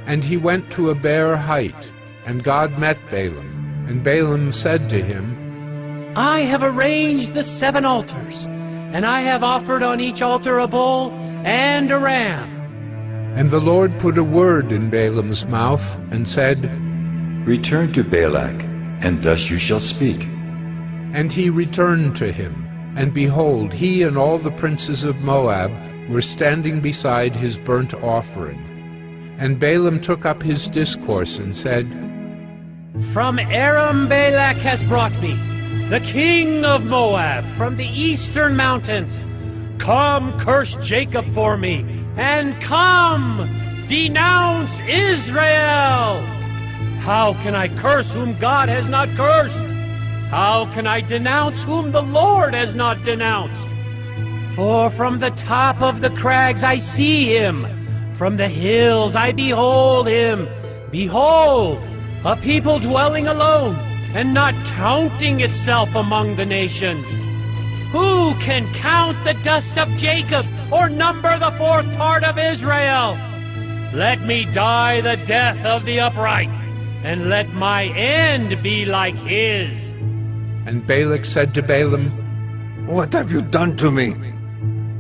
Speaker 1: And he went to a bare height, And God met Balaam, and Balaam said to him,
Speaker 19: I have arranged the 7 altars, and I have offered on each altar a bull and a ram.
Speaker 1: And the Lord put a word in Balaam's mouth, and said,
Speaker 2: Return to Balak, and thus you shall speak.
Speaker 1: And he returned to him, and behold, he and all the princes of Moab were standing beside his burnt offering. And Balaam took up his discourse and said,
Speaker 19: From Aram Balak has brought me, the king of Moab, from the eastern mountains. Come, curse Jacob for me, and come, denounce Israel. How can I curse whom God has not cursed? How can I denounce whom the Lord has not denounced? For from the top of the crags I see him, from the hills I behold him. Behold, a people dwelling alone, and not counting itself among the nations. Who can count the dust of Jacob, or number the 4th part of Israel? Let me die the death of the upright, and let my end be like his.
Speaker 1: And Balak said to Balaam,
Speaker 17: What have you done to me?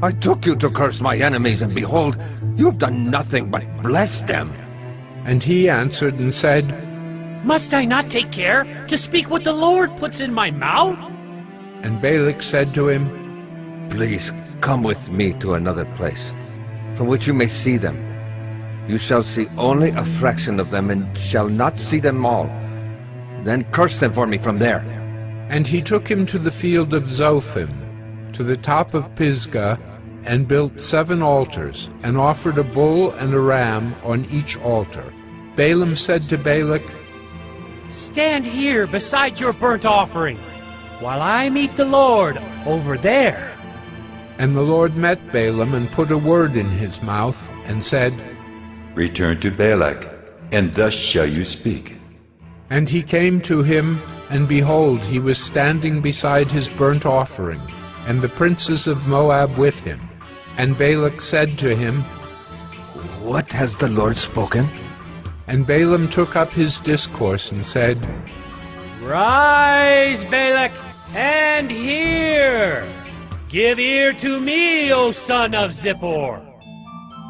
Speaker 17: I took you to curse my enemies, and behold, you have done nothing but bless them.
Speaker 1: And he answered and said,
Speaker 19: Must I not take care to speak what the Lord puts in my mouth?
Speaker 1: And Balak said to him,
Speaker 17: Please come with me to another place, from which you may see them. You shall see only a fraction of them, and shall not see them all. Then curse them for me from there.
Speaker 1: And he took him to the field of Zophim, to the top of Pisgah, and built 7 altars, and offered a bull and a ram on each altar. Balaam said to Balak,
Speaker 19: Stand here beside your burnt offering, while I meet the Lord over there.
Speaker 1: And the Lord met Balaam and put a word in his mouth, and said,
Speaker 2: Return to Balak, and thus shall you speak.
Speaker 1: And he came to him, and behold, he was standing beside his burnt offering, and the princes of Moab with him. And Balak said to him,
Speaker 17: What has the Lord spoken?
Speaker 1: And Balaam took up his discourse and said,
Speaker 19: Rise, Balak, and hear. Give ear to me, O son of Zippor.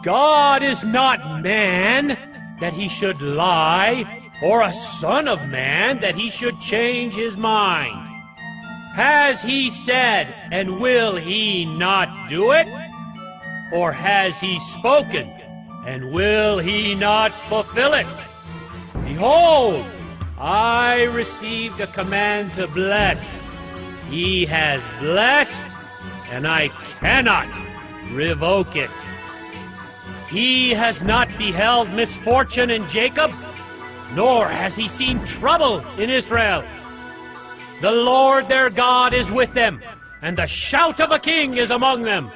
Speaker 19: God is not man, that he should lie, or a son of man, that he should change his mind. Has he said, and will he not do it? Or has he spoken, and will he not fulfill it? Behold, I received a command to bless. He has blessed, and I cannot revoke it. He has not beheld misfortune in Jacob, nor has he seen trouble in Israel. The Lord their God is with them, and the shout of a king is among them.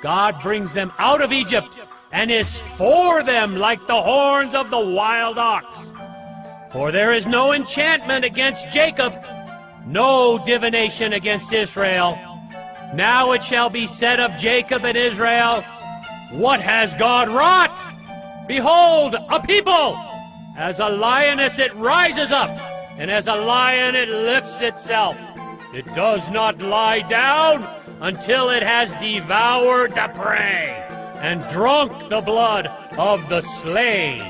Speaker 19: God brings them out of Egypt, and is for them like the horns of the wild ox. For there is no enchantment against Jacob, no divination against Israel. Now it shall be said of Jacob and Israel, What has God wrought? Behold, a people! As a lioness it rises up, and as a lion it lifts itself. It does not lie down until it has devoured the prey and drunk the blood of the slain.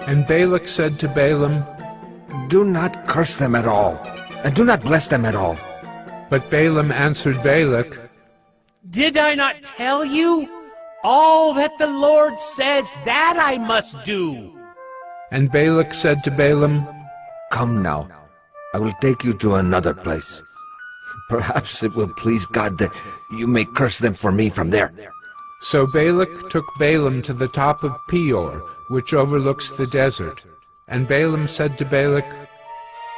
Speaker 1: And Balak said to Balaam,
Speaker 17: Do not curse them at all, and do not bless them at all.
Speaker 1: But Balaam answered Balak,
Speaker 19: Did I not tell you? All that the Lord says, that I must do.
Speaker 1: And Balak said to Balaam,
Speaker 17: Come now, I will take you to another place. Perhaps it will please God that you may curse them for me from there.
Speaker 1: So Balak took Balaam to the top of Peor, which overlooks the desert. And Balaam said to Balak,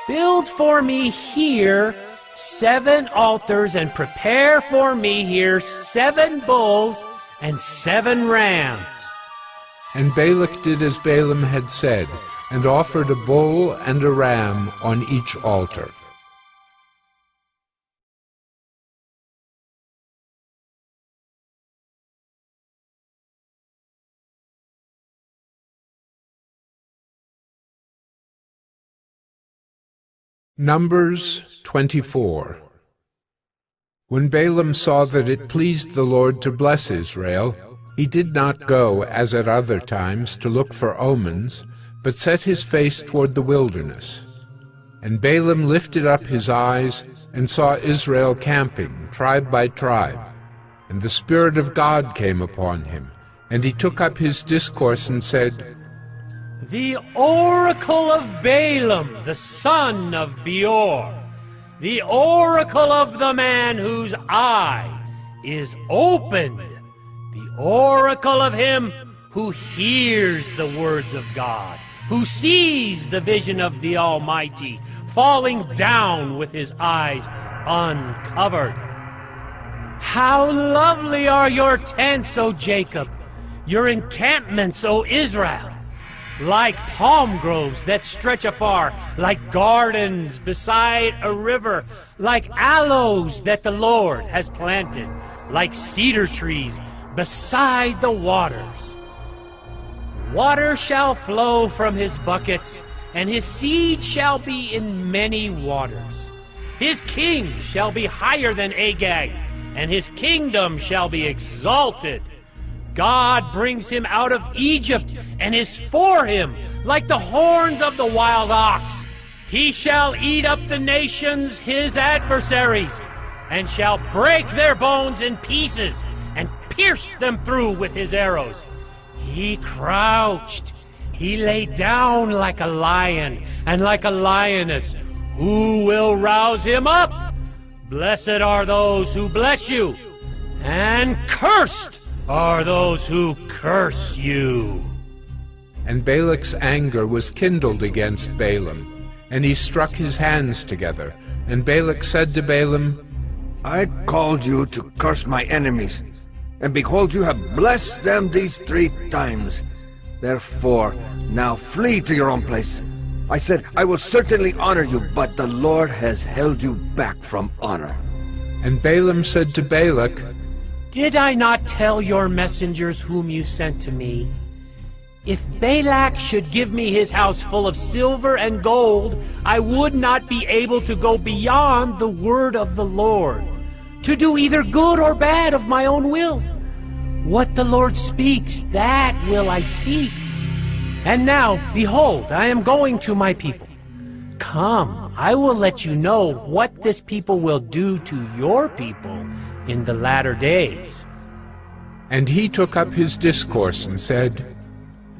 Speaker 19: Build for me here 7 altars, and prepare for me here 7 bulls and 7 rams.
Speaker 1: And Balak did as Balaam had said, and offered a bull and a ram on each altar. Numbers 24. When Balaam saw that it pleased the Lord to bless Israel, he did not go, as at other times, to look for omens, but set his face toward the wilderness. And Balaam lifted up his eyes, and saw Israel camping, tribe by tribe. And the Spirit of God came upon him, and he took up his discourse and said,
Speaker 19: The oracle of Balaam, the son of Beor, the oracle of the man whose eye is opened, the oracle of him who hears the words of God, who sees the vision of the Almighty, falling down with his eyes uncovered. How lovely are your tents, O Jacob, your encampments, O Israel! Like palm groves that stretch afar, like gardens beside a river, like aloes that the Lord has planted, like cedar trees beside the waters. Water shall flow from his buckets, and his seed shall be in many waters. His king shall be higher than Agag, and his kingdom shall be exalted. God brings him out of Egypt, and is for him like the horns of the wild ox. He shall eat up the nations, his adversaries, and shall break their bones in pieces, and pierce them through with his arrows. He crouched, he lay down like a lion, and like a lioness. Who will rouse him up? Blessed are those who bless you, and cursed are those who curse you.
Speaker 1: And Balak's anger was kindled against Balaam, and he struck his hands together. And Balak said to Balaam,
Speaker 17: I called you to curse my enemies, and behold, you have blessed them these 3 times. Therefore, now flee to your own place. I said, I will certainly honor you, but the Lord has held you back from honor.
Speaker 1: And Balaam said to Balak,
Speaker 19: Did I not tell your messengers whom you sent to me? If Balak should give me his house full of silver and gold, I would not be able to go beyond the word of the Lord, to do either good or bad of my own will. What the Lord speaks, that will I speak. And now, behold, I am going to my people. Come, I will let you know what this people will do to your people in the latter days.
Speaker 1: And he took up his discourse and said,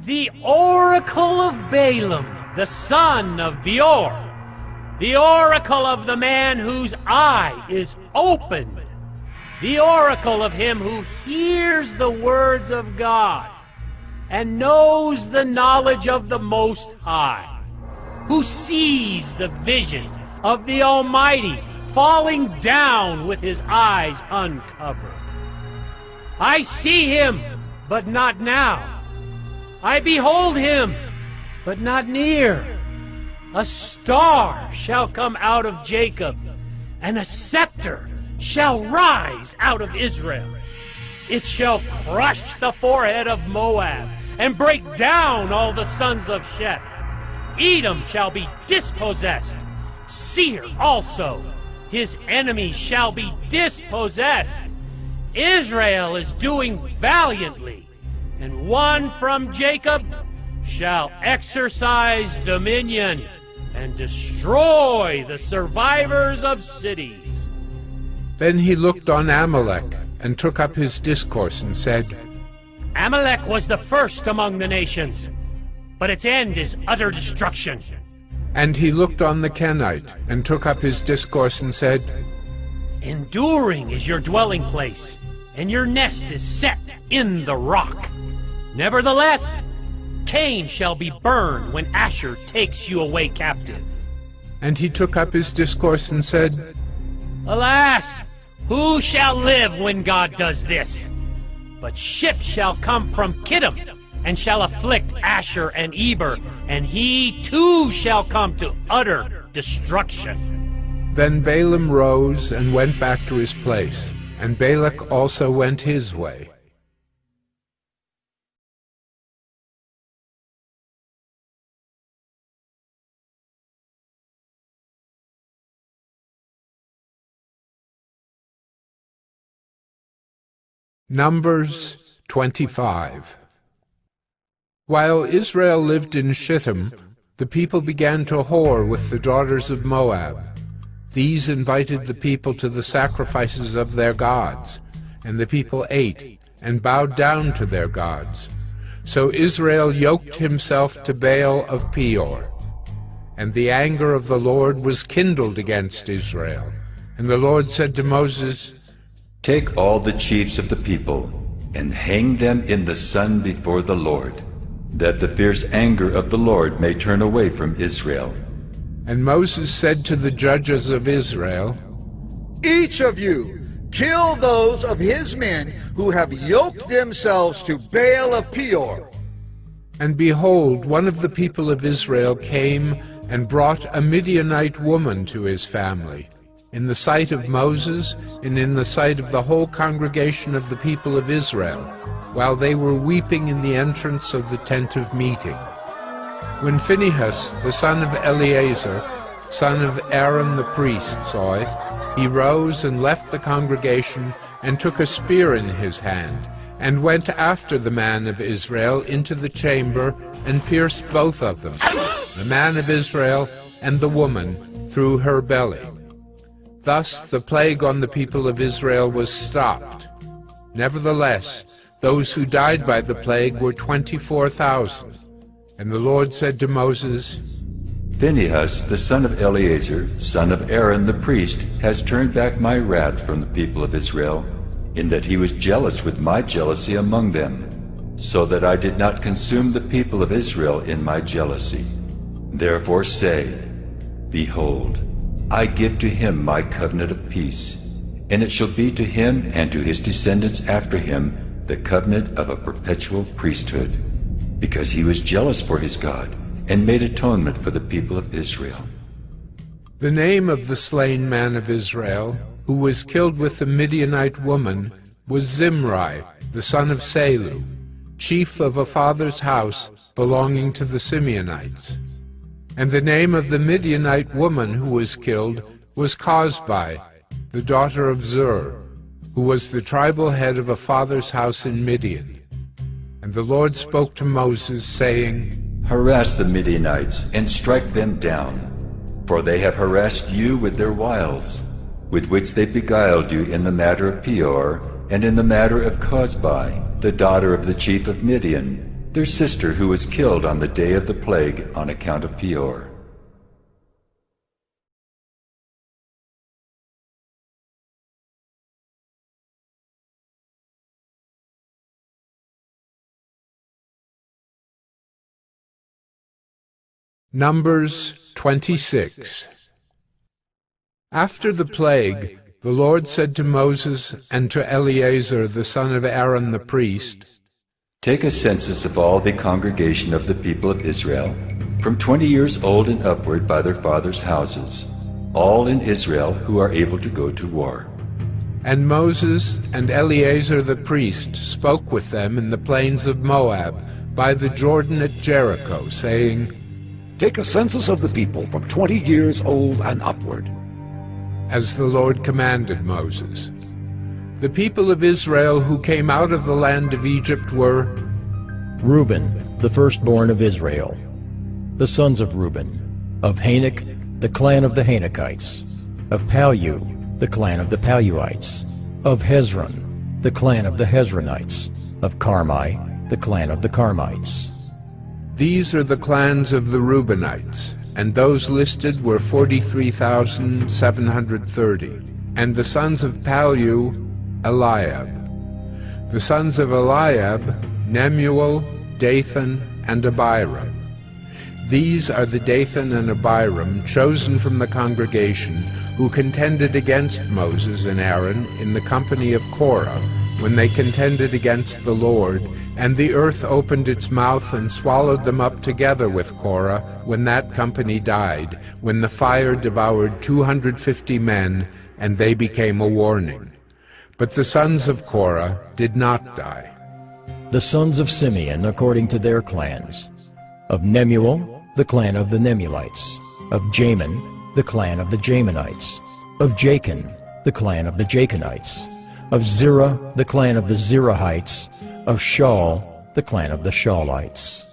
Speaker 19: The oracle of Balaam, the son of Beor, the oracle of the man whose eye is opened, the oracle of him who hears the words of God, and knows the knowledge of the Most High, who sees the vision of the Almighty, falling down with his eyes uncovered. I see him, but not now. I behold him, but not near. A star shall come out of Jacob, and a scepter shall rise out of Israel. It shall crush the forehead of Moab, and break down all the sons of Sheth. Edom shall be dispossessed, Seir also. His enemies shall be dispossessed. Israel is doing valiantly, and one from Jacob shall exercise dominion and destroy the survivors of cities.
Speaker 1: Then he looked on Amalek, and took up his discourse and said,
Speaker 19: Amalek was the first among the nations, but its end is utter destruction.
Speaker 1: And he looked on the Kenite, and took up his discourse and said,
Speaker 19: Enduring is your dwelling place, and your nest is set in the rock. Nevertheless, Cain shall be burned when Asher takes you away captive.
Speaker 1: And he took up his discourse and said,
Speaker 19: Alas, who shall live when God does this? But ships shall come from Kittim, and shall afflict Asher and Eber, and he too shall come to utter destruction.
Speaker 1: Then Balaam rose and went back to his place, and Balak also went his way. Numbers 25. While Israel lived in Shittim, the people began to whore with the daughters of Moab. These invited the people to the sacrifices of their gods, and the people ate and bowed down to their gods. So Israel yoked himself to Baal of Peor. And the anger of the Lord was kindled against Israel. And the Lord said to Moses,
Speaker 2: Take all the chiefs of the people, and hang them in the sun before the Lord, that the fierce anger of the Lord may turn away from Israel.
Speaker 1: And Moses said to the judges of Israel,
Speaker 22: Each of you kill those of his men who have yoked themselves to Baal of Peor.
Speaker 1: And behold, one of the people of Israel came and brought a Midianite woman to his family, in the sight of Moses and in the sight of the whole congregation of the people of Israel, while they were weeping in the entrance of the tent of meeting. When Phinehas, the son of Eleazar, son of Aaron the priest, saw it, he rose and left the congregation and took a spear in his hand, and went after the man of Israel into the chamber and pierced both of them, the man of Israel and the woman, through her belly. Thus the plague on the people of Israel was stopped. Nevertheless, those who died by the plague were 24,000. And the Lord said to Moses,
Speaker 2: Phinehas, the son of Eleazar, son of Aaron the priest, has turned back my wrath from the people of Israel, in that he was jealous with my jealousy among them, so that I did not consume the people of Israel in my jealousy. Therefore say, Behold, I give to him my covenant of peace, and it shall be to him and to his descendants after him the covenant of a perpetual priesthood, because he was jealous for his God, and made atonement for the people of Israel.
Speaker 1: The name of the slain man of Israel, who was killed with the Midianite woman, was Zimri, the son of Salu, chief of a father's house belonging to the Simeonites. And the name of the Midianite woman who was killed was Cosbi, the daughter of Zur, who was the tribal head of a father's house in Midian. And the Lord spoke to Moses, saying,
Speaker 2: Harass the Midianites, and strike them down, for they have harassed you with their wiles, with which they beguiled you in the matter of Peor, and in the matter of Cosbi, the daughter of the chief of Midian, their sister who was killed on the day of the plague on account of Peor.
Speaker 1: Numbers 26. After the plague, the Lord said to Moses and to Eleazar the son of Aaron the priest,
Speaker 2: Take a census of all the congregation of the people of Israel, from 20 years old and upward by their fathers' houses, all in Israel who are able to go to war.
Speaker 1: And Moses and Eleazar the priest spoke with them in the plains of Moab, by the Jordan at Jericho, saying,
Speaker 8: Take a census of the people from 20 years old and upward.
Speaker 1: As the Lord commanded Moses. The people of Israel who came out of the land of Egypt were
Speaker 14: Reuben, the firstborn of Israel. The sons of Reuben, of Hanok, the clan of the Hanokites, of Palu, the clan of the Paluites, of Hezron, the clan of the Hezronites, of Carmi, the clan of the Carmites.
Speaker 1: These are the clans of the Reubenites, and those listed were 43,730. And the sons of Palu, Eliab. The sons of Eliab, Nemuel, Dathan, and Abiram. These are the Dathan and Abiram chosen from the congregation, who contended against Moses and Aaron in the company of Korah, when they contended against the Lord, and the earth opened its mouth and swallowed them up together with Korah, when that company died, when the fire devoured 250 men, and they became a warning. But the sons of Korah did not die.
Speaker 14: The sons of Simeon according to their clans. Of Nemuel, the clan of the Nemulites. Of Jamin, the clan of the Jaminites. Of Jachin, the clan of the Jachinites. Of Zerah, the clan of the Zerahites. Of Shaul, the clan of the Shaulites.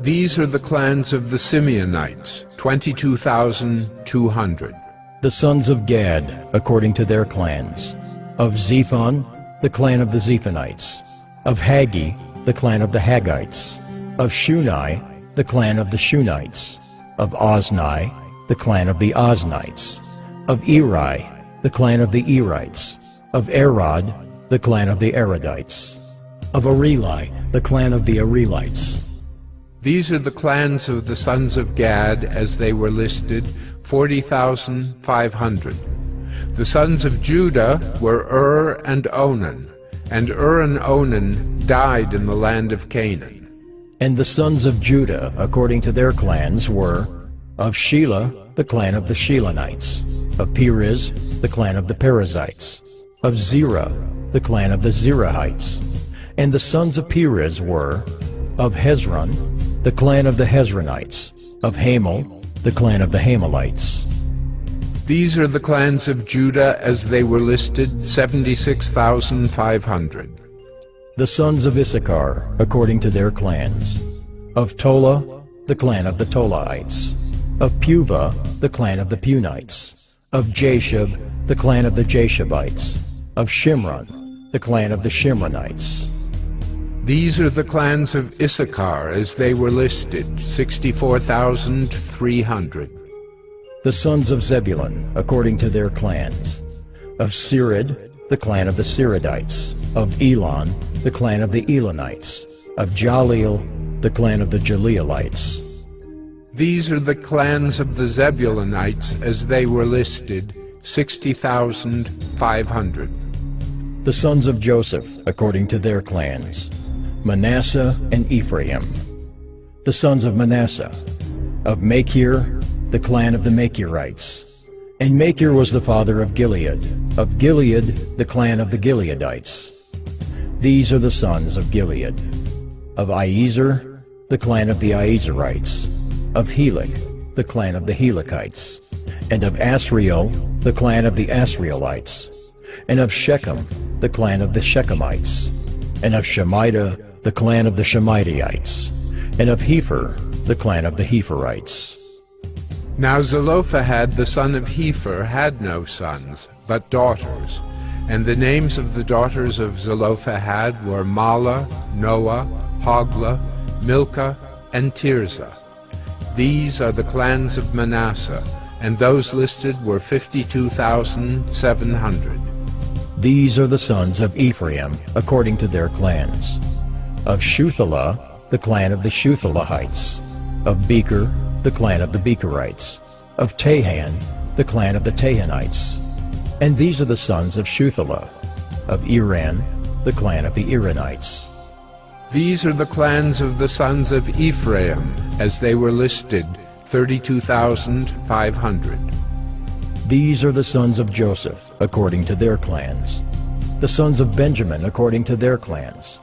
Speaker 1: These are the clans of the Simeonites, 22,200.
Speaker 14: The sons of Gad, according to their clans. Of Zephon, the clan of the Zephonites. Of Haggi, the clan of the Haggites. Of Shuni, the clan of the Shunites. Of Ozni, the clan of the Oznites. Of Eri, the clan of the Erites. Of Arod, the clan of the Arodites. Of Areli, the clan of the Arelites.
Speaker 1: These are the clans of the sons of Gad as they were listed, 40,500. The sons of Judah were and Onan, and and Onan died in the land of Canaan.
Speaker 14: And the sons of Judah, according to their clans, were of Shelah, the clan of the Shelonites. Of Perez, the clan of the Perizzites. Of Zerah, the clan of the Zerahites. And the sons of Perez were of Hezron, the clan of the Hezronites. Of Hamel, the clan of the Hamelites.
Speaker 1: These are the clans of Judah as they were listed, 76,500.
Speaker 14: The sons of Issachar, according to their clans. Of Tola, the clan of the Tolaites. Of Puvah, the clan of the Punites. Of Jashub, the clan of the Jashubites. Of Shimron, the clan of the Shimronites.
Speaker 1: These are the clans of Issachar as they were listed, 64,300.
Speaker 14: The sons of Zebulun, according to their clans. Of Sered, the clan of the Seredites. Of Elon, the clan of the Elonites. Of Jaleel, the clan of the Jaleelites.
Speaker 1: These are the clans of the Zebulunites as they were listed, 60,500.
Speaker 14: The sons of Joseph, according to their clans. Manasseh and Ephraim. The sons of Manasseh. Of Machir, the clan of the Machirites. And Machir was the father of Gilead. Of Gilead, the clan of the Gileadites. These are the sons of Gilead. Of Iezer, the clan of the Iezerites. Of Helek, the clan of the Helekites. And of Asriel, the clan of the Asrielites. And of Shechem, the clan of the Shechemites. And of Shemida, the clan of the Shemidaites. And of Hepher, the clan of the Hepherites.
Speaker 1: Now Zelophehad the son of Hepher had no sons, but daughters. And the names of the daughters of Zelophehad were Mahlah, Noah, Hoglah, Milcah, and Tirzah. These are the clans of Manasseh, and those listed were 52,700.
Speaker 14: These are the sons of Ephraim, according to their clans. Of Shuthelah, the clan of the Shuthelahites. Of Becher, the clan of the Becherites. Of Tahan, the clan of the Tahanites. And these are the sons of Shuthelah. Of Iran, the clan of the Iranites.
Speaker 1: These are the clans of the sons of Ephraim, as they were listed, 32,500.
Speaker 14: These are the sons of Joseph, according to their clans. The sons of Benjamin, according to their clans.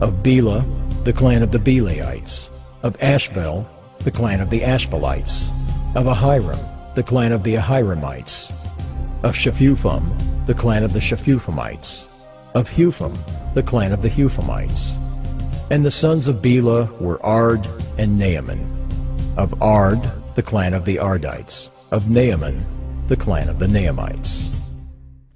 Speaker 14: Of Bela, the clan of the Belaites. Of Ashbel, the clan of the Ashbelites. Of Ahiram, the clan of the Ahiramites. Of Shephupham, the clan of the Shephuphamites. Of Hupham, the clan of the Huphamites. And the sons of Bela were Ard and Naaman. Of Ard, the clan of the Ardites. Of Naaman, the clan of the Naamites.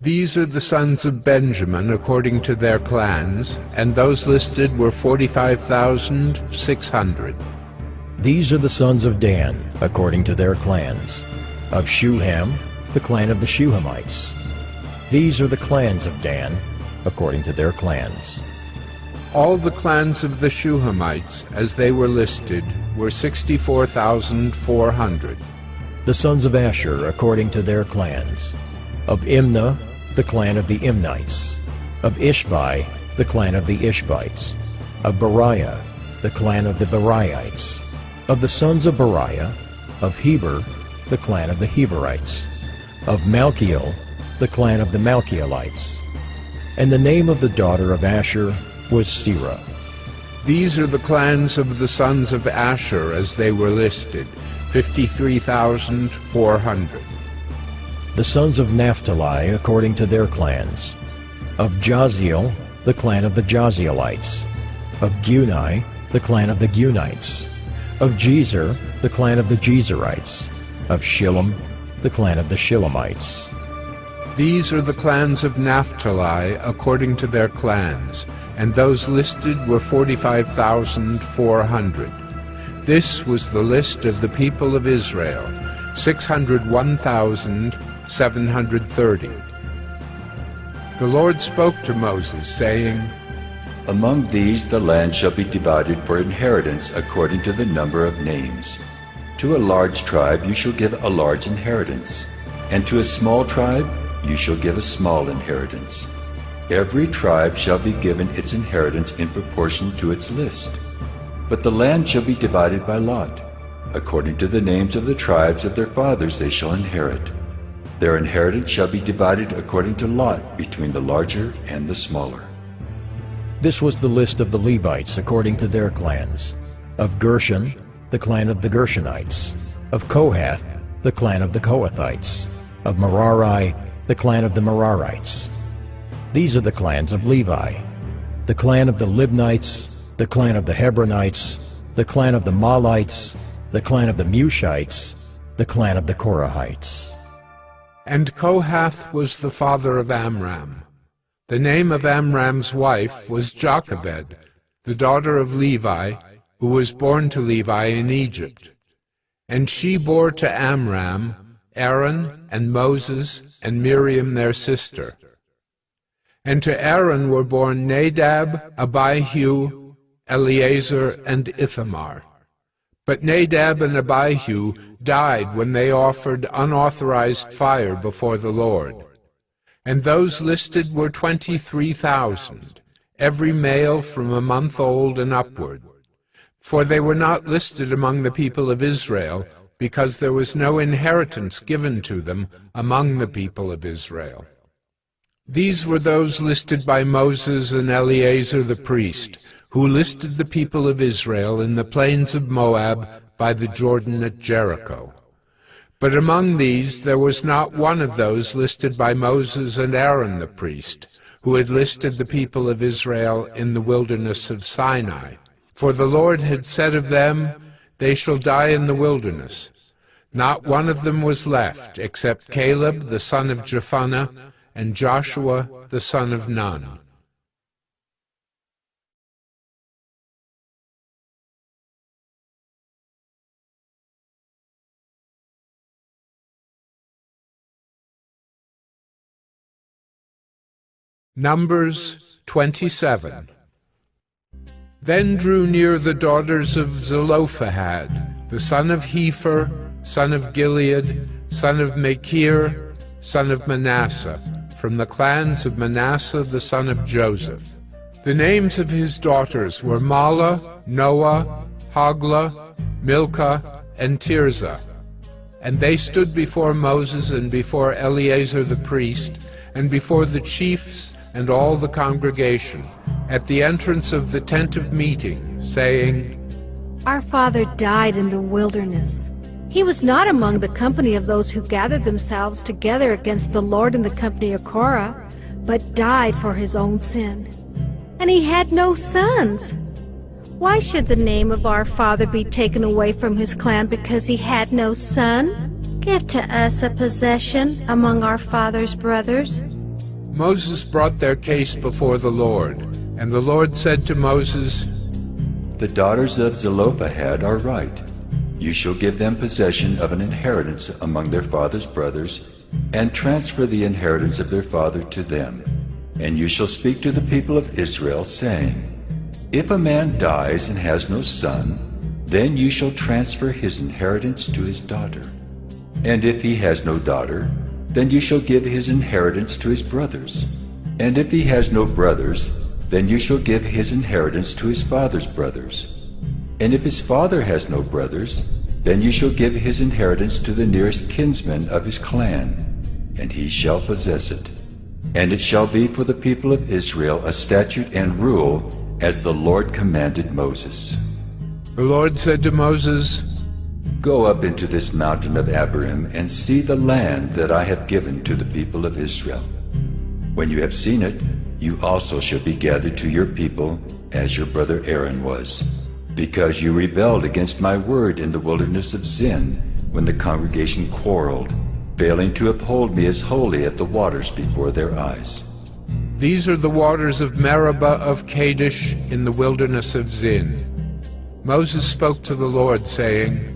Speaker 1: These are the sons of Benjamin according to their clans, and those listed were 45,600.
Speaker 14: These are the sons of Dan, according to their clans. Of Shuham, the clan of the Shuhamites. These are the clans of Dan, according to their clans.
Speaker 1: All the clans of the Shuhamites, as they were listed, were 64,400.
Speaker 14: The sons of Asher, according to their clans. Of Imnah, the clan of the Imnites. Of Ishbai, the clan of the Ishbites. Of Beriah, the clan of the Beriites. Of the sons of Beriah. Of Heber, the clan of the Heberites. Of Malchiel, the clan of the Malchielites. And the name of the daughter of Asher was Serah.
Speaker 1: These are the clans of the sons of Asher as they were listed, 53,400.
Speaker 14: The sons of Naphtali according to their clans. Of Jaziel, the clan of the Jazielites. Of Guni, the clan of the Gunites. Of Jezer, the clan of the Jezerites. Of Shillem, the clan of the Shillemites.
Speaker 1: These are the clans of Naphtali according to their clans, and those listed were 45,400. This was the list of the people of Israel, 601,730. The Lord spoke to Moses, saying,
Speaker 2: Among these the land shall be divided for inheritance according to the number of names. To a large tribe you shall give a large inheritance, and to a small tribe you shall give a small inheritance. Every tribe shall be given its inheritance in proportion to its list. But the land shall be divided by lot. According to the names of the tribes of their fathers they shall inherit. Their inheritance shall be divided according to lot between the larger and the smaller.
Speaker 14: This was the list of the Levites according to their clans. Of Gershon, the clan of the Gershonites. Of Kohath, the clan of the Kohathites. Of Merari, the clan of the Merarites. These are the clans of Levi: the clan of the Libnites, the clan of the Hebronites, the clan of the Mahlites, the clan of the Mushites, the clan of the Korahites.
Speaker 1: And Kohath was the father of Amram. The name of Amram's wife was Jochebed, the daughter of Levi, who was born to Levi in Egypt. And she bore to Amram Aaron and Moses and Miriam their sister. And to Aaron were born Nadab, Abihu, Eleazar, and Ithamar. But Nadab and Abihu died when they offered unauthorized fire before the Lord. And those listed were 23,000, every male from a month old and upward. For they were not listed among the people of Israel, because there was no inheritance given to them among the people of Israel. These were those listed by Moses and Eleazar the priest, who listed the people of Israel in the plains of Moab by the Jordan at Jericho. But among these there was not one of those listed by Moses and Aaron the priest, who had listed the people of Israel in the wilderness of Sinai. For the Lord had said of them, "They shall die in the wilderness." Not one of them was left, except Caleb the son of Jephunneh and Joshua the son of Nun. Numbers 27. Then drew near the daughters of Zelophehad, the son of Hepher, son of Gilead, son of Machir, son of Manasseh, from the clans of Manasseh the son of Joseph. The names of his daughters were Mahlah, Noah, Hoglah, Milcah, and Tirzah. And they stood before Moses and before Eleazar the priest, and before the chiefs and all the congregation, at the entrance of the tent of meeting, saying,
Speaker 4: Our father died in the wilderness. He was not among the company of those who gathered themselves together against the Lord in the company of Korah, but died for his own sin. And he had no sons. Why should the name of our father be taken away from his clan because he had no son? Give to us a possession among our father's brothers.
Speaker 1: Moses brought their case before the Lord, and the Lord said to Moses,
Speaker 2: The daughters of Zelophehad are right. You shall give them possession of an inheritance among their father's brothers, and transfer the inheritance of their father to them. And you shall speak to the people of Israel, saying, If a man dies and has no son, then you shall transfer his inheritance to his daughter. And if he has no daughter, then you shall give his inheritance to his brothers. And if he has no brothers, then you shall give his inheritance to his father's brothers. And if his father has no brothers, then you shall give his inheritance to the nearest kinsman of his clan, and he shall possess it. And it shall be for the people of Israel a statute and rule, as the Lord commanded Moses.
Speaker 1: The Lord said to Moses,
Speaker 2: Go up into this mountain of Abarim, and see the land that I have given to the people of Israel. When you have seen it, you also shall be gathered to your people as your brother Aaron was, because you rebelled against my word in the wilderness of Zin, when the congregation quarreled, failing to uphold me as holy at the waters before their eyes.
Speaker 1: These are the waters of Meribah of Kadesh in the wilderness of Zin. Moses spoke to the Lord, saying,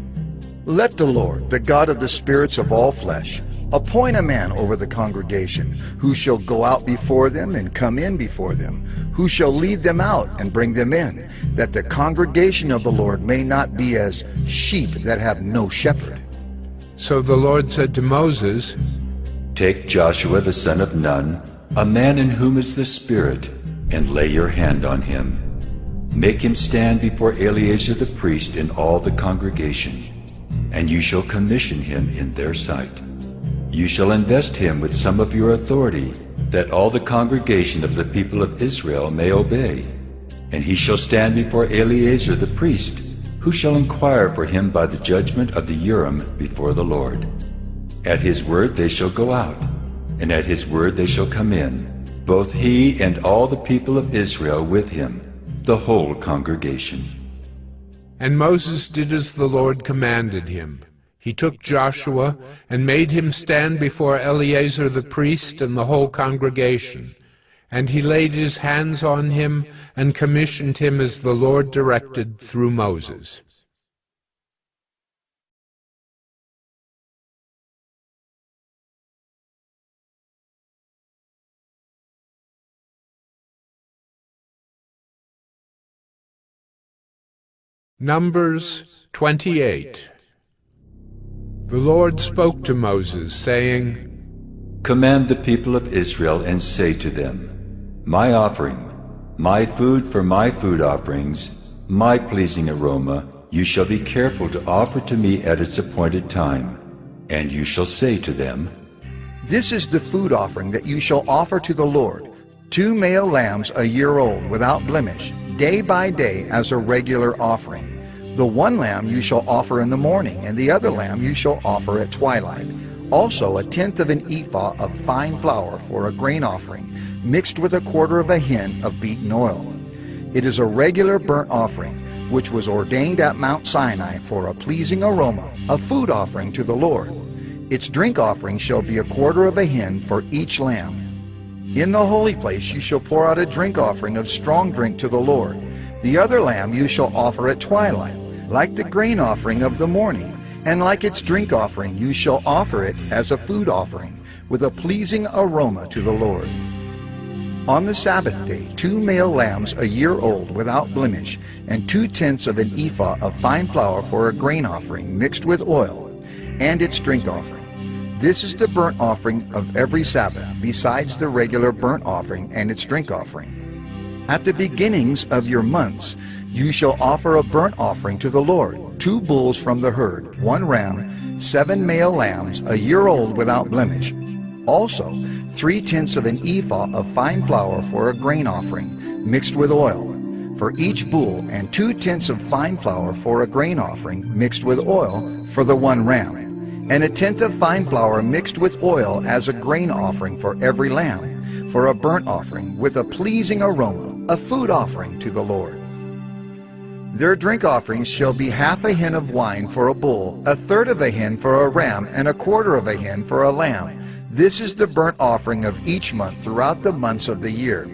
Speaker 3: Let the Lord, the God of the spirits of all flesh, appoint a man over the congregation, who shall go out before them and come in before them, who shall lead them out and bring them in, that the congregation of the Lord may not be as sheep that have no shepherd.
Speaker 1: So the Lord said to Moses,
Speaker 2: Take Joshua the son of Nun, a man in whom is the Spirit, and lay your hand on him. Make him stand before Eleazar the priest and all the congregation, and you shall commission him in their sight. You shall invest him with some of your authority, that all the congregation of the people of Israel may obey. And he shall stand before Eleazar the priest, who shall inquire for him by the judgment of the Urim before the Lord. At his word they shall go out, and at his word they shall come in, both he and all the people of Israel with him, the whole congregation.
Speaker 1: And Moses did as the Lord commanded him. He took Joshua and made him stand before Eleazar the priest and the whole congregation. And he laid his hands on him and commissioned him as the Lord directed through Moses. Numbers 28. The Lord spoke to Moses, saying,
Speaker 2: Command the people of Israel and say to them, My offering, my food for my food offerings, my pleasing aroma, you shall be careful to offer to me at its appointed time. And you shall say to them,
Speaker 3: This is the food offering that you shall offer to the Lord, 2 male lambs a year old without blemish, day by day as a regular offering. The one lamb you shall offer in the morning, and the other lamb you shall offer at twilight. Also 1/10 of an ephah of fine flour for a grain offering, mixed with 1/4 of a hin of beaten oil. It is a regular burnt offering, which was ordained at Mount Sinai for a pleasing aroma, a food offering to the Lord. Its drink offering shall be 1/4 of a hin for each lamb. In the holy place you shall pour out a drink offering of strong drink to the Lord. The other lamb you shall offer at twilight, like the grain offering of the morning, and like its drink offering you shall offer it as a food offering, with a pleasing aroma to the Lord. On the Sabbath day 2 male lambs a year old without blemish, and 2/10 of an ephah of fine flour for a grain offering mixed with oil, and its drink offering. This is the burnt offering of every Sabbath, besides the regular burnt offering and its drink offering. At the beginnings of your months you shall offer a burnt offering to the Lord, 2 bulls from the herd, 1 ram, 7 male lambs a year old without blemish. Also 3/10 of an ephah of fine flour for a grain offering, mixed with oil, for each bull, and 2/10 of fine flour for a grain offering, mixed with oil, for the 1 ram, and 1/10 of fine flour mixed with oil as a grain offering for every lamb, for a burnt offering with a pleasing aroma, a food offering to the Lord. Their drink offerings shall be 1/2 a hin of wine for a bull, 1/3 of a hin for a ram, and 1/4 of a hin for a lamb. This is the burnt offering of each month throughout the months of the year.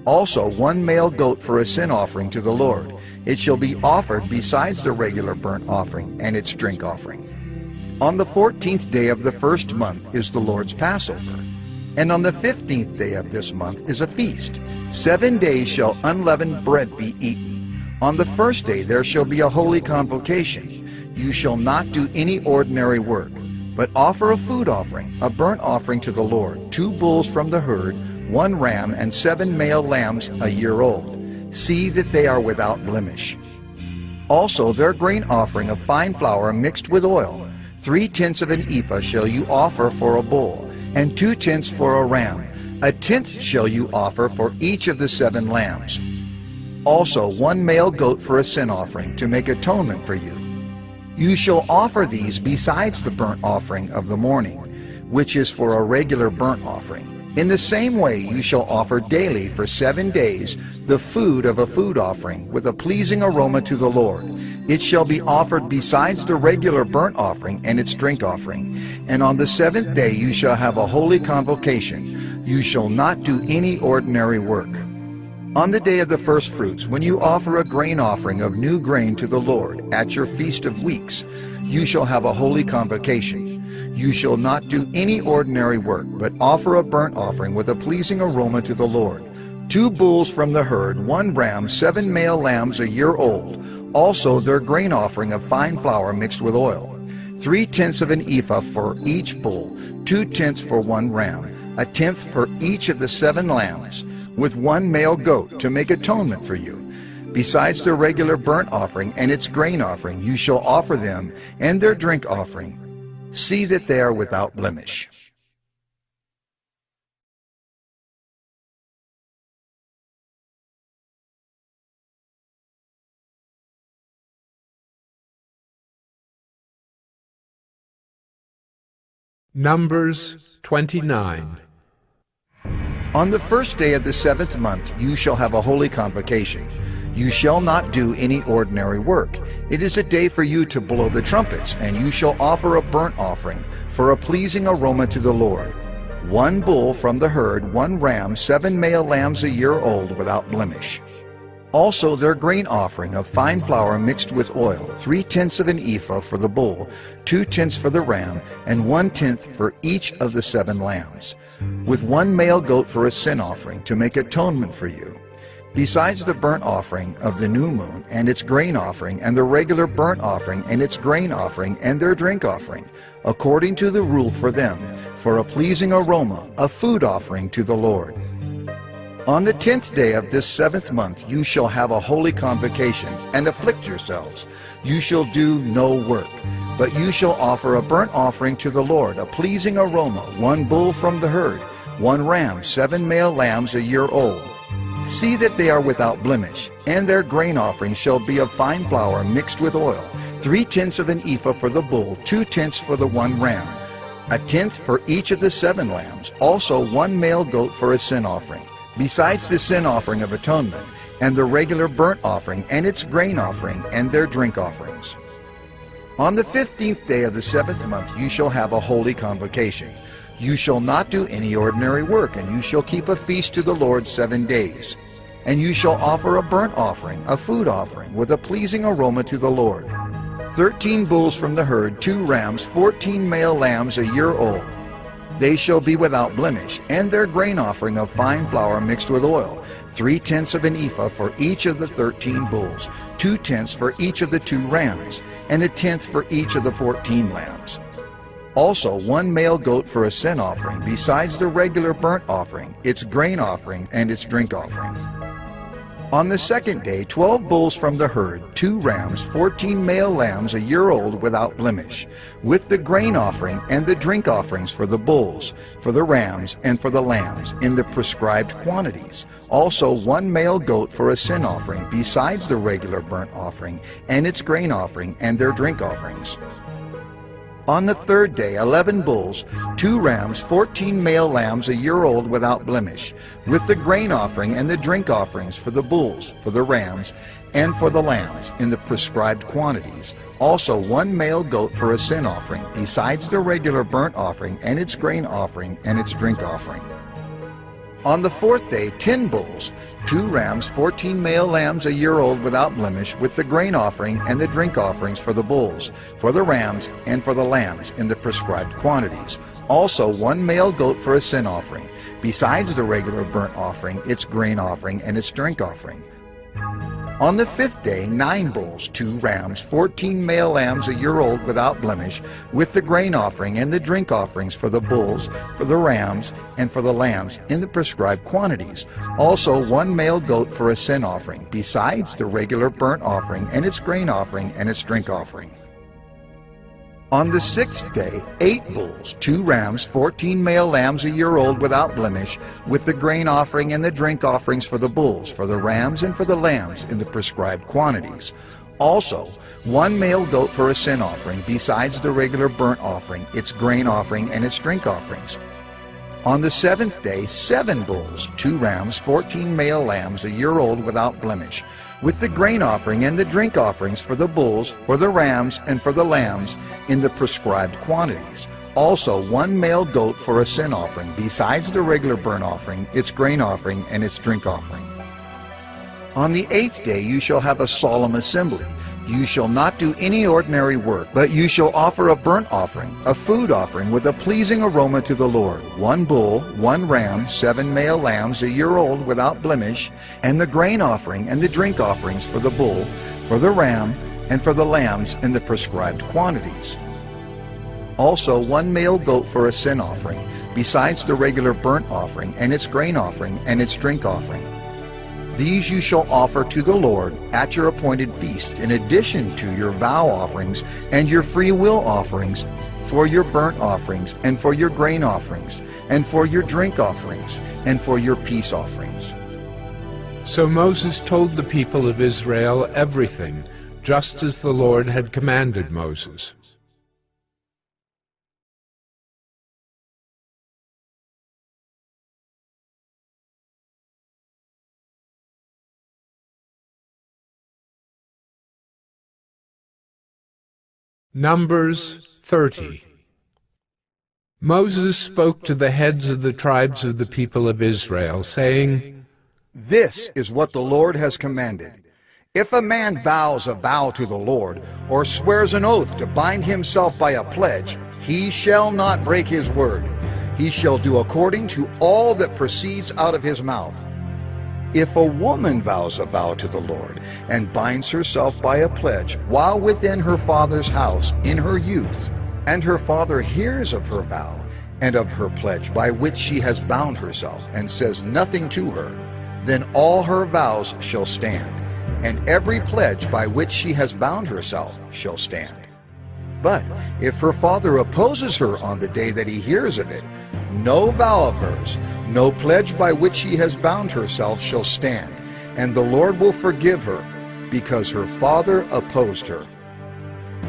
Speaker 3: Also 1 male goat for a sin offering to the Lord. It shall be offered besides the regular burnt offering and its drink offering. On the 14th day of the first month is the Lord's Passover, and on the 15th day of this month is a feast. 7 days shall unleavened bread be eaten. On the first day there shall be a holy convocation. You shall not do any ordinary work, but offer a food offering, a burnt offering to the Lord, 2 bulls from the herd, 1 ram, and 7 male lambs a year old. See that they are without blemish. Also their grain offering of fine flour mixed with oil, 3/10 of an ephah shall you offer for a bull, and 2/10 for a ram. 1/10 shall you offer for each of the 7 lambs. Also 1 male goat for a sin offering, to make atonement for you. You shall offer these besides the burnt offering of the morning, which is for a regular burnt offering. In the same way you shall offer daily for 7 days the food of a food offering with a pleasing aroma to the Lord. It shall be offered besides the regular burnt offering and its drink offering. And on the 7th day you shall have a holy convocation. You shall not do any ordinary work. On the day of the first fruits, when you offer a grain offering of new grain to the Lord at your feast of weeks, you shall have a holy convocation. You shall not do any ordinary work, but offer a burnt offering with a pleasing aroma to the Lord. 2 bulls from the herd, 1 ram, 7 male lambs a year old, also their grain offering of fine flour mixed with oil. 3/10 of an ephah for each bull, 2/10 for 1 ram, 1/10 for each of the 7 lambs, with 1 male goat to make atonement for you. Besides the regular burnt offering and its grain offering, you shall offer them and their drink offering. See that they are without blemish.
Speaker 1: Numbers 29.
Speaker 3: On the first day of the 7th month you shall have a holy convocation. You shall not do any ordinary work. It is a day for you to blow the trumpets, and you shall offer a burnt offering for a pleasing aroma to the Lord. 1 bull from the herd, 1 ram, 7 male lambs a year old without blemish. Also their grain offering of fine flour mixed with oil, 3/10 of an ephah for the bull, 2/10 for the ram, and 1/10 for each of the 7 lambs, with 1 male goat for a sin offering to make atonement for you. Besides the burnt offering of the new moon and its grain offering, and the regular burnt offering and its grain offering and their drink offering, according to the rule for them, for a pleasing aroma, a food offering to the Lord. On the 10th day of this 7th month you shall have a holy convocation, and afflict yourselves. You shall do no work, but you shall offer a burnt offering to the Lord, a pleasing aroma, 1 bull from the herd, 1 ram, 7 male lambs a year old. See that they are without blemish, and their grain offering shall be of fine flour mixed with oil, 3/10 of an ephah for the bull, 2/10 for the 1 ram, 1/10 for each of the 7 lambs, also 1 male goat for a sin offering, besides the sin offering of atonement, and the regular burnt offering and its grain offering and their drink offerings. On the 15th day of the 7th month you shall have a holy convocation. You shall not do any ordinary work, and you shall keep a feast to the Lord 7 days. And you shall offer a burnt offering, a food offering, with a pleasing aroma to the Lord. 13 bulls from the herd, 2 rams, 14 male lambs a year old. They shall be without blemish, and their grain offering of fine flour mixed with oil, 3/10 of an ephah for each of the 13 bulls, 2/10 for each of the 2 rams, and 1/10 for each of the 14 lambs. Also 1 male goat for a sin offering, besides the regular burnt offering, its grain offering, and its drink offering. On the 2nd day 12 bulls from the herd, 2 rams, 14 male lambs a year old without blemish, with the grain offering and the drink offerings for the bulls, for the rams, and for the lambs, in the prescribed quantities. Also 1 male goat for a sin offering, besides the regular burnt offering, and its grain offering, and their drink offerings. On the 3rd day 11 bulls, 2 rams, 14 male lambs a year old without blemish, with the grain offering and the drink offerings for the bulls, for the rams, and for the lambs, in the prescribed quantities. Also 1 male goat for a sin offering, besides the regular burnt offering and its grain offering and its drink offering. On the 4th day 10 bulls, 2 rams, 14 male lambs a year old without blemish, with the grain offering and the drink offerings for the bulls, for the rams, and for the lambs, in the prescribed quantities. Also 1 male goat for a sin offering, besides the regular burnt offering, its grain offering, and its drink offering. On the 5th day 9 bulls, 2 rams, 14 male lambs a year old without blemish, with the grain offering and the drink offerings for the bulls, for the rams, and for the lambs, in the prescribed quantities. Also 1 male goat for a sin offering, besides the regular burnt offering and its grain offering and its drink offering. On the 6th day 8 bulls, 2 rams, 14 male lambs a year old without blemish, with the grain offering and the drink offerings for the bulls, for the rams, and for the lambs, in the prescribed quantities. Also 1 male goat for a sin offering, besides the regular burnt offering, its grain offering, and its drink offerings. On the 7th day 7 bulls, 2 rams, 14 male lambs, a year old without blemish, with the grain offering and the drink offerings for the bulls, for the rams, and for the lambs in the prescribed quantities. Also 1 male goat for a sin offering, besides the regular burnt offering, its grain offering, and its drink offering. On the 8th day you shall have a solemn assembly. You shall not do any ordinary work, but you shall offer a burnt offering, a food offering with a pleasing aroma to the Lord, 1 bull, 1 ram, 7 male lambs, a year old without blemish, and the grain offering and the drink offerings for the bull, for the ram, and for the lambs in the prescribed quantities. Also 1 male goat for a sin offering, besides the regular burnt offering, and its grain offering, and its drink offering. These you shall offer to the Lord at your appointed feast, in addition to your vow offerings and your free will offerings, for your burnt offerings, and for your grain offerings, and for your drink offerings, and for your peace offerings.
Speaker 1: So Moses told the people of Israel everything, just as the Lord had commanded Moses. Numbers 30. Moses spoke to the heads of the tribes of the people of Israel, saying,
Speaker 3: This is what the Lord has commanded. If a man vows a vow to the Lord, or swears an oath to bind himself by a pledge, he shall not break his word. He shall do according to all that proceeds out of his mouth. If a woman vows a vow to the Lord and binds herself by a pledge while within her father's house in her youth, and her father hears of her vow and of her pledge by which she has bound herself, and says nothing to her, then all her vows shall stand, and every pledge by which she has bound herself shall stand. But if her father opposes her on the day that he hears of it, no vow of hers, no pledge by which she has bound herself shall stand, and the Lord will forgive her, because her father opposed her.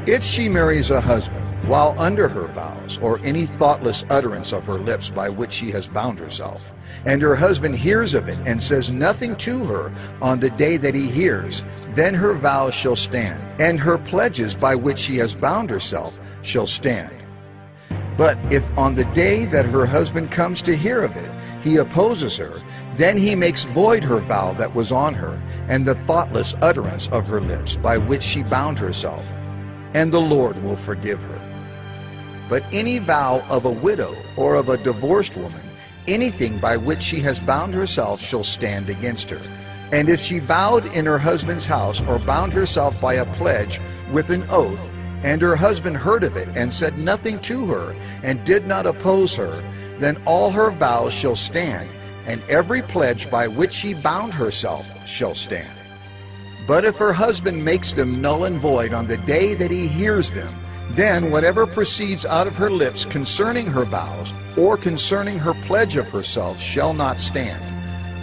Speaker 3: If she marries a husband while under her vows, or any thoughtless utterance of her lips by which she has bound herself, and her husband hears of it and says nothing to her on the day that he hears, then her vows shall stand, and her pledges by which she has bound herself shall stand. But if on the day that her husband comes to hear of it, he opposes her, then he makes void her vow that was on her, and the thoughtless utterance of her lips by which she bound herself, and the Lord will forgive her. But any vow of a widow or of a divorced woman, anything by which she has bound herself shall stand against her. And if she vowed in her husband's house, or bound herself by a pledge with an oath, and her husband heard of it and said nothing to her, and did not oppose her, then all her vows shall stand, and every pledge by which she bound herself shall stand. But if her husband makes them null and void on the day that he hears them, then whatever proceeds out of her lips concerning her vows, or concerning her pledge of herself, shall not stand.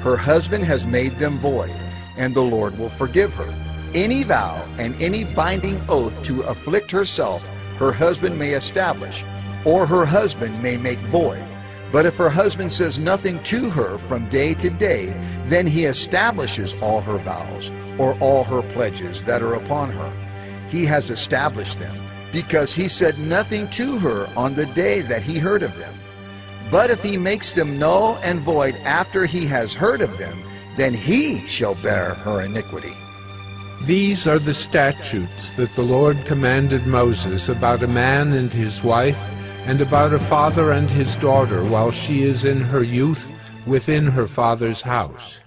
Speaker 3: Her husband has made them void, and the Lord will forgive her. Any vow and any binding oath to afflict herself, her husband may establish, or her husband may make void. But if her husband says nothing to her from day to day, then he establishes all her vows, or all her pledges that are upon her. He has established them, because he said nothing to her on the day that he heard of them. But if he makes them null and void after he has heard of them, then he shall bear her iniquity.
Speaker 1: These are the statutes that the Lord commanded Moses about a man and his wife, and about a father and his daughter while she is in her youth within her father's house.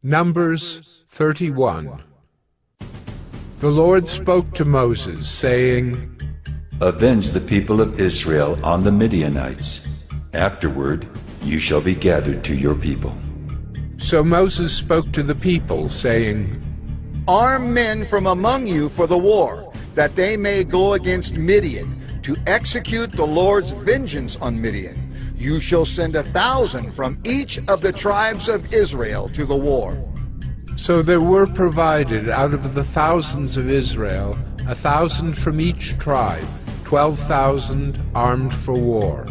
Speaker 1: Numbers 31. The Lord spoke to Moses, saying,
Speaker 2: Avenge the people of Israel on the Midianites. Afterward you shall be gathered to your people.
Speaker 1: So Moses spoke to the people, saying,
Speaker 22: Arm men from among you for the war, that they may go against Midian, to execute the Lord's vengeance on Midian. You shall send 1,000 from each of the tribes of Israel to the war.
Speaker 1: So there were provided out of the thousands of Israel 1,000 from each tribe, 12,000 armed for war.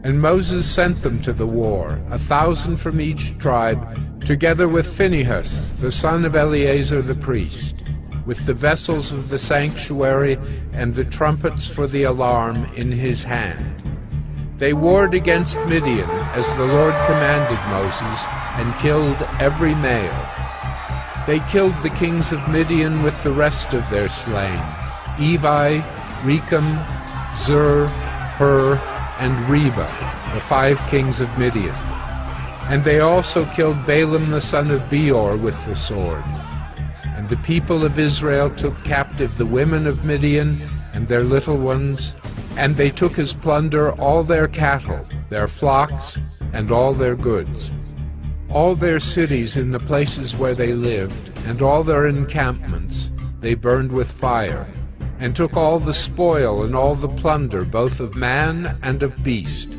Speaker 1: And Moses sent them to the war, 1,000 from each tribe, together with Phinehas, the son of Eleazar the priest, with the vessels of the sanctuary and the trumpets for the alarm in his hand. They warred against Midian, as the Lord commanded Moses, and killed every male. They killed the kings of Midian with the rest of their slain, Evi, Rechem, Zur, Hur, and Reba, the 5 kings of Midian. And they also killed Balaam the son of Beor with the sword. And the people of Israel took captive the women of Midian and their little ones, and they took as plunder all their cattle, their flocks, and all their goods. All their cities in the places where they lived, and all their encampments, they burned with fire, and took all the spoil and all the plunder, both of man and of beast.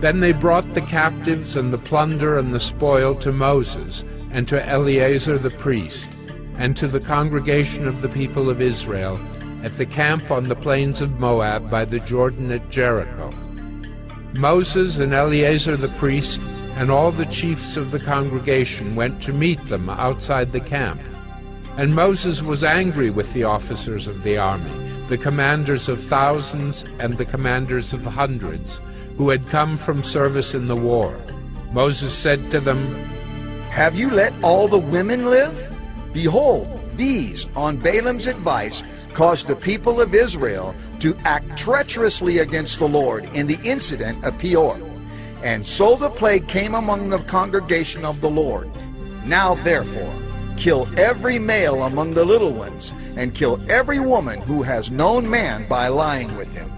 Speaker 1: Then they brought the captives and the plunder and the spoil to Moses, and to Eleazar the priest, and to the congregation of the people of Israel, at the camp on the plains of Moab by the Jordan at Jericho. Moses and Eleazar the priest and all the chiefs of the congregation went to meet them outside the camp. And Moses was angry with the officers of the army, the commanders of thousands and the commanders of hundreds, who had come from service in the war. Moses said to them,
Speaker 22: Have you let all the women live? Behold, these, on Balaam's advice, caused the people of Israel to act treacherously against the Lord in the incident of Peor. And so the plague came among the congregation of the Lord. Now therefore, kill every male among the little ones, and kill every woman who has known man by lying with him.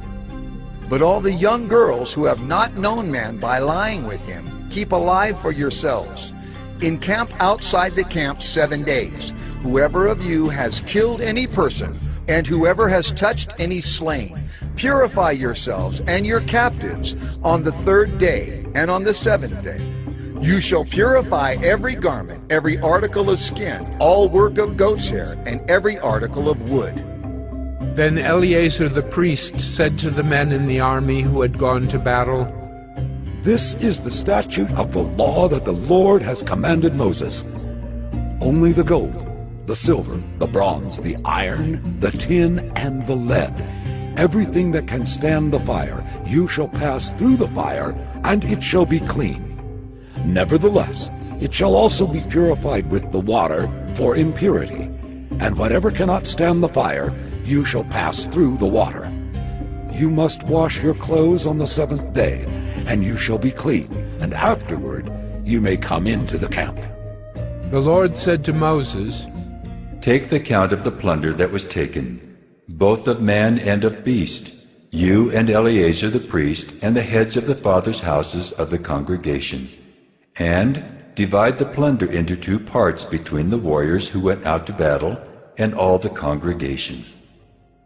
Speaker 22: But all the young girls who have not known man by lying with him, keep alive for yourselves. Encamp outside the camp 7 days. Whoever of you has killed any person, and whoever has touched any slain, purify yourselves and your captives on the 3rd day and on the 7th day. You shall purify every garment, every article of skin, all work of goat's hair, and every article of wood.
Speaker 1: Then Eleazar the priest said to the men in the army who had gone to battle,
Speaker 8: This is the statute of the law that the Lord has commanded Moses. Only the gold, the silver, the bronze, the iron, the tin, and the lead, everything that can stand the fire, you shall pass through the fire, and it shall be clean. Nevertheless, it shall also be purified with the water for impurity, and whatever cannot stand the fire, you shall pass through the water. You must wash your clothes on the 7th day, and you shall be clean, and afterward you may come into the camp.
Speaker 1: The Lord said to Moses,
Speaker 2: Take the count of the plunder that was taken, both of man and of beast, you and Eleazar the priest, and the heads of the fathers' houses of the congregation, and divide the plunder into 2 parts between the warriors who went out to battle and all the congregation.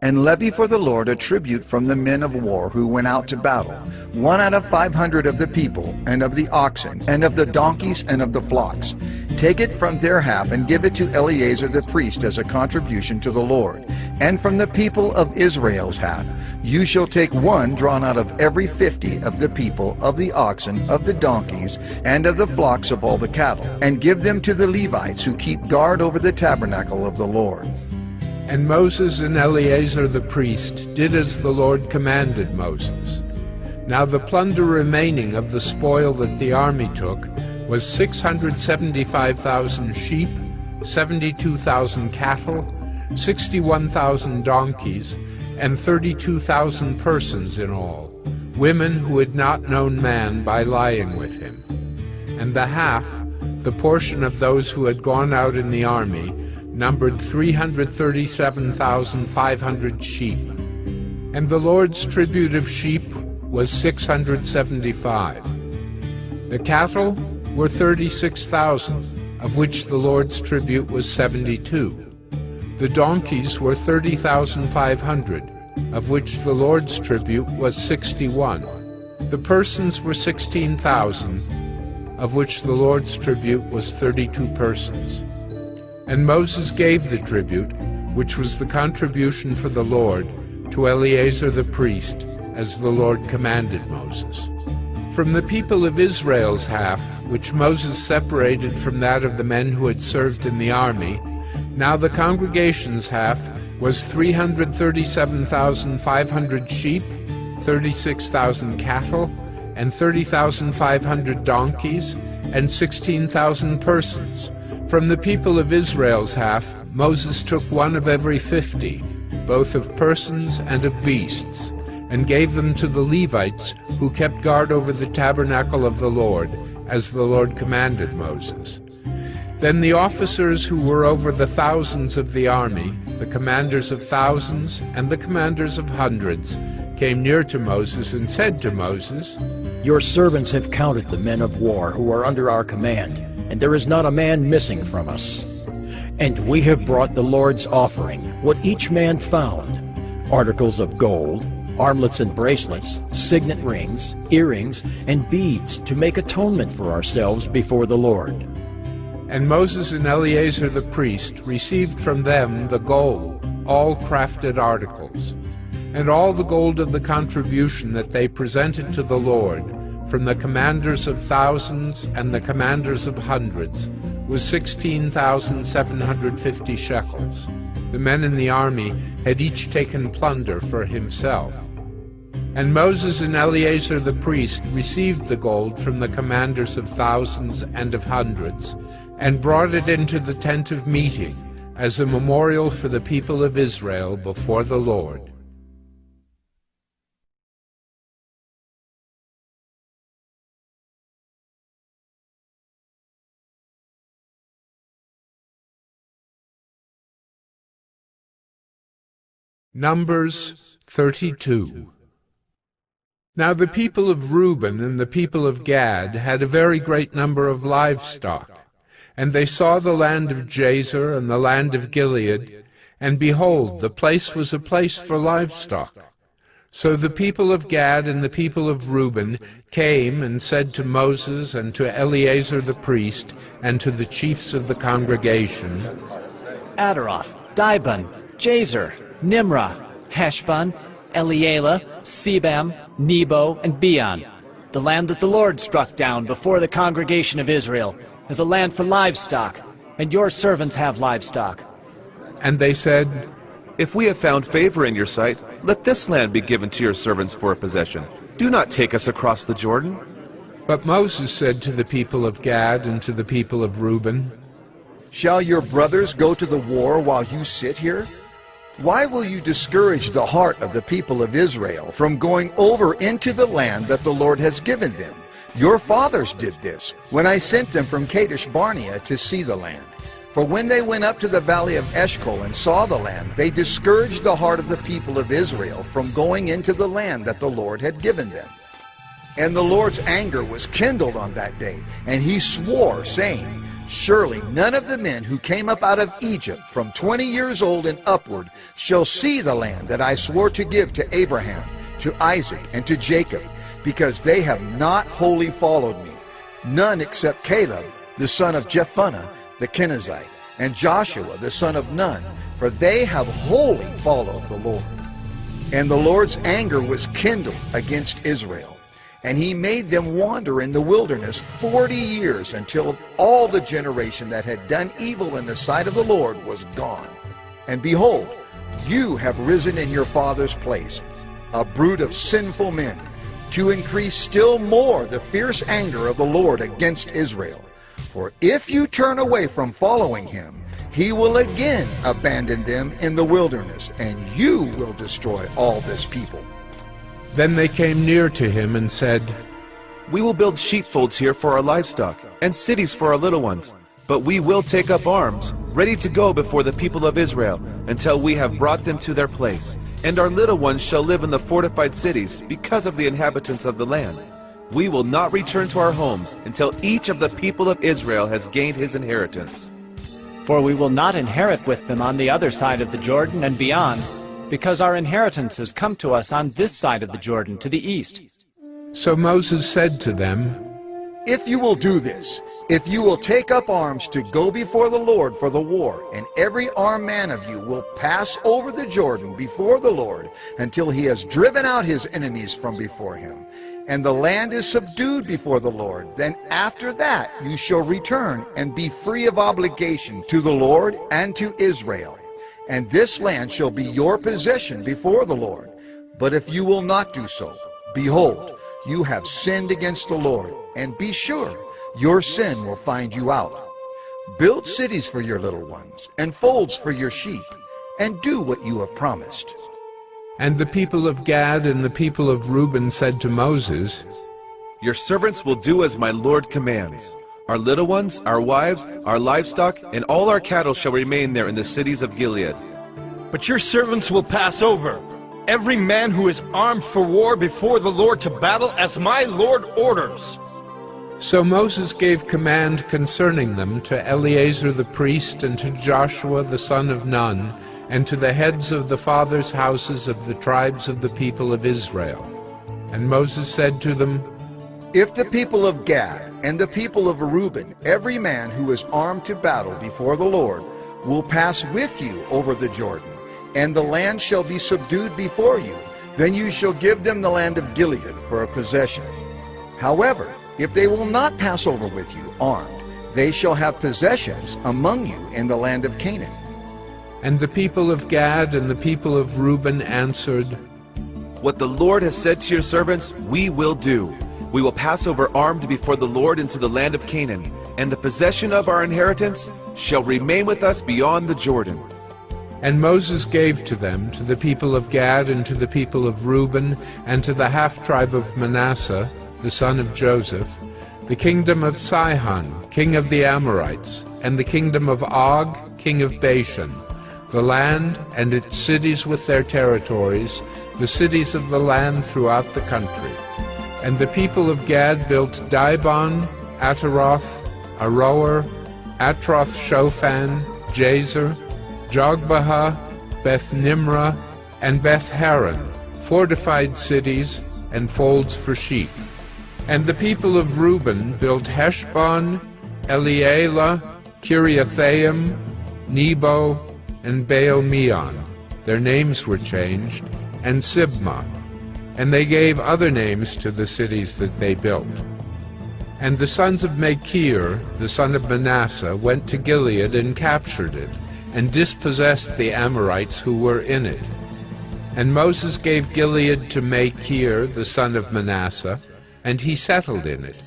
Speaker 3: And levy for the Lord a tribute from the men of war who went out to battle, 1 out of 500 of the people, and of the oxen, and of the donkeys, and of the flocks. Take it from their half, and give it to Eleazar the priest as a contribution to the Lord. And from the people of Israel's half, you shall take 1 drawn out of every 50 of the people, of the oxen, of the donkeys, and of the flocks of all the cattle, and give them to the Levites who keep guard over the tabernacle of the Lord.
Speaker 1: And Moses and Eleazar the priest did as the Lord commanded Moses. Now the plunder remaining of the spoil that the army took was 675,000 sheep, 72,000 cattle, 61,000 donkeys, and 32,000 persons in all, women who had not known man by lying with him. And the half, the portion of those who had gone out in the army, numbered 337,500 sheep. And the Lord's tribute of sheep was 675. The cattle were 36,000, of which the Lord's tribute was 72. The donkeys were 30,500, of which the Lord's tribute was 61. The persons were 16,000, of which the Lord's tribute was 32 persons. And Moses gave the tribute, which was the contribution for the Lord, to Eleazar the priest, as the Lord commanded Moses. From the people of Israel's half, which Moses separated from that of the men who had served in the army, now the congregation's half was 337,500 sheep, 36,000 cattle, and 30,500 donkeys, and 16,000 persons. From the people of Israel's half, Moses took one of every 50, both of persons and of beasts, and gave them to the Levites, who kept guard over the tabernacle of the Lord, as the Lord commanded Moses. Then the officers who were over the thousands of the army, the commanders of thousands and the commanders of hundreds, came near to Moses and said to Moses,
Speaker 14: Your servants have counted the men of war who are under our command, and there is not a man missing from us. And we have brought the Lord's offering, what each man found, articles of gold, armlets and bracelets, signet rings, earrings, and beads, to make atonement for ourselves before the Lord.
Speaker 1: And Moses and Eleazar the priest received from them the gold, all crafted articles, and all the gold of the contribution that they presented to the Lord, from the commanders of thousands and the commanders of hundreds, was 16,750 shekels. The men in the army had each taken plunder for himself. And Moses and Eleazar the priest received the gold from the commanders of thousands and of hundreds, and brought it into the tent of meeting, as a memorial for the people of Israel before the Lord. Numbers 32. Now the people of Reuben and the people of Gad had a very great number of livestock, and they saw the land of Jazer and the land of Gilead, and behold, the place was a place for livestock. So the people of Gad and the people of Reuben came and said to Moses and to Eleazar the priest and to the chiefs of the congregation,
Speaker 18: Adaroth, Dibon, Jazer, Nimrah, Heshbon, Elealeh, Sebam, Nebo, and Beon, the land that the Lord struck down before the congregation of Israel, is a land for livestock, and your servants have livestock.
Speaker 1: And they said,
Speaker 12: If we have found favor in your sight, let this land be given to your servants for a possession. Do not take us across the Jordan.
Speaker 1: But Moses said to the people of Gad and to the people of Reuben,
Speaker 22: Shall your brothers go to the war while you sit here? Why will you discourage the heart of the people of Israel from going over into the land that the Lord has given them? Your fathers did this when I sent them from Kadesh Barnea to see the land. For when they went up to the valley of Eshcol and saw the land, they discouraged the heart of the people of Israel from going into the land that the Lord had given them. And the Lord's anger was kindled on that day, and he swore, saying, Surely none of the men who came up out of Egypt from 20 years old and upward shall see the land that I swore to give to Abraham, to Isaac, and to Jacob, because they have not wholly followed me. None except Caleb, the son of Jephunneh, the Kenizzite, and Joshua, the son of Nun, for they have wholly followed the Lord. And the Lord's anger was kindled against Israel, and he made them wander in the wilderness 40 years, until all the generation that had done evil in the sight of the Lord was gone. And behold, you have risen in your father's place, a brood of sinful men, to increase still more the fierce anger of the Lord against Israel. For if you turn away from following him, he will again abandon them in the wilderness, and you will destroy all this people.
Speaker 1: Then they came near to him and said,
Speaker 12: We will build sheepfolds here for our livestock, and cities for our little ones. But we will take up arms, ready to go before the people of Israel, until we have brought them to their place. And our little ones shall live in the fortified cities, because of the inhabitants of the land. We will not return to our homes until each of the people of Israel has gained his inheritance.
Speaker 18: For we will not inherit with them on the other side of the Jordan and beyond, because our inheritance has come to us on this side of the Jordan to the east.
Speaker 1: So Moses said to them,
Speaker 22: If you will do this, if you will take up arms to go before the Lord for the war, and every armed man of you will pass over the Jordan before the Lord until he has driven out his enemies from before him, and the land is subdued before the Lord, then after that you shall return and be free of obligation to the Lord and to Israel. And this land shall be your possession before the Lord. But if you will not do so, behold, you have sinned against the Lord, and be sure your sin will find you out. Build cities for your little ones, and folds for your sheep, and do what you have promised.
Speaker 1: And the people of Gad and the people of Reuben said to Moses,
Speaker 12: Your servants will do as my Lord commands. Our little ones, our wives, our livestock, and all our cattle shall remain there in the cities of Gilead.
Speaker 10: But your servants will pass over, every man who is armed for war before the Lord to battle as my Lord orders.
Speaker 1: So Moses gave command concerning them to Eleazar the priest, and to Joshua the son of Nun, and to the heads of the fathers' houses of the tribes of the people of Israel. And Moses said to them,
Speaker 22: If the people of Gad and the people of Reuben, every man who is armed to battle before the Lord, will pass with you over the Jordan, and the land shall be subdued before you, then you shall give them the land of Gilead for a possession. However, if they will not pass over with you armed, they shall have possessions among you in the land of Canaan.
Speaker 1: And the people of Gad and the people of Reuben answered,
Speaker 12: What the Lord has said to your servants, we will do. We will pass over armed before the Lord into the land of Canaan, and the possession of our inheritance shall remain with us beyond the Jordan.
Speaker 1: And Moses gave to them, to the people of Gad and to the people of Reuben, and to the half-tribe of Manasseh, the son of Joseph, the kingdom of Sihon, king of the Amorites, and the kingdom of Og, king of Bashan, the land and its cities with their territories, the cities of the land throughout the country. And the people of Gad built Dibon, Ataroth, Aroer, Atroth-Shophan, Jazer, Jogbehah, Beth-Nimrah, and Beth-Haran, fortified cities and folds for sheep. And the people of Reuben built Heshbon, Elealeh, Kiriathaim, Nebo, and Baal-Meon. Their names were changed, and Sibmah. And they gave other names to the cities that they built. And the sons of Machir, the son of Manasseh, went to Gilead and captured it, and dispossessed the Amorites who were in it. And Moses gave Gilead to Machir, the son of Manasseh, and he settled in it.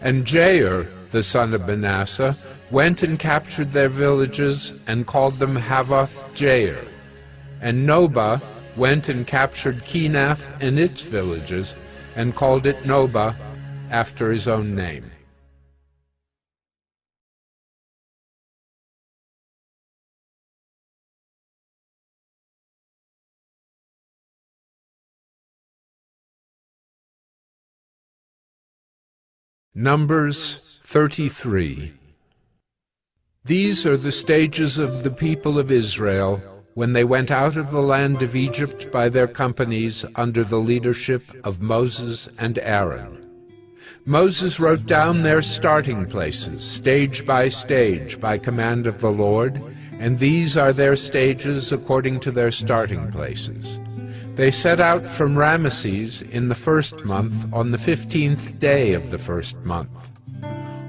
Speaker 1: And Jair, the son of Manasseh, went and captured their villages, and called them Havoth-Jair. And Nobah went and captured Kenath and its villages, and called it Nobah, after his own name. Numbers 33. These are the stages of the people of Israel when they went out of the land of Egypt by their companies under the leadership of Moses and Aaron. Moses wrote down their starting places, stage by command of the Lord, and these are their stages according to their starting places. They set out from Ramesses in the first month on the 15th day of the first month.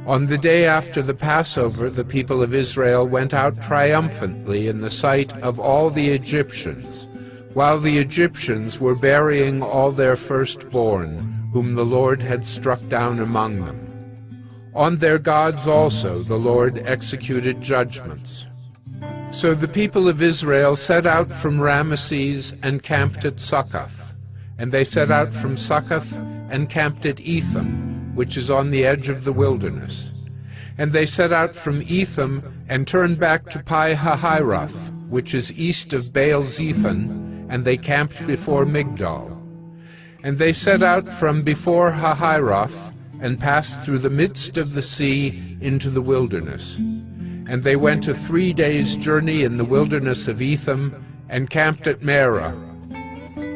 Speaker 1: On the day after the Passover, the people of Israel went out triumphantly in the sight of all the Egyptians, while the Egyptians were burying all their firstborn, whom the Lord had struck down among them. On their gods also the Lord executed judgments. So the people of Israel set out from Ramesses and camped at Succoth. And they set out from Succoth and camped at Etham, which is on the edge of the wilderness. And they set out from Etham and turned back to Pi-hahiroth, which is east of Baal-zephon, and they camped before Migdol. And they set out from before Hahiroth and passed through the midst of the sea into the wilderness. And they went a 3 days' journey in the wilderness of Etham and camped at Marah.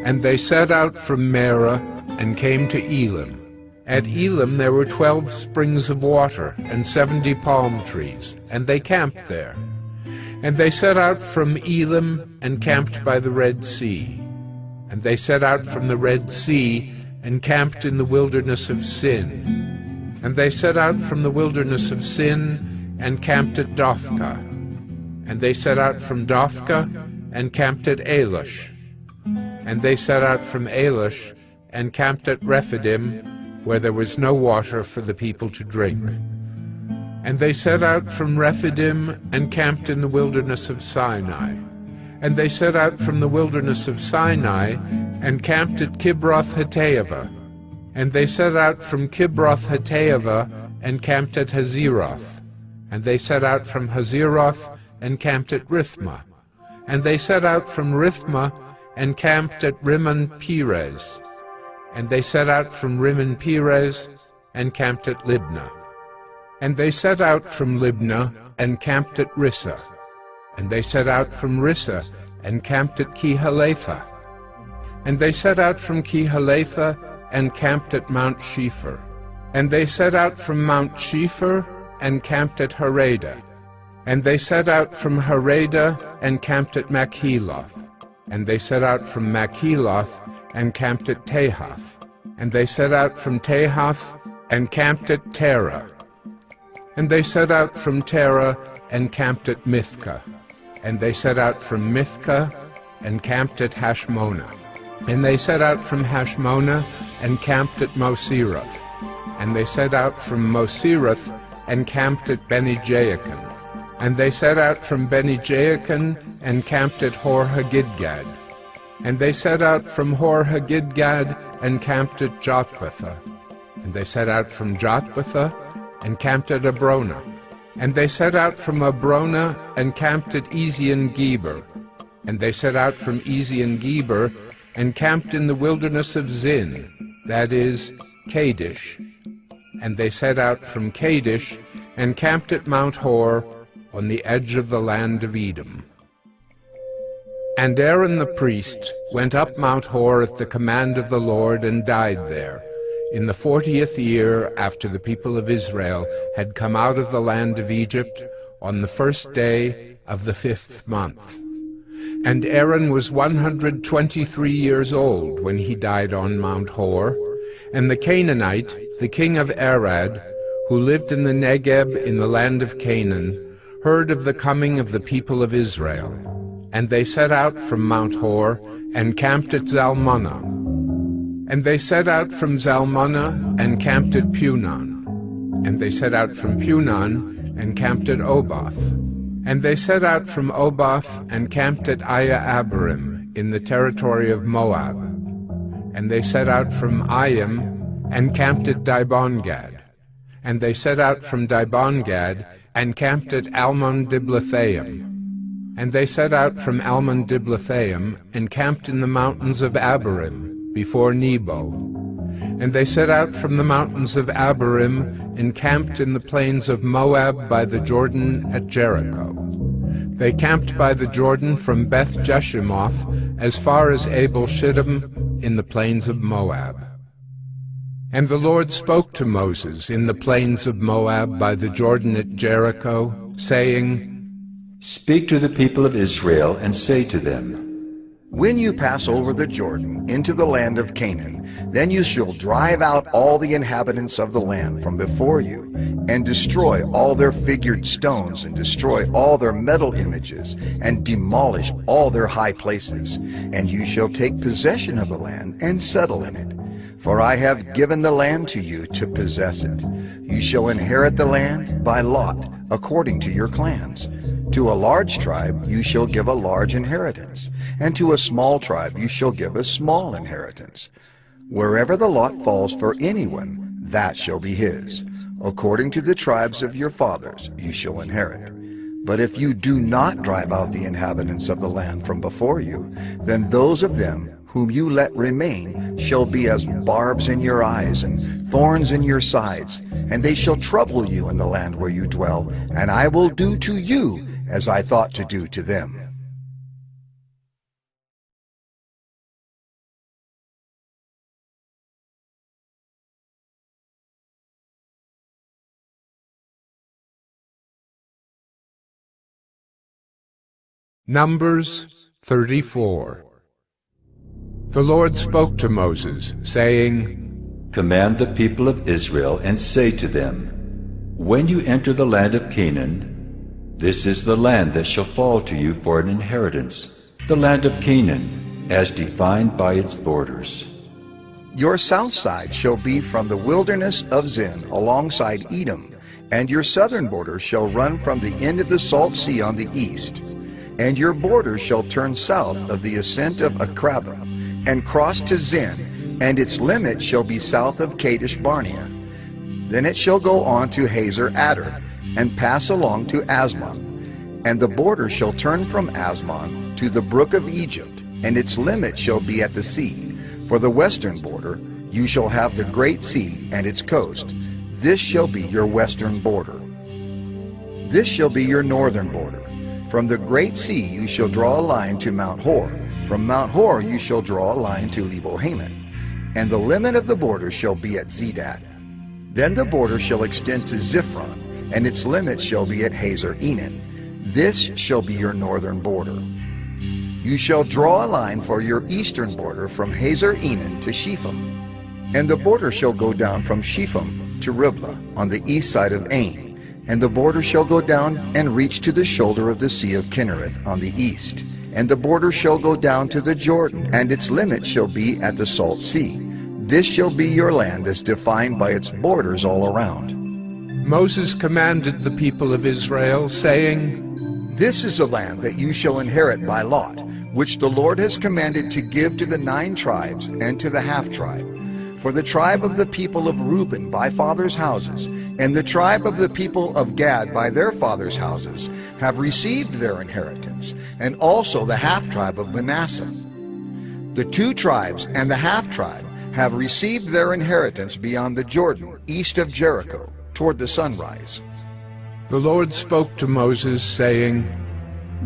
Speaker 1: And they set out from Marah and came to Elim. At Elim there were 12 springs of water, and 70 palm trees, and they camped there. And they set out from Elim, and camped by the Red Sea. And they set out from the Red Sea, and camped in the wilderness of Sin. And they set out from the wilderness of Sin, and camped at Dophkah. And they set out from Dophkah, and camped at Alush. And they set out from Alush, and camped at Rephidim, where there was no water for the people to drink. And they set out from Rephidim, and camped in the wilderness of Sinai. And they set out from the wilderness of Sinai, and camped at Kibroth-Hattaavah. And they set out from Kibroth-Hattaavah, and camped at Hazeroth. And they set out from Hazeroth, and camped at Rithmah. And they set out from Rithmah, and camped at Rimmon-Perez. And they set out from Rimmon-Perez, and camped at Libnah. And they set out from Libnah, and camped at Rissah. And they set out from Rissah, and camped at Kehelatha. And they set out from Kehelatha, and camped at Mount Shepher. And they set out from Mount Shepher, and camped at Harada. And they set out from Harada, and camped at Machheloth. And they set out from Machheloth, and camped at Tahath. And they set out from Tahath, and camped at Terah. And they set out from Terah, and camped at Mithkah. And they set out from Mithkah, and camped at Hashmonah. And they set out from Hashmonah, and camped at Moserath. And they set out from Moserath, and camped at Beni-Jaakan. And they set out from Beni-Jaakan, and camped at Hor-Haggidgad. And they set out from Hor-Haggidgad, and camped at Jotbathah. And they set out from Jotbathah, and camped at Abrona. And they set out from Abrona, and camped at Ezion-Geber. And they set out from Ezion-Geber, and camped in the wilderness of Zin, that is, Kadesh. And they set out from Kadesh, and camped at Mount Hor, on the edge of the land of Edom. And Aaron the priest went up Mount Hor at the command of the Lord, and died there, in the 40th year after the people of Israel had come out of the land of Egypt, on the 1st day of the 5th month. And Aaron was 123 years old when he died on Mount Hor, and the Canaanite, the king of Arad, who lived in the Negeb in the land of Canaan, heard of the coming of the people of Israel. And they set out from Mount Hor, and camped at Zalmunna. And they set out from Zalmunna, and camped at Punon. And they set out from Punon, and camped at Oboth. And they set out from Oboth, and camped at Aya-Abarim, in the territory of Moab. And they set out from Ayim, and camped at Dibon-Gad. And they set out from Dibon-Gad, and camped at Almon-Diblathaim. And they set out from Almon-Diblathaim, and camped in the mountains of Abarim, before Nebo. And they set out from the mountains of Abarim, and camped in the plains of Moab by the Jordan at Jericho. They camped by the Jordan from Beth-Jeshimoth as far as Abel-Shittim in the plains of Moab. And the Lord spoke to Moses in the plains of Moab by the Jordan at Jericho, saying,
Speaker 2: Speak to the people of Israel and say to them,
Speaker 22: When you pass over the Jordan into the land of Canaan, then you shall drive out all the inhabitants of the land from before you, and destroy all their figured stones, and destroy all their metal images, and demolish all their high places. And you shall take possession of the land and settle in it. For I have given the land to you to possess it. You shall inherit the land by lot, according to your clans. To a large tribe you shall give a large inheritance, and to a small tribe you shall give a small inheritance. Wherever the lot falls for anyone, that shall be his. According to the tribes of your fathers you shall inherit. But if you do not drive out the inhabitants of the land from before you, then those of them whom you let remain shall be as barbs in your eyes and thorns in your sides, and they shall trouble you in the land where you dwell, and I will do to you as I thought to do to them.
Speaker 1: Numbers 34. The Lord spoke to Moses, saying,
Speaker 2: Command the people of Israel and say to them, When you enter the land of Canaan, this is the land that shall fall to you for an inheritance, the land of Canaan, as defined by its borders.
Speaker 3: Your south side shall be from the wilderness of Zin alongside Edom, and your southern border shall run from the end of the Salt Sea on the east. And your border shall turn south of the ascent of Akrabah, and cross to Zin, and its limit shall be south of Kadesh Barnea. Then it shall go on to Hazer Adar, and pass along to Asmon. And the border shall turn from Asmon to the brook of Egypt, and its limit shall be at the sea. For the western border you shall have the great sea and its coast. This shall be your western border. This shall be your northern border. From the great sea you shall draw a line to Mount Hor. From Mount Hor you shall draw a line to Lebo-Hamath. And the limit of the border shall be at Zedad. Then the border shall extend to Ziphron, and its limit shall be at Hazer Enan. This shall be your northern border. You shall draw a line for your eastern border from Hazer Enan to Shepham. And the border shall go down from Shepham to Riblah on the east side of Ain. And the border shall go down and reach to the shoulder of the Sea of Kinnereth on the east. And the border shall go down to the Jordan, and its limit shall be at the Salt Sea. This shall be your land as defined by its borders all around.
Speaker 1: Moses commanded the people of Israel, saying,
Speaker 3: This is the land that you shall inherit by lot, which the Lord has commanded to give to the 9 tribes and to the half-tribe. For the tribe of the people of Reuben by fathers' houses, and the tribe of the people of Gad by their fathers' houses, have received their inheritance, and also the half-tribe of Manasseh. The 2 tribes and the half-tribe have received their inheritance beyond the Jordan, east of Jericho, toward the sunrise.
Speaker 1: The Lord spoke to Moses, saying,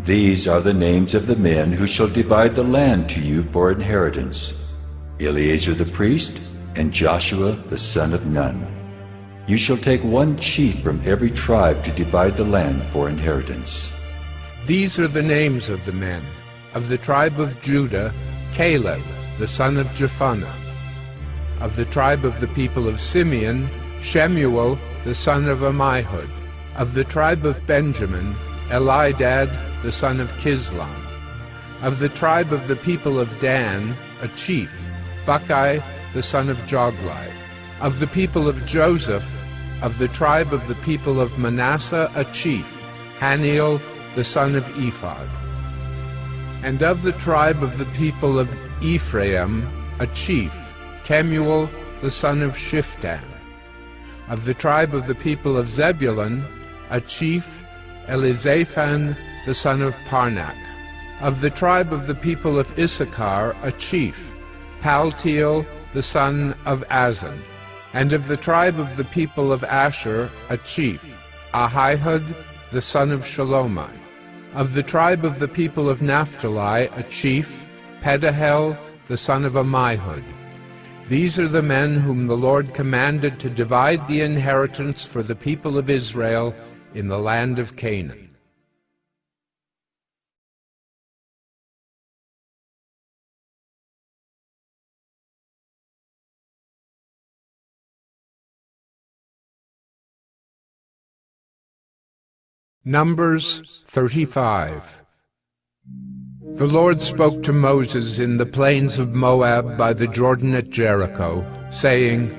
Speaker 2: These are the names of the men who shall divide the land to you for inheritance: Eleazar the priest, and Joshua the son of Nun. You shall take 1 chief from every tribe to divide the land for inheritance.
Speaker 1: These are the names of the men. Of the tribe of Judah, Caleb, the son of Jephunneh. Of the tribe of the people of Simeon, Shemuel, the son of Ammihud. Of the tribe of Benjamin, Elidad, the son of Kislon. Of the tribe of the people of Dan, a chief, Buckai, the son of Joglai. Of the people of Joseph, of the tribe of the people of Manasseh, a chief, Haniel, the son of Ephod. And of the tribe of the people of Ephraim, a chief, Kemuel, the son of Shiftan. Of the tribe of the people of Zebulun, a chief, Elizaphan, the son of Parnak. Of the tribe of the people of Issachar, a chief, Paltiel, the son of Azan. And of the tribe of the people of Asher, a chief, Ahihud, the son of Shalomai. Of the tribe of the people of Naphtali, a chief, Pedahel, the son of Ammihud. These are the men whom the Lord commanded to divide the inheritance for the people of Israel in the land of Canaan. Numbers 35. The Lord spoke to Moses in the plains of Moab by the Jordan at Jericho, saying,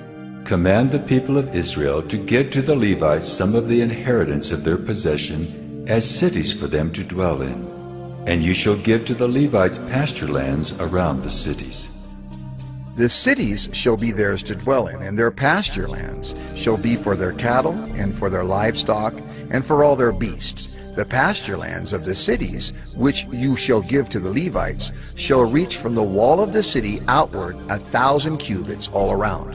Speaker 2: Command the people of Israel to give to the Levites some of the inheritance of their possession as cities for them to dwell in. And you shall give to the Levites pasture lands around the cities.
Speaker 3: The cities shall be theirs to dwell in, and their pasture lands shall be for their cattle, and for their livestock, and for all their beasts. The pasture lands of the cities, which you shall give to the Levites, shall reach from the wall of the city outward 1,000 cubits all around.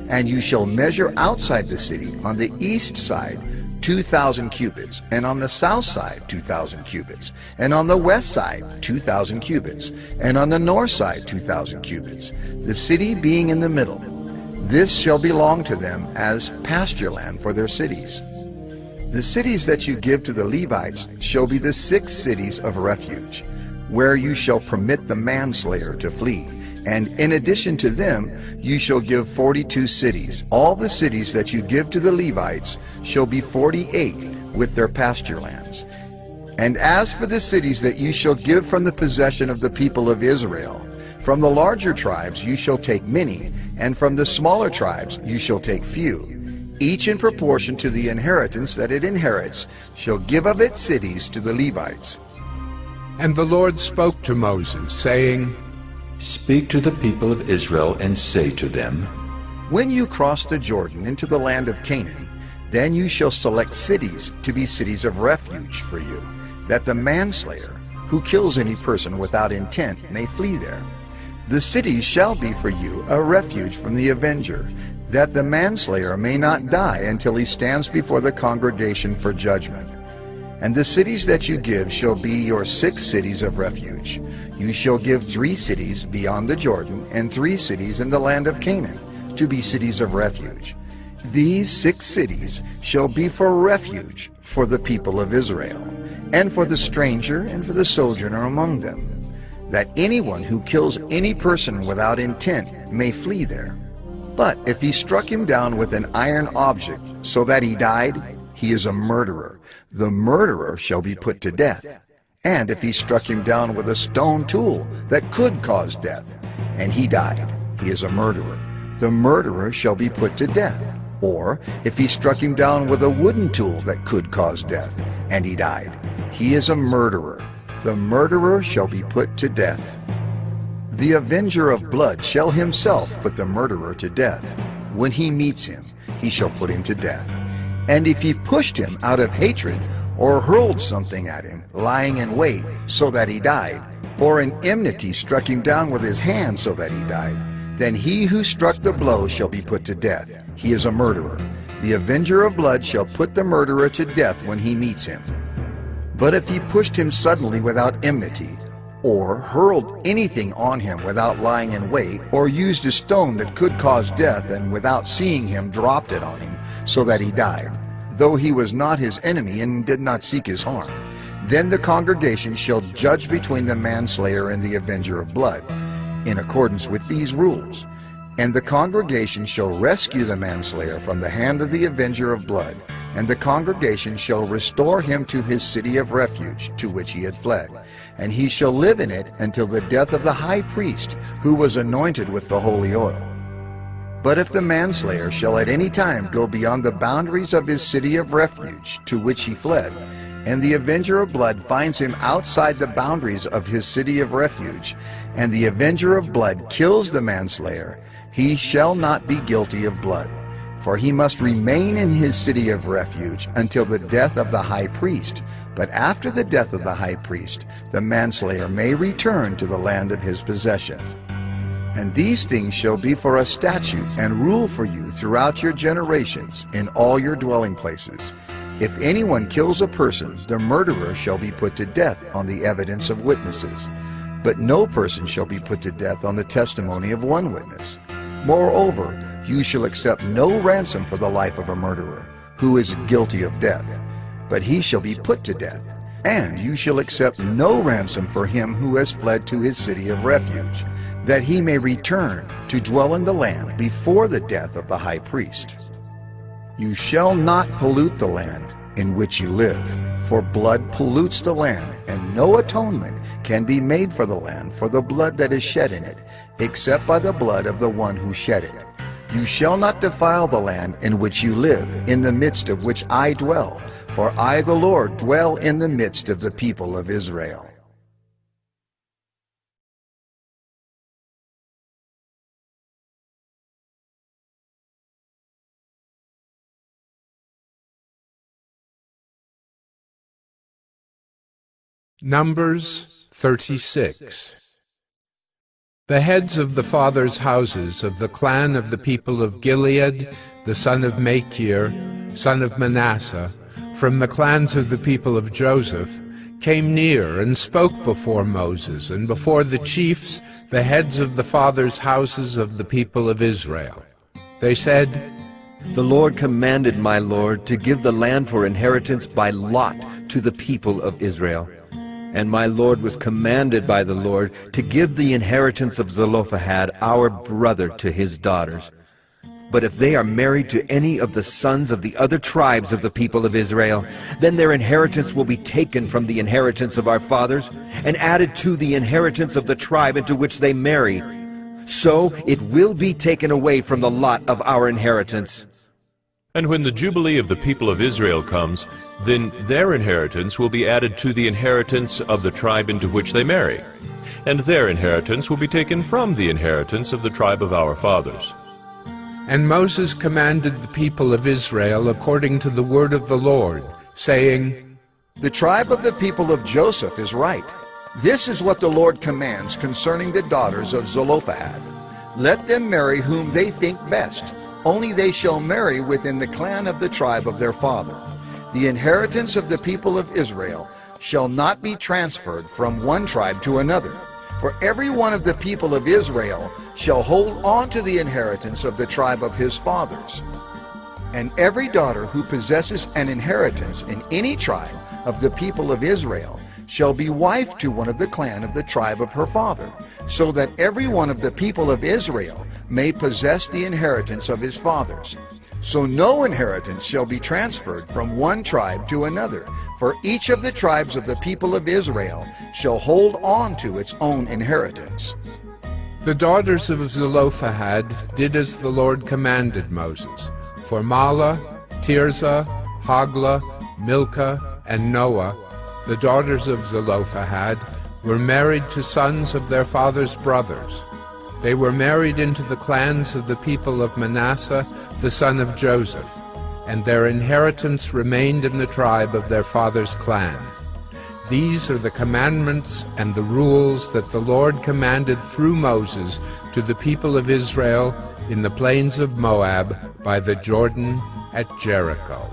Speaker 3: And you shall measure outside the city on the east side 2,000 cubits, and on the south side 2,000 cubits, and on the west side 2,000 cubits, and on the north side 2,000 cubits, the city being in the middle. This shall belong to them as pasture land for their cities.
Speaker 22: The cities that you give to the Levites shall be the 6 cities of refuge, where you shall permit the manslayer to flee. And in addition to them, you shall give 42 cities. All the cities that you give to the Levites shall be 48 with their pasture lands. And as for the cities that you shall give from the possession of the people of Israel, from the larger tribes you shall take many, and from the smaller tribes you shall take few. Each in proportion to the inheritance that it inherits shall give of its cities to the Levites.
Speaker 1: And the Lord spoke to Moses, saying,
Speaker 2: Speak to the people of Israel and say to them,
Speaker 22: When you cross the Jordan into the land of Canaan, then you shall select cities to be cities of refuge for you, that the manslayer, who kills any person without intent, may flee there. The cities shall be for you a refuge from the avenger, that the manslayer may not die until he stands before the congregation for judgment. And the cities that you give shall be your 6 cities of refuge. You shall give 3 cities beyond the Jordan, and 3 cities in the land of Canaan, to be cities of refuge. These 6 cities shall be for refuge for the people of Israel, and for the stranger and for the sojourner among them, that anyone who kills any person without intent may flee there. But if he struck him down with an iron object so that he died, he is a murderer. The murderer shall be put to death. And if he struck him down with a stone tool that could cause death, and he died, he is a murderer. The murderer shall be put to death. Or if he struck him down with a wooden tool that could cause death, and he died, he is a murderer. The murderer shall be put to death. The avenger of blood shall himself put the murderer to death. When he meets him, he shall put him to death. And if he pushed him out of hatred, or hurled something at him, lying in wait, so that he died, or in enmity struck him down with his hand so that he died, then he who struck the blow shall be put to death. He is a murderer. The avenger of blood shall put the murderer to death when he meets him. But if he pushed him suddenly without enmity, or hurled anything on him without lying in wait, or used a stone that could cause death, and without seeing him dropped it on him, so that he died, though he was not his enemy and did not seek his harm, then the congregation shall judge between the manslayer and the avenger of blood, in accordance with these rules. And the congregation shall rescue the manslayer from the hand of the avenger of blood, and the congregation shall restore him to his city of refuge, to which he had fled. And he shall live in it until the death of the high priest, who was anointed with the holy oil. But if the manslayer shall at any time go beyond the boundaries of his city of refuge, to which he fled, and the avenger of blood finds him outside the boundaries of his city of refuge, and the avenger of blood kills the manslayer, he shall not be guilty of blood. For he must remain in his city of refuge until the death of the high priest. But after the death of the high priest, the manslayer may return to the land of his possession. And these things shall be for a statute and rule for you throughout your generations in all your dwelling places. If anyone kills a person, the murderer shall be put to death on the evidence of witnesses. But no person shall be put to death on the testimony of one witness. Moreover, you shall accept no ransom for the life of a murderer, who is guilty of death, but he shall be put to death. And you shall accept no ransom for him who has fled to his city of refuge, that he may return to dwell in the land before the death of the high priest. You shall not pollute the land in which you live, for blood pollutes the land, and no atonement can be made for the land for the blood that is shed in it, except by the blood of the one who shed it. You shall not defile the land in which you live, in the midst of which I dwell, for I, the Lord, dwell in the midst of the people of Israel.
Speaker 1: Numbers 36. The heads of the fathers' houses of the clan of the people of Gilead, the son of Machir, son of Manasseh, from the clans of the people of Joseph, came near and spoke before Moses and before the chiefs, the heads of the fathers' houses of the people of Israel. They said,
Speaker 15: The Lord commanded my Lord to give the land for inheritance by lot to the people of Israel. And my Lord was commanded by the Lord to give the inheritance of Zelophehad, our brother, to his daughters. But if they are married to any of the sons of the other tribes of the people of Israel, then their inheritance will be taken from the inheritance of our fathers and added to the inheritance of the tribe into which they marry. So it will be taken away from the lot of our inheritance.
Speaker 16: And when the Jubilee of the people of Israel comes, then their inheritance will be added to the inheritance of the tribe into which they marry, and their inheritance will be taken from the inheritance of the tribe of our fathers.
Speaker 1: And Moses commanded the people of Israel according to the word of the Lord, saying,
Speaker 22: The tribe of the people of Joseph is right. This is what the Lord commands concerning the daughters of Zelophehad. Let them marry whom they think best. Only they shall marry within the clan of the tribe of their father. The inheritance of the people of Israel shall not be transferred from one tribe to another. For every one of the people of Israel shall hold on to the inheritance of the tribe of his fathers. And every daughter who possesses an inheritance in any tribe of the people of Israel shall be wife to one of the clan of the tribe of her father, so that every one of the people of Israel may possess the inheritance of his fathers. So no inheritance shall be transferred from one tribe to another, for each of the tribes of the people of Israel shall hold on to its own inheritance.
Speaker 1: The daughters of Zelophehad did as the Lord commanded Moses. For Mahlah, Tirzah, Hoglah, Milcah, and Noah, the daughters of Zelophehad, were married to sons of their father's brothers. They were married into the clans of the people of Manasseh, the son of Joseph, and their inheritance remained in the tribe of their father's clan. These are the commandments and the rules that the Lord commanded through Moses to the people of Israel in the plains of Moab by the Jordan at Jericho.